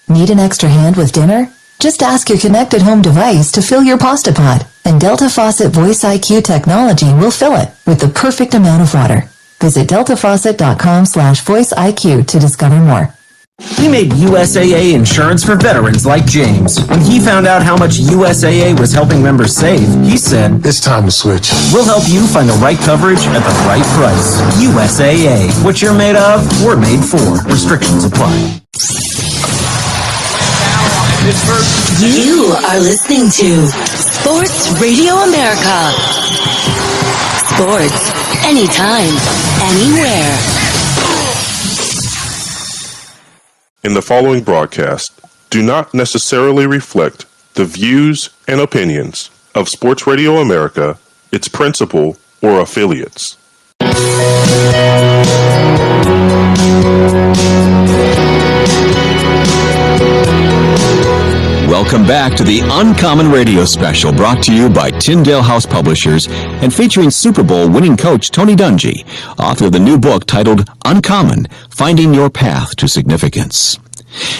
Speaker 15: Need an extra hand with dinner? Just ask your connected home device to fill your pasta pot.
Speaker 14: And Delta Faucet Voice IQ technology will fill it with the perfect amount of water. Visit deltafaucet.com/voice-IQ to discover more.
Speaker 30: We made USAA insurance for veterans like James. When he found out how much USAA was helping members save, he said,
Speaker 13: It's time to switch.
Speaker 30: We'll help you find the right coverage at the right price. USAA. What you're made of, we're made for. Restrictions apply.
Speaker 6: You are listening to Sports Radio America. Sports, anytime, anywhere.
Speaker 35: In the following broadcast do not necessarily reflect the views and opinions of Sports Radio America, its principal, or affiliates.
Speaker 1: Welcome back to the Uncommon Radio Special, brought to you by Tyndale House Publishers and featuring Super Bowl winning coach Tony Dungy, author of the new book titled Uncommon, Finding Your Path to Significance.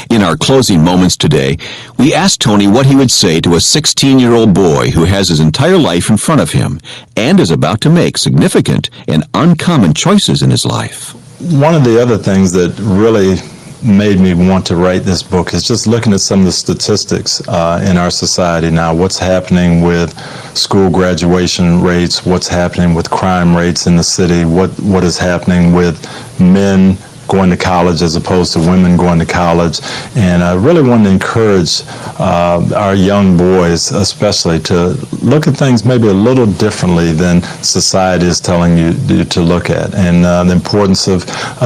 Speaker 1: In our closing moments today, we asked Tony what he would say to a 16-year-old boy who has his entire life in front of him and is about to make significant and uncommon choices in his life.
Speaker 2: One of the other things that really made me want to write this book is just looking at some of the statistics in our society now. What's happening with school graduation rates, what's happening with crime rates in the city, what is happening with men going to college as opposed to women going to college. And I really want to encourage our young boys especially to look at things maybe a little differently than society is telling you to look at. And the importance of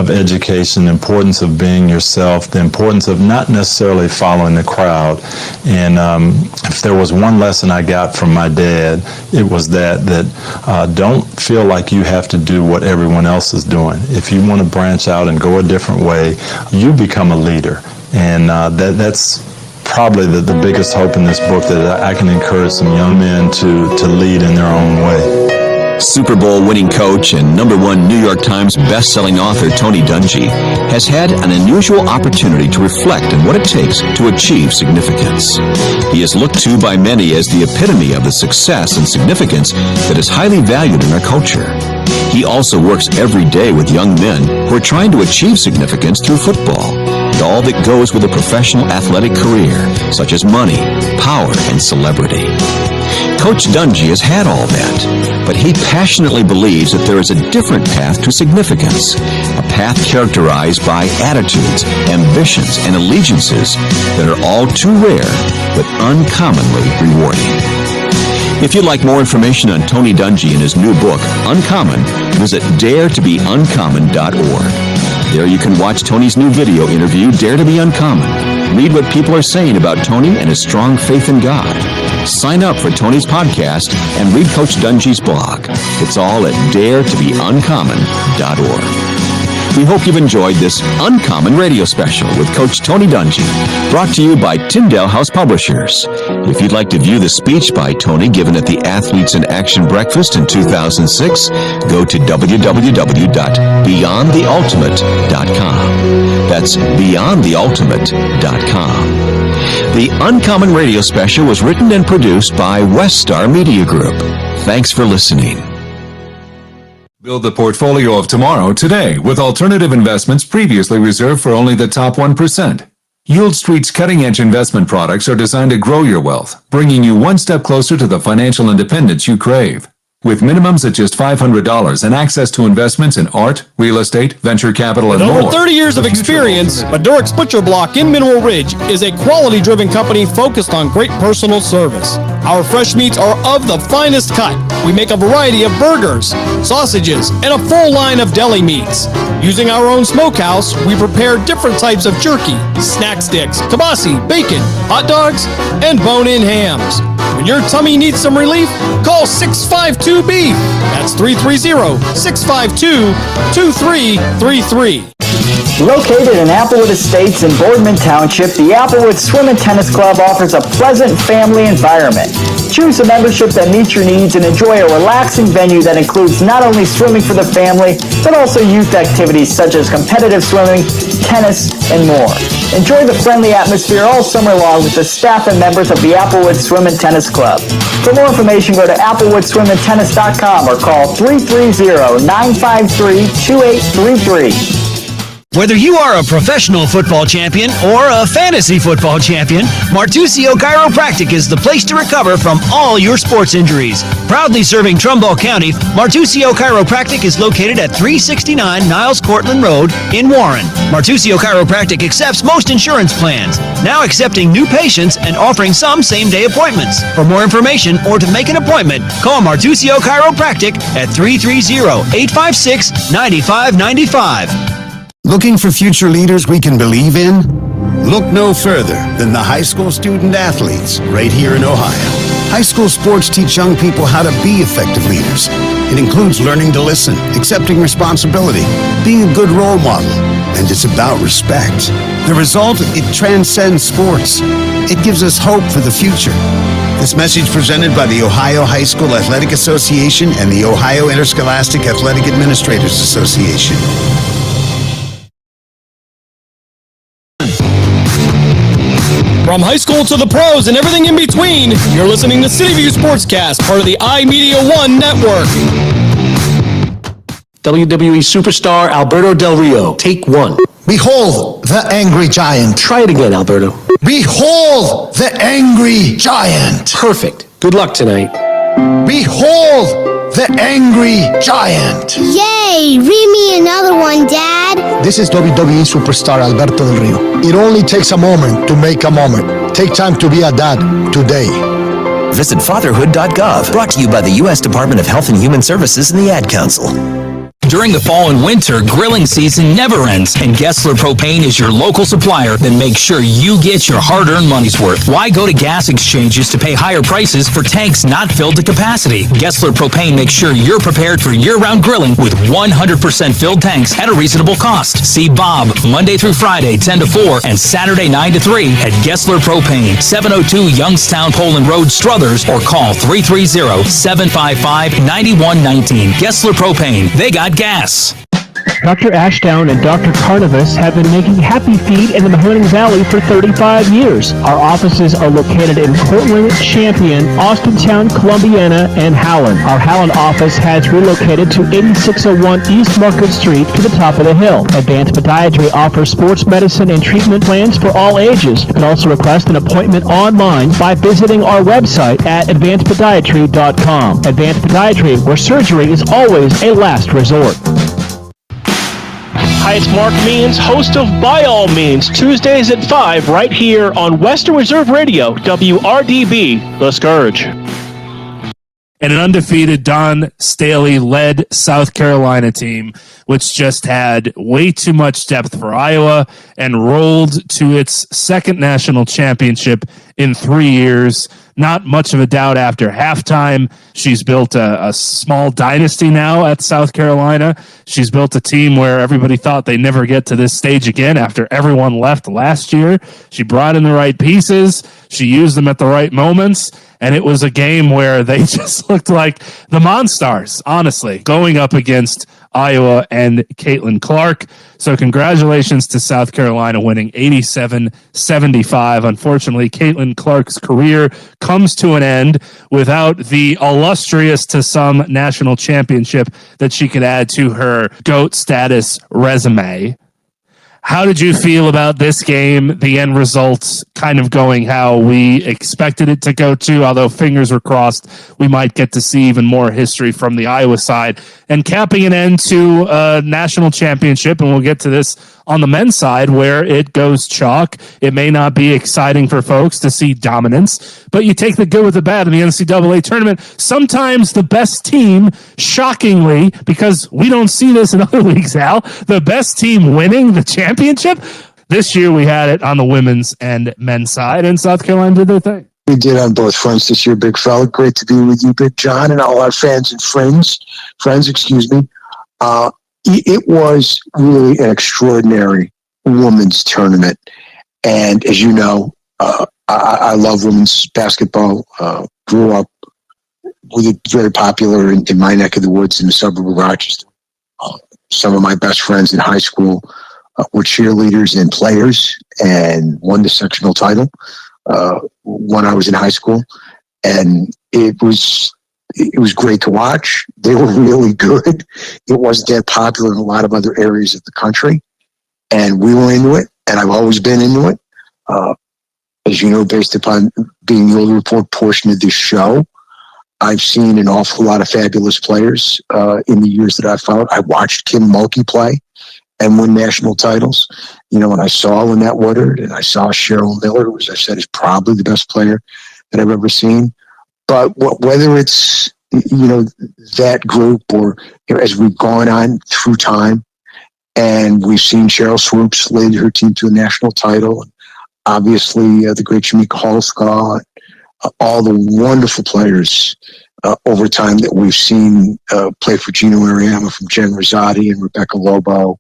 Speaker 2: education, the importance of being yourself, the importance of not necessarily following the crowd. And if there was one lesson I got from my dad, it was that don't feel like you have to do what everyone else is doing. If you want to branch out and go a different way, you become a leader. And that's probably the biggest hope in this book, that I can encourage some young men to lead in their own way.
Speaker 1: Super Bowl winning coach and #1 New York Times best-selling author Tony Dungy has had an unusual opportunity to reflect on what it takes to achieve significance. He is looked to by many as the epitome of the success and significance that is highly valued in our culture. He also works every day with young men who are trying to achieve significance through football and all that goes with a professional athletic career, such as money, power, and celebrity. Coach Dungy has had all that, but he passionately believes that there is a different path to significance, a path characterized by attitudes, ambitions, and allegiances that are all too rare but uncommonly rewarding. If you'd like more information on Tony Dungy and his new book, Uncommon, visit daretobeuncommon.org. There you can watch Tony's new video interview, Dare to Be Uncommon. Read what people are saying about Tony and his strong faith in God. Sign up for Tony's podcast and read Coach Dungy's blog. It's all at daretobeuncommon.org. We hope you've enjoyed this Uncommon Radio Special with Coach Tony Dungy, brought to you by Tyndale House Publishers. If you'd like to view the speech by Tony given at the Athletes in Action Breakfast in 2006, go to www.beyondtheultimate.com. That's beyondtheultimate.com. The Uncommon Radio Special was written and produced by Weststar Media Group. Thanks for listening.
Speaker 15: Build the portfolio of tomorrow today with alternative investments previously reserved for only the top 1%. Yield Street's cutting-edge investment products are designed to grow your wealth, bringing you one step closer to the financial independence you crave. With minimums at just $500 and access to investments in art, real estate, venture capital, and
Speaker 16: With
Speaker 15: more.
Speaker 16: over 30 years of experience, Madurix Butcher Block in Mineral Ridge is a quality-driven company focused on great personal service. Our fresh meats are of the finest cut. We make a variety of burgers, sausages, and a full line of deli meats. Using our own smokehouse, we prepare different types of jerky, snack sticks, kibasi, bacon, hot dogs, and bone-in hams. When your tummy needs some relief, call 652-BEEF. That's 330-652-2333.
Speaker 18: Located in Applewood Estates in Boardman Township, the Applewood Swim and Tennis Club offers a pleasant family environment. Choose a membership that meets your needs and enjoy a relaxing venue that includes not only swimming for the family, but also youth activities such as competitive swimming, tennis, and more. Enjoy the friendly atmosphere all summer long with the staff and members of the Applewood Swim and Tennis Club. For more information, go to applewoodswimandtennis.com or call 330-953-2833.
Speaker 3: Whether you are a professional football champion or a fantasy football champion, Martusio Chiropractic is the place to recover from all your sports injuries. Proudly serving Trumbull County, Martusio Chiropractic is located at 369 Niles Cortland Road in Warren. Martusio Chiropractic accepts most insurance plans, now accepting new patients and offering some same-day appointments. For more information or to make an appointment, call Martusio Chiropractic at 330-856-9595.
Speaker 19: Looking for future leaders we can believe in? Look no further than the high school student athletes right here in Ohio. High school sports teach young people how to be effective leaders. It includes learning to listen, accepting responsibility, being a good role model, and it's about respect. The result, it transcends sports. It gives us hope for the future. This message presented by the Ohio High School Athletic Association and the Ohio Interscholastic Athletic Administrators Association.
Speaker 16: From high school to the pros and everything in between, you're listening to City View Sportscast, part of the iMedia One network.
Speaker 20: WWE superstar Alberto Del Rio, take one.
Speaker 21: Behold the angry giant.
Speaker 20: Try it again, Alberto.
Speaker 21: Behold the angry giant.
Speaker 20: Perfect. Good luck tonight.
Speaker 21: Behold the angry giant.
Speaker 23: Yay! Read me another one, Dad.
Speaker 21: This is WWE superstar Alberto Del Rio. It only takes a moment to make a moment. Take time to be a dad today.
Speaker 24: Visit fatherhood.gov. Brought to you by the U.S. Department of Health and Human Services and the Ad Council.
Speaker 25: During the fall and winter, grilling season never ends, and Gessler Propane is your local supplier that makes sure you get your hard-earned money's worth. Why go to gas exchanges to pay higher prices for tanks not filled to capacity? Gessler Propane makes sure you're prepared for year-round grilling with 100% filled tanks at a reasonable cost. See Bob Monday through Friday, 10 to 4, and Saturday, 9 to 3 at Gessler Propane, 702 Youngstown Poland Road, Struthers, or call 330-755-9119. Gessler Propane. They got gas.
Speaker 26: Dr. Ashdown and Dr. Carnivus have been making Happy Feet in the Mahonings Valley for 35 years. Our offices are located in Cortland, Champion, Austintown, Columbiana, and Howland. Our Howland office has relocated to 8601 East Market Street to the top of the hill. Advanced Podiatry offers sports medicine and treatment plans for all ages. You can also request an appointment online by visiting our website at advancedpodiatry.com. Advanced Podiatry, where surgery is always a last resort. Hi, it's Mark Means, host of By All Means, Tuesdays at 5, right here on Western Reserve Radio, WRDB, The Scourge.
Speaker 27: And an undefeated Don Staley-led South Carolina team, which just had way too much depth for Iowa and rolled to its second national championship in 3 years. Not much of a doubt after halftime. She's built a small dynasty now at South Carolina. She's built a team where everybody thought they'd never get to this stage again after everyone left last year. She brought in the right pieces. She used them at the right moments. And it was a game where they just looked like the Monstars, honestly, going up against Iowa and Caitlin Clark. So congratulations to South Carolina winning 87-75. Unfortunately, Caitlin Clark's career comes to an end without the illustrious to some national championship that she could add to her GOAT status resume. How did you feel about this game, the end results kind of going how we expected it to go to, although fingers were crossed we might get to see even more history from the Iowa side, and capping an end to a national championship, and we'll get to this on the men's side where it goes chalk. It may not be exciting for folks to see dominance, but you take the good with the bad in the NCAA tournament. Sometimes the best team, shockingly, because we don't see this in other leagues, Al, the best team winning the championship. This year we had it on the women's and men's side, and South Carolina did their thing.
Speaker 21: We did on both fronts this year, big fella. Great to be with you, Big John, and all our fans and friends, excuse me. It was really an extraordinary women's tournament. And as you know, I love women's basketball. Grew up with it, very popular in my neck of the woods in the suburb of Rochester. Some of my best friends in high school were cheerleaders and players and won the sectional title when I was in high school. And it was great to watch. They were really good. It wasn't that popular in a lot of other areas of the country. And we were into it, and I've always been into it. As you know, based upon being the Old Report portion of this show, I've seen an awful lot of fabulous players in the years that I've followed. I watched Kim Mulkey play and win national titles. You know, when I saw Lynette Woodard and I saw Cheryl Miller, who, as I said, is probably the best player that I've ever seen. But whether it's, you know, that group or, you know, as we've gone on through time and we've seen Cheryl Swoops lead her team to a national title, and obviously the great Shamika Holsclaw, all the wonderful players over time that we've seen play for Gino Ariema, from Jen Rosati and Rebecca Lobo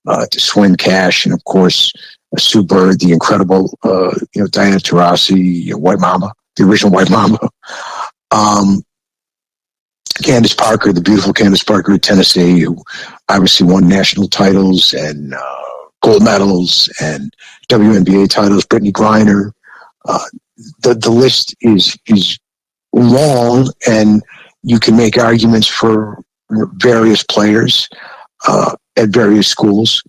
Speaker 21: to Swin Cash, and of course Sue Bird, the incredible Diana Taurasi, White Mama, the original White Mama. Candace Parker, the beautiful Candace Parker of Tennessee, who obviously won national titles and gold medals and WNBA titles. Brittany Griner. The list is long, and you can make arguments for various players at various schools.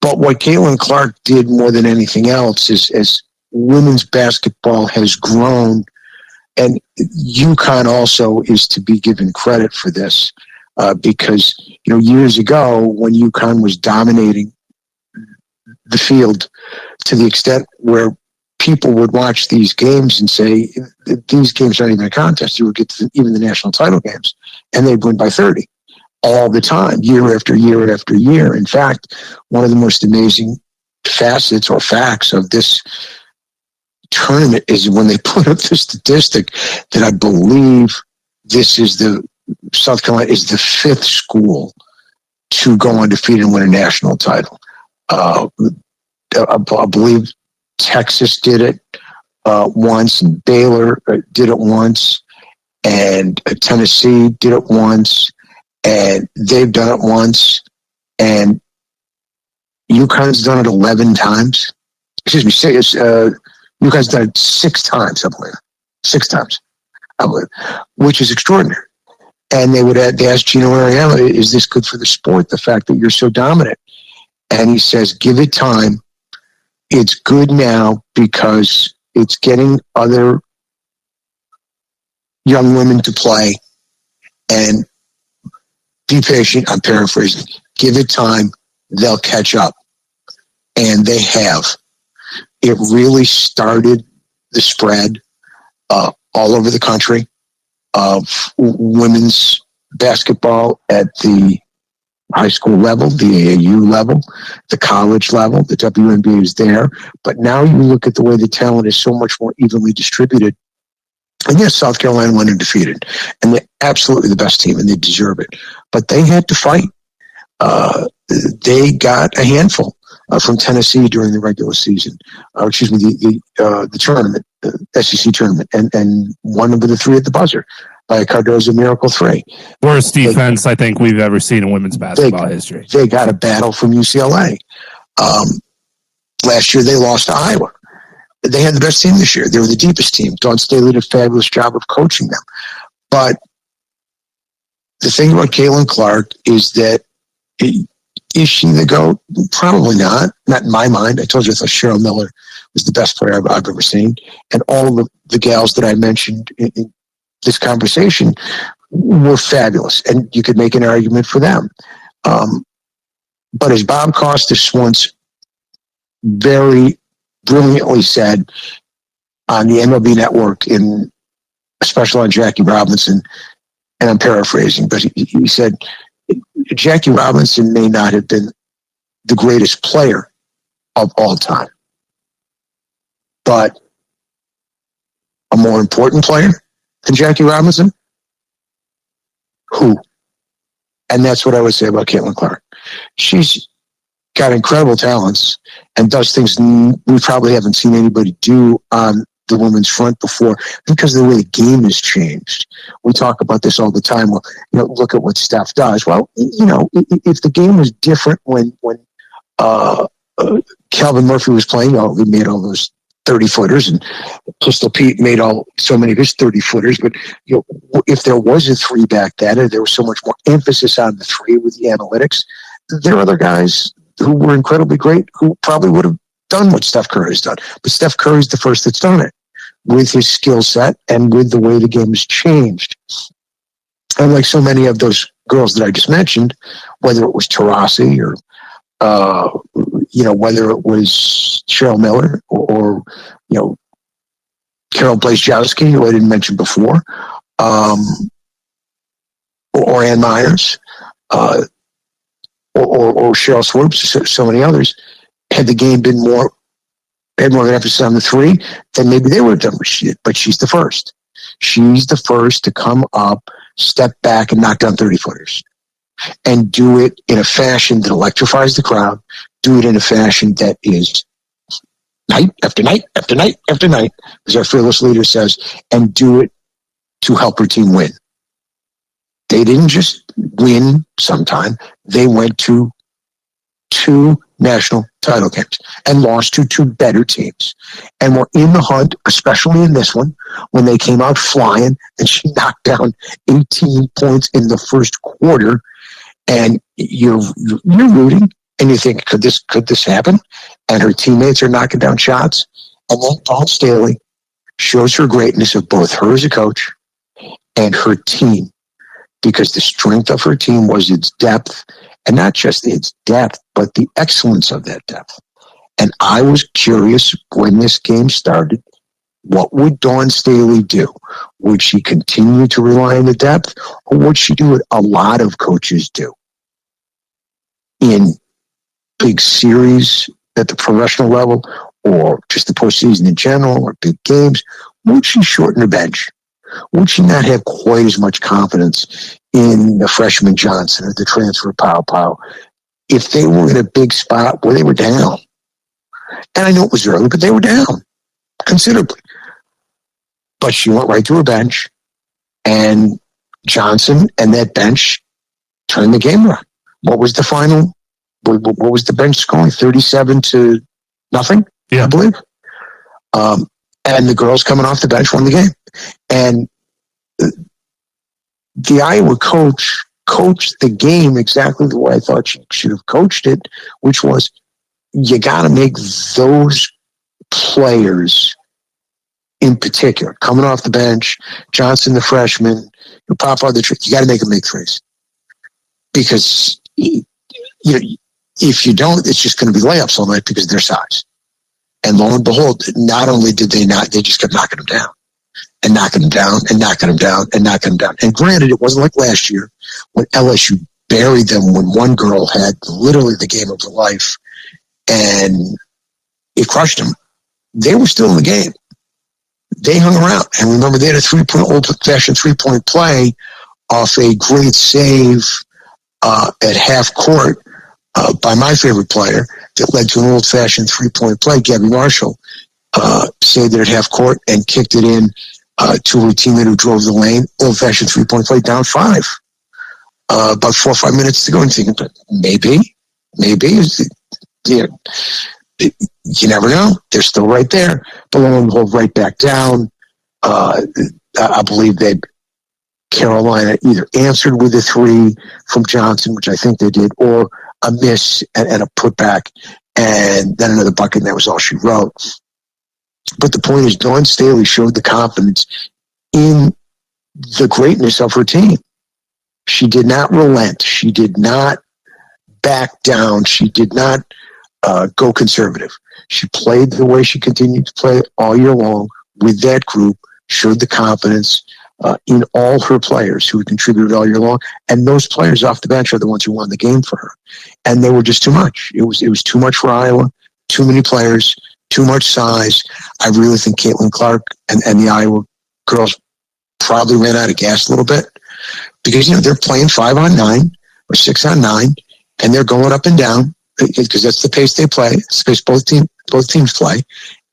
Speaker 21: But what Caitlin Clark did more than anything else is, as women's basketball has grown, and UConn also is to be given credit for this, because, you know, years ago when UConn was dominating the field to the extent where people would watch these games and say, these games aren't even a contest. You would get to even the national title games, and they'd win by 30 all the time, year after year after year. In fact, one of the most amazing facets or facts of this tournament is when they put up the statistic that I believe this is South Carolina is the 5th school to go undefeated and win a national title. I believe Texas did it once, and Baylor did it once, and Tennessee did it once, and they've done it once, and UConn's done it 11 times. Excuse me, UConn's done it 6 times, I believe. 6 times, I believe, which is extraordinary. And they asked Gino Ariema, is this good for the sport, the fact that you're so dominant? And he says, give it time. It's good now because it's getting other young women to play, and be patient. I'm paraphrasing. Give it time. They'll catch up. And they have. It really started the spread all over the country of women's basketball at the high school level, the AAU level, the college level. The WNBA is there. But now you look at the way the talent is so much more evenly distributed. And yes, South Carolina went undefeated. And they're absolutely the best team, and they deserve it. But they had to fight. They got a handful from Tennessee during the regular season. The tournament, the SEC tournament, and won with a 3 at the buzzer by a Cardozo Miracle 3.
Speaker 27: Worst defense I think we've ever seen in women's basketball history.
Speaker 21: They got a battle from UCLA. Last year they lost to Iowa. They had the best team this year. They were the deepest team. Dawn Staley did a fabulous job of coaching them. But the thing about Caitlin Clark is that, is she the GOAT? Probably not. Not in my mind. I told you I thought Cheryl Miller was the best player I've ever seen. And all of the gals that I mentioned in this conversation were fabulous. And you could make an argument for them. But as Bob Costas once very brilliantly said on the MLB Network in a special on Jackie Robinson, and I'm paraphrasing, but he said, Jackie Robinson may not have been the greatest player of all time, but a more important player than Jackie Robinson? Who? And that's what I would say about Caitlin Clark. She's got incredible talents and does things we probably haven't seen anybody do on the women's front before, because of the way the game has changed. We talk about this all the time. Well, look at what Steph does. Well, if the game was different when Calvin Murphy was playing. Oh, he made all those 30-footers, and Pistol Pete made so many of his 30-footers. But if there was a three back then, and there was so much more emphasis on the three with the analytics, there are other guys who were incredibly great who probably would have done what Steph Curry has done. But Steph Curry's the first that's done it with his skill set and with the way the game has changed. And like so many of those girls that I just mentioned, whether it was Taurasi or whether it was Cheryl Miller or Carol Blazejowski, who I didn't mention before, or Ann Myers, or Cheryl Swoops, so many others, had the game been had more of an emphasis on the three, then maybe they would have done what she did. But she's the first. She's the first to come up, step back, and knock down 30-footers. And do it in a fashion that electrifies the crowd. Do it in a fashion that is night after night after night after night, as our fearless leader says, and do it to help her team win. They didn't just win sometime. They went to 2 national title games and lost to 2 better teams. And were in the hunt, especially in this one, when they came out flying and she knocked down 18 points in the first quarter. And you're rooting and you think, could this happen? And her teammates are knocking down shots. And then Dawn Staley shows her greatness of both her as a coach and her team, because the strength of her team was its depth, and not just its depth, but the excellence of that depth. And I was curious when this game started, what would Dawn Staley do? Would she continue to rely on the depth, or would she do what a lot of coaches do in big series at the professional level, or just the postseason in general, or big games? Would she shorten her bench? Would she not have quite as much confidence in the freshman Johnson or the transfer Pow if they were in a big spot where they were down? And I know it was early, but they were down considerably. But she went right to her bench, and Johnson and that bench turned the game around. What was the final? What was the bench scoring? 37-0, I believe. And the girls coming off the bench won the game. And the Iowa coach coached the game exactly the way I thought she should have coached it, which was, you got to make those players in particular, coming off the bench, Johnson, the freshman, Papa, you got to make them make threes. Because if you don't, it's just going to be layups all night because of their size. And lo and behold, not only did they not, they just kept knocking them down and knocking them down and knocking them down and knocking them down. And granted, it wasn't like last year when LSU buried them when one girl had literally the game of her life and it crushed them. They were still in the game. They hung around. And remember, they had a old-fashioned three-point play off a great save at half court by my favorite player that led to an old-fashioned three-point play. Gabby Marshall saved it at half court and kicked it in to her teammate who drove the lane. Old-fashioned three-point play, down 5. About 4 or 5 minutes to go, and thinking, maybe. You never know. They're still right there. But lo and behold, right back down. I believe Carolina either answered with a 3 from Johnson, which I think they did, or a miss and a putback, and then another bucket, and that was all she wrote. But the point is, Dawn Staley showed the confidence in the greatness of her team. She did not relent. She did not back down. She did not go conservative. She played the way she continued to play all year long with that group, showed the confidence in all her players who contributed all year long. And those players off the bench are the ones who won the game for her. And they were just too much. It was too much for Iowa, too many players, too much size. I really think Caitlin Clark and the Iowa girls probably ran out of gas a little bit because, they're playing 5-on-9 or 6-on-9, and they're going up and down because that's the pace they play. It's the pace both teams play.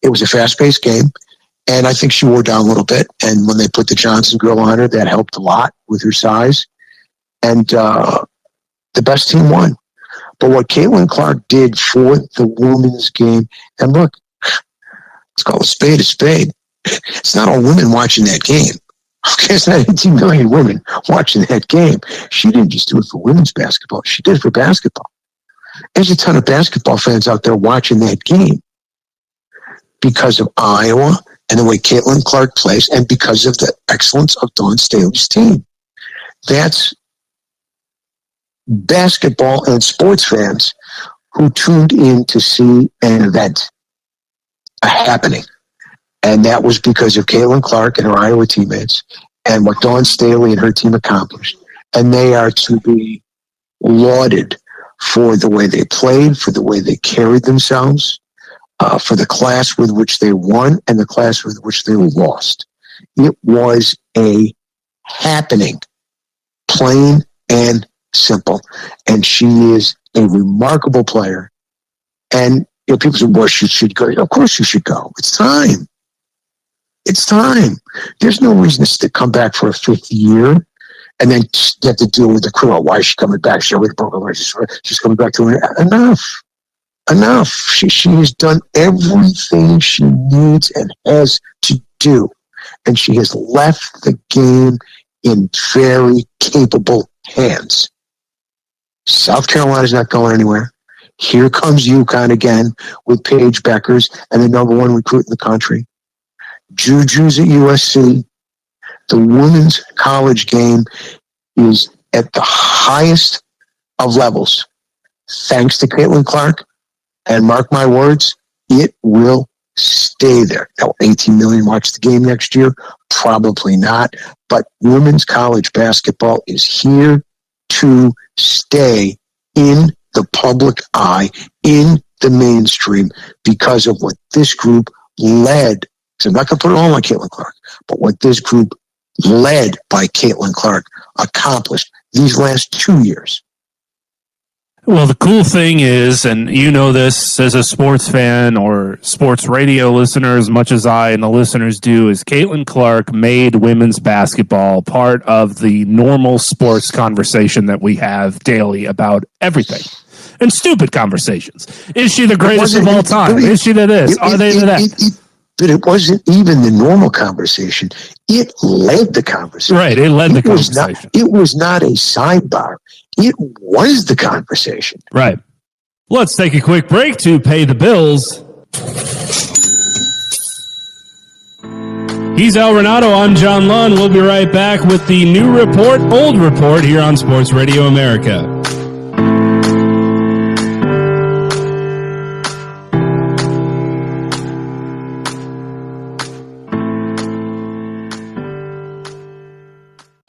Speaker 21: It was a fast-paced game. And I think she wore down a little bit. And when they put the Johnson girl on her, that helped a lot with her size. And the best team won. But what Caitlin Clark did for the women's game, and look, let's call a spade a spade. It's not all women watching that game. Okay, it's not 18 million women watching that game. She didn't just do it for women's basketball. She did it for basketball. There's a ton of basketball fans out there watching that game because of Iowa and the way Caitlin Clark plays and because of the excellence of Dawn Staley's team. That's basketball and sports fans who tuned in to see an event, a happening. And that was because of Caitlin Clark and her Iowa teammates and what Dawn Staley and her team accomplished. And they are to be lauded for the way they played, for the way they carried themselves, for the class with which they won and the class with which they lost. It was a happening, plain and simple. And she is a remarkable player. And people say, well, she should go. Of course you should go. It's time. It's time. There's no reason to come back for a fifth year and then you have to deal with the crew. Why is she coming back? She's already broken her. She's coming back to her. Enough. She has done everything she needs and has to do. And she has left the game in very capable hands. South Carolina's not going anywhere. Here comes UConn again with Paige Beckers and the number one recruit in the country. Juju's at USC. The women's college game is at the highest of levels. Thanks to Caitlin Clark. And mark my words, it will stay there. Now, 18 million watch the game next year? Probably not. But women's college basketball is here to stay in the public eye, in the mainstream, because of what this group led. So I'm not going to put it all on Caitlin Clark, but what this group led by Caitlin Clark accomplished these last 2 years.
Speaker 27: Well, the cool thing is, and you know this as a sports fan or sports radio listener as much as I and the listeners do, is Caitlin Clark made women's basketball part of the normal sports conversation that we have daily about everything. And stupid conversations. Is she the greatest of all time? Is she to this? Are they to that?
Speaker 21: But it wasn't even the normal conversation. It led the conversation.
Speaker 27: Right, it led the conversation.
Speaker 21: It was not a sidebar. It was the conversation.
Speaker 27: Right. Let's take a quick break to pay the bills. He's Al Renato. I'm John Lund. We'll be right back with the new report, old report, here on Sports Radio America.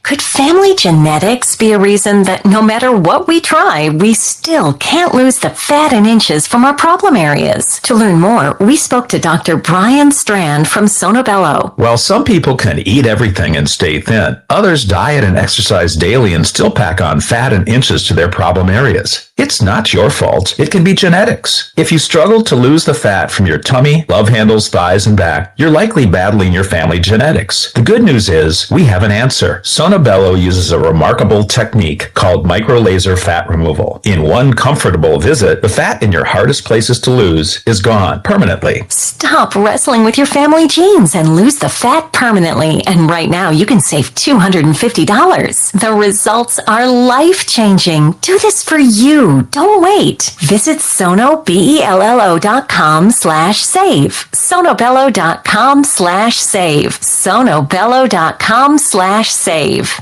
Speaker 4: Could family genetics be a reason that no matter what we try, we still can't lose the fat and inches from our problem areas? To learn more, we spoke to Dr. Brian Strand from Sonobello.
Speaker 5: Well, some people can eat everything and stay thin. Others diet and exercise daily and still pack on fat and inches to their problem areas. It's not your fault. It can be genetics. If you struggle to lose the fat from your tummy, love handles, thighs, and back, you're likely battling your family genetics. The good news is we have an answer. Sonobello uses a remarkable technique called microlaser fat removal. In one comfortable visit, the fat in your hardest places to lose is gone permanently.
Speaker 4: Stop wrestling with your family genes and lose the fat permanently. And right now, you can save $250. The results are life-changing. Do this for you. Don't wait. Visit sonobello.com/save. sonobello.com/save. sonobello.com/save.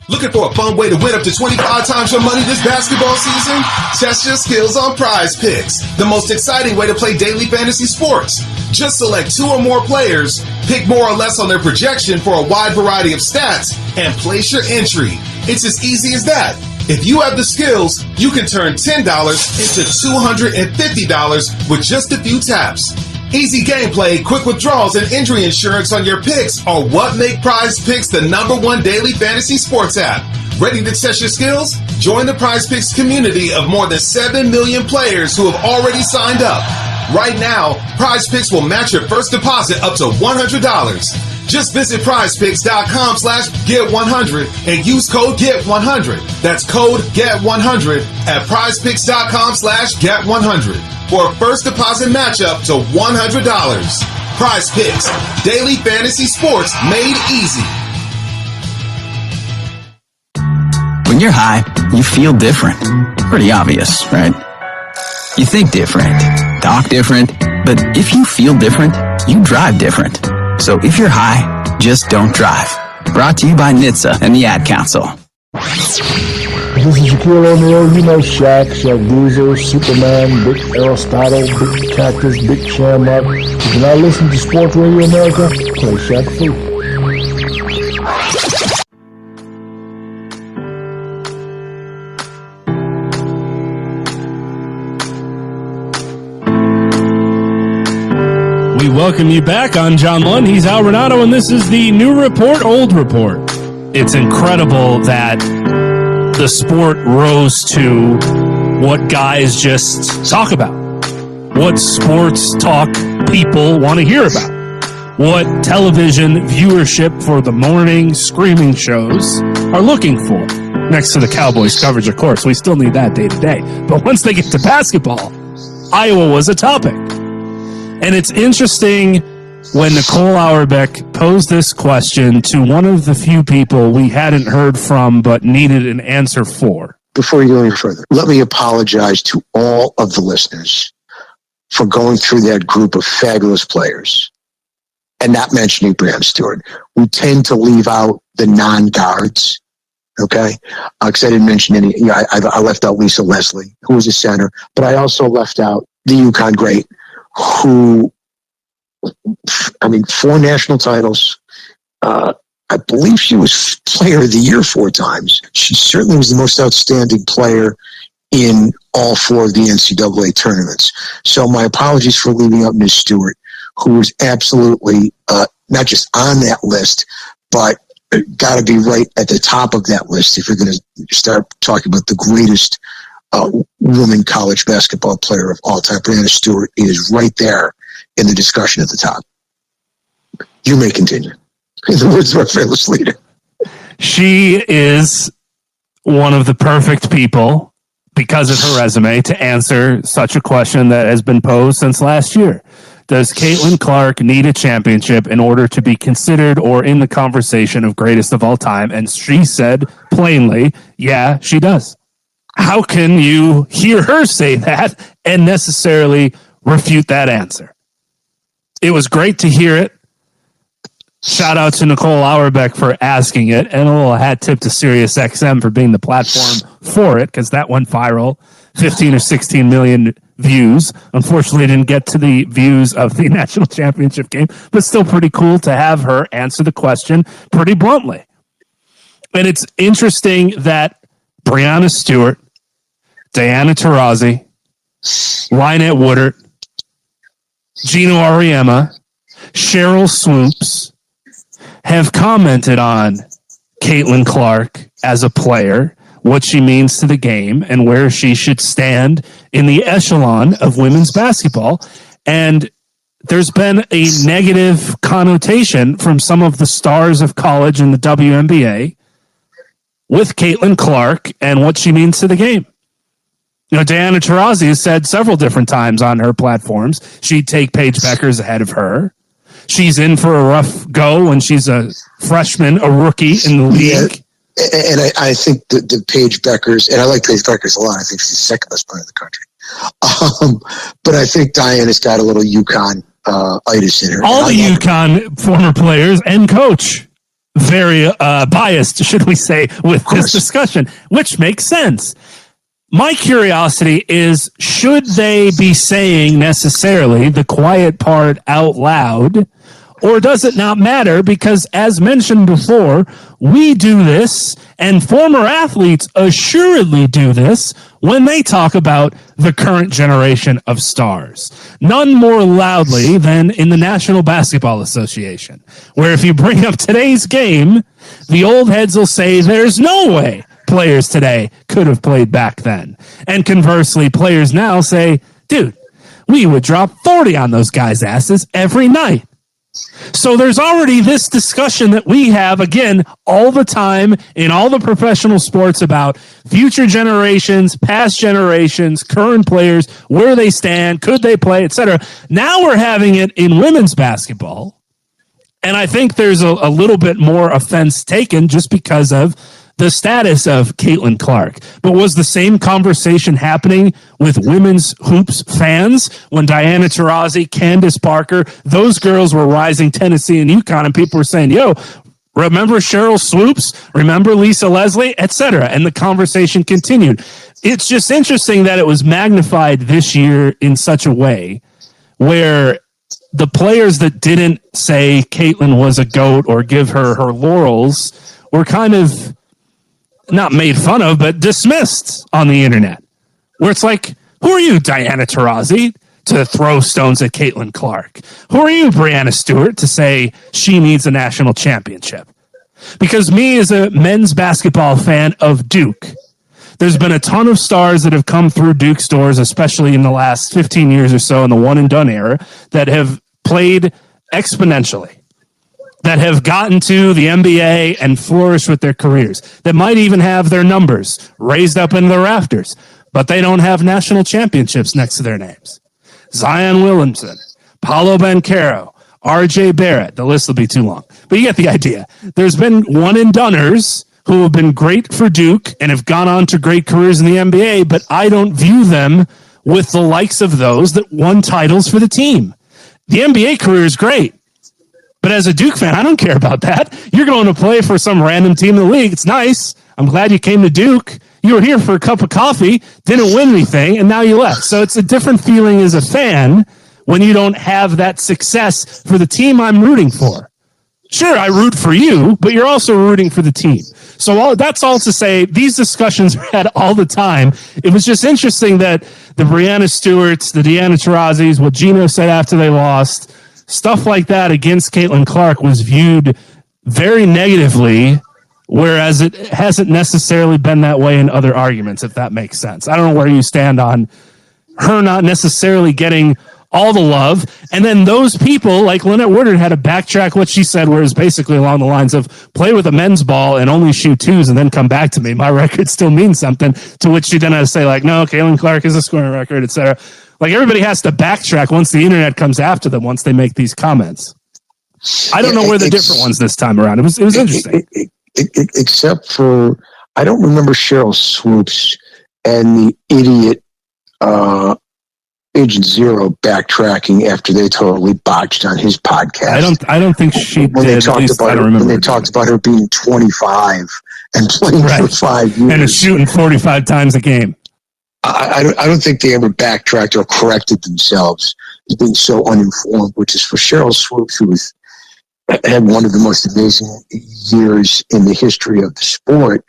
Speaker 7: Looking for a fun way to win up to 25 times your money this basketball season? Test your skills on Prize Picks, the most exciting way to play daily fantasy sports. Just select 2 or more players, pick more or less on their projection for a wide variety of stats, and place your entry. It's as easy as that. If you have the skills, you can turn $10 into $250 with just a few taps. Easy gameplay, quick withdrawals, and injury insurance on your picks are what make Prize Picks the #1 daily fantasy sports app. Ready to test your skills? Join the Prize Picks community of more than 7 million players who have already signed up. Right now, Prize Picks will match your first deposit up to $100. Just visit prizepicks.com/get100 and use code GET100. That's code GET100 at prizepicks.com/get100 for a first deposit matchup to $100. Prize Picks, daily fantasy sports made easy.
Speaker 24: When you're high, you feel different. Pretty obvious, right? You think different, talk different, but if you feel different, you drive different. So if you're high, just don't drive. Brought to you by NHTSA and the Ad Council.
Speaker 8: This is Shaquille O'Neal, you know Shaq Diesel, Superman, Big Aristotle, Big Cactus, Big Shamrock. If you're not listening to Sports Radio America, play Shaq Fu.
Speaker 27: We welcome you back. I'm John Lund. He's Al Renato, and this is the New Report, Old Report. It's incredible that the sport rose to what guys just talk about, what sports talk people want to hear about, what television viewership for the morning screaming shows are looking for. Next to the Cowboys coverage, of course. We still need that day to day. But once they get to basketball, Iowa was a topic. And it's interesting when Nicole Auerbach posed this question to one of the few people we hadn't heard from but needed an answer for.
Speaker 21: Before you go any further, let me apologize to all of the listeners for going through that group of fabulous players and not mentioning Breanna Stewart. We tend to leave out the non-guards, okay? Because I didn't mention any. I left out Lisa Leslie, who was a center, but I also left out the UConn great, who, 4 national titles. I believe she was player of the year 4 times. She certainly was the most outstanding player in all 4 of the NCAA tournaments. So my apologies for leaving out Ms. Stewart, who was absolutely not just on that list, but got to be right at the top of that list if you're going to start talking about the greatest woman college basketball player of all time. Breanna Stewart is right there in the discussion at the top. You may continue. In the words of our fearless leader.
Speaker 27: She is one of the perfect people, because of her resume, to answer such a question that has been posed since last year. Does Caitlin Clark need a championship in order to be considered or in the conversation of greatest of all time? And she said plainly, yeah, she does. How can you hear her say that and necessarily refute that answer? It was great to hear it. Shout out to Nicole Auerbach for asking it, and a little hat tip to SiriusXM for being the platform for it, because that went viral. 15 or 16 million views. Unfortunately, didn't get to the views of the national championship game, but still pretty cool to have her answer the question pretty bluntly. And it's interesting that Breanna Stewart, Diana Taurasi, Lynette Woodard, Gino Auriemma, Cheryl Swoops have commented on Caitlin Clark as a player, what she means to the game, and where she should stand in the echelon of women's basketball. And there's been a negative connotation from some of the stars of college in the WNBA with Caitlin Clark and what she means to the game. You know, Diana Taurasi has said several different times on her platforms she'd take Paige Beckers ahead of her. She's in for a rough go when she's a freshman, a rookie in the league.
Speaker 21: Yeah, and I think the Paige Beckers, and I like Paige Beckers a lot. I think she's the second best player in the country. But I think Diana's got a little UConn itis in her.
Speaker 27: All the UConn former players and coach very biased, should we say, with this discussion, which makes sense. My curiosity is, should they be saying necessarily the quiet part out loud, or does it not matter? Because as mentioned before, we do this, and former athletes assuredly do this when they talk about the current generation of stars. None more loudly than in the National Basketball Association, where if you bring up today's game, the old heads will say there's no way players today could have played back then. And conversely, players now say, dude, we would drop 40 on those guys' asses every night. So there's already this discussion that we have, again, all the time in all the professional sports about future generations, past generations, current players, where they stand, could they play, etc. Now we're having it in women's basketball. And I think there's a little bit more offense taken just because of the status of Caitlin Clark. But was the same conversation happening with women's hoops fans when Diana Taurasi, Candace Parker, those girls were rising Tennessee and UConn, and people were saying, yo, remember Cheryl Swoops? Remember Lisa Leslie? Etc. And the conversation continued. It's just interesting that it was magnified this year in such a way where the players that didn't say Caitlin was a GOAT or give her her laurels were kind of not made fun of, but dismissed on the internet. Where it's like, who are you, Diana Taurasi, to throw stones at Caitlin Clark? Who are you, Brianna Stewart, to say she needs a national championship? Because me, as a men's basketball fan of Duke, there's been a ton of stars that have come through Duke's doors, especially in the last 15 years or so in the one-and-done era, that have played exponentially, that have gotten to the NBA and flourished with their careers, that might even have their numbers raised up in the rafters, but they don't have national championships next to their names. Zion Williamson, Paolo Banchero, RJ Barrett, the list will be too long, but you get the idea. There's been one-and-doners who have been great for Duke and have gone on to great careers in the NBA, but I don't view them with the likes of those that won titles for the team. The NBA career is great, but as a Duke fan, I don't care about that. You're going to play for some random team in the league. It's nice. I'm glad you came to Duke. You were here for a cup of coffee, didn't win anything, and now you left. So it's a different feeling as a fan when you don't have that success for the team I'm rooting for. Sure, I root for you, but you're also rooting for the team. So that's all to say, these discussions are had all the time. It was just interesting that the Brianna Stewarts, the Deanna Taurasi's, what Gino said after they lost, stuff like that against Caitlin Clark was viewed very negatively, whereas it hasn't necessarily been that way in other arguments, if that makes sense. I don't know where you stand on her not necessarily getting all the love. And then those people, like Lynette Woodard, had to backtrack what she said, where it's basically along the lines of play with a men's ball and only shoot twos and then come back to me. My record still means something, to which she then had to say, like, no, Caitlin Clark is a scoring record, etc. Like, everybody has to backtrack once the internet comes after them, once they make these comments. I don't know where the different ones this time around. It was interesting.
Speaker 21: Except for, I don't remember Cheryl Swoops and the idiot Agent Zero backtracking after they totally botched on his podcast.
Speaker 27: I don't think she
Speaker 21: when
Speaker 27: did.
Speaker 21: They talked about her, when they talked about her being 25 and playing for 5 years.
Speaker 27: And is shooting 45 times a game.
Speaker 21: I don't think they ever backtracked or corrected themselves as being so uninformed, which is for Cheryl Swoops, who had one of the most amazing years in the history of the sport,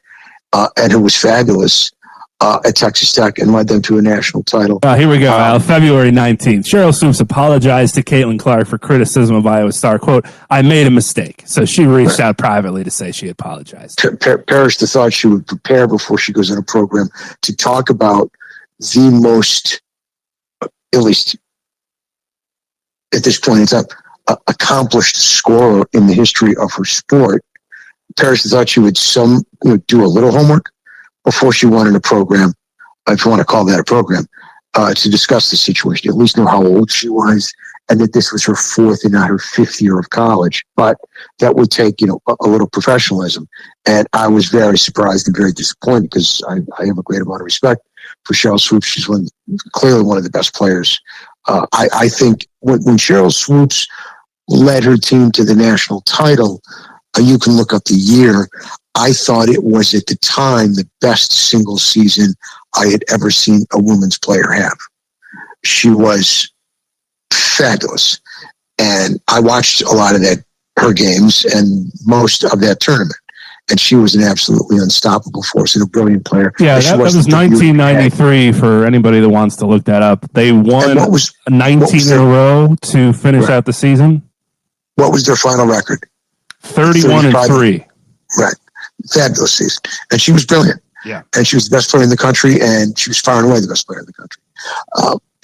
Speaker 21: and who was fabulous at Texas Tech and led them to a national title.
Speaker 27: Here we go, Al. February 19th. Cheryl Swoops apologized to Caitlin Clark for criticism of Iowa Star. Quote, I made a mistake. So she reached out privately to say she apologized.
Speaker 21: Parrish thought she would prepare before she goes in a program to talk about the most, at least at this point in time, accomplished scorer in the history of her sport. Parrish thought she would do a little homework before she went in a program, if you want to call that a program, to discuss the situation, at least know how old she was, and that this was her fourth and not her fifth year of college. But that would take, a little professionalism. And I was very surprised and very disappointed, because I have a great amount of respect for Cheryl Swoops. She's clearly one of the best players. I think when Cheryl Swoops led her team to the national title, you can look up the year. I thought it was at the time the best single season I had ever seen a women's player have. She was fabulous. And I watched a lot of her games and most of that tournament. And she was an absolutely unstoppable force and a brilliant player.
Speaker 27: Yeah, that was 1993 for anybody that wants to look that up. They won 19 in a row to finish out the season.
Speaker 21: What was their final record?
Speaker 27: 31-3.
Speaker 21: Right. Fabulous season. And she was brilliant.
Speaker 27: Yeah.
Speaker 21: And she was the best player in the country, and she was far and away the best player in the country.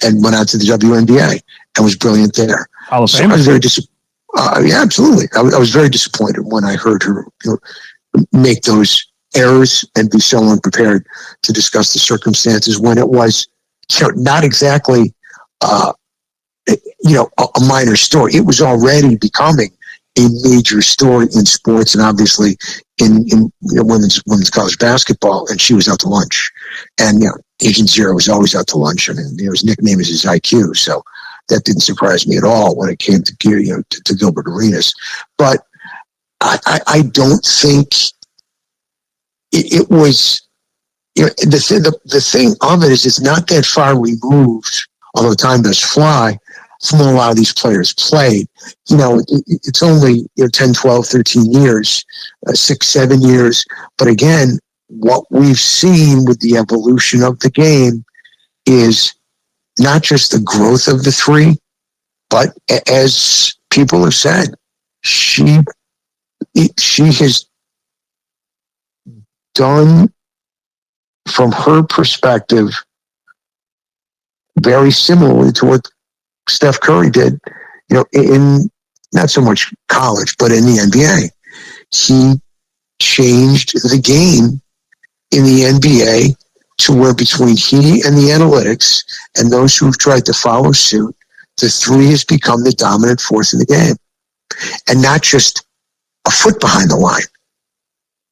Speaker 21: And went out to the WNBA and was brilliant there.
Speaker 27: Hall of
Speaker 21: so
Speaker 27: Famer.
Speaker 21: I was very Yeah, absolutely. I was very disappointed when I heard her make those errors and be so unprepared to discuss the circumstances when it was, not exactly, a minor story. It was already becoming a major story in sports and obviously in women's college basketball. And she was out to lunch, and Agent Zero was always out to lunch. I mean, his nickname is his IQ, so that didn't surprise me at all when it came to to Gilbert Arenas. But I don't think it was. The thing of it is, it's not that far removed, although time does fly, from a lot of these players played. It's only 10, 12, 13 years, 6, 7 years. But again, what we've seen with the evolution of the game is not just the growth of the three, but as people have said, she has done, from her perspective, very similarly to what Steph Curry did, in not so much college, but in the NBA. He changed the game in the NBA to where between he and the analytics and those who've tried to follow suit, the three has become the dominant force in the game. And not just a foot behind the line,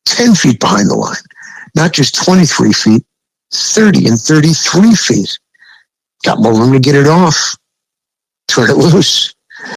Speaker 21: 10 feet behind the line, not just 23 feet, 30 and 33 feet. Got more room to get it off, turn it loose.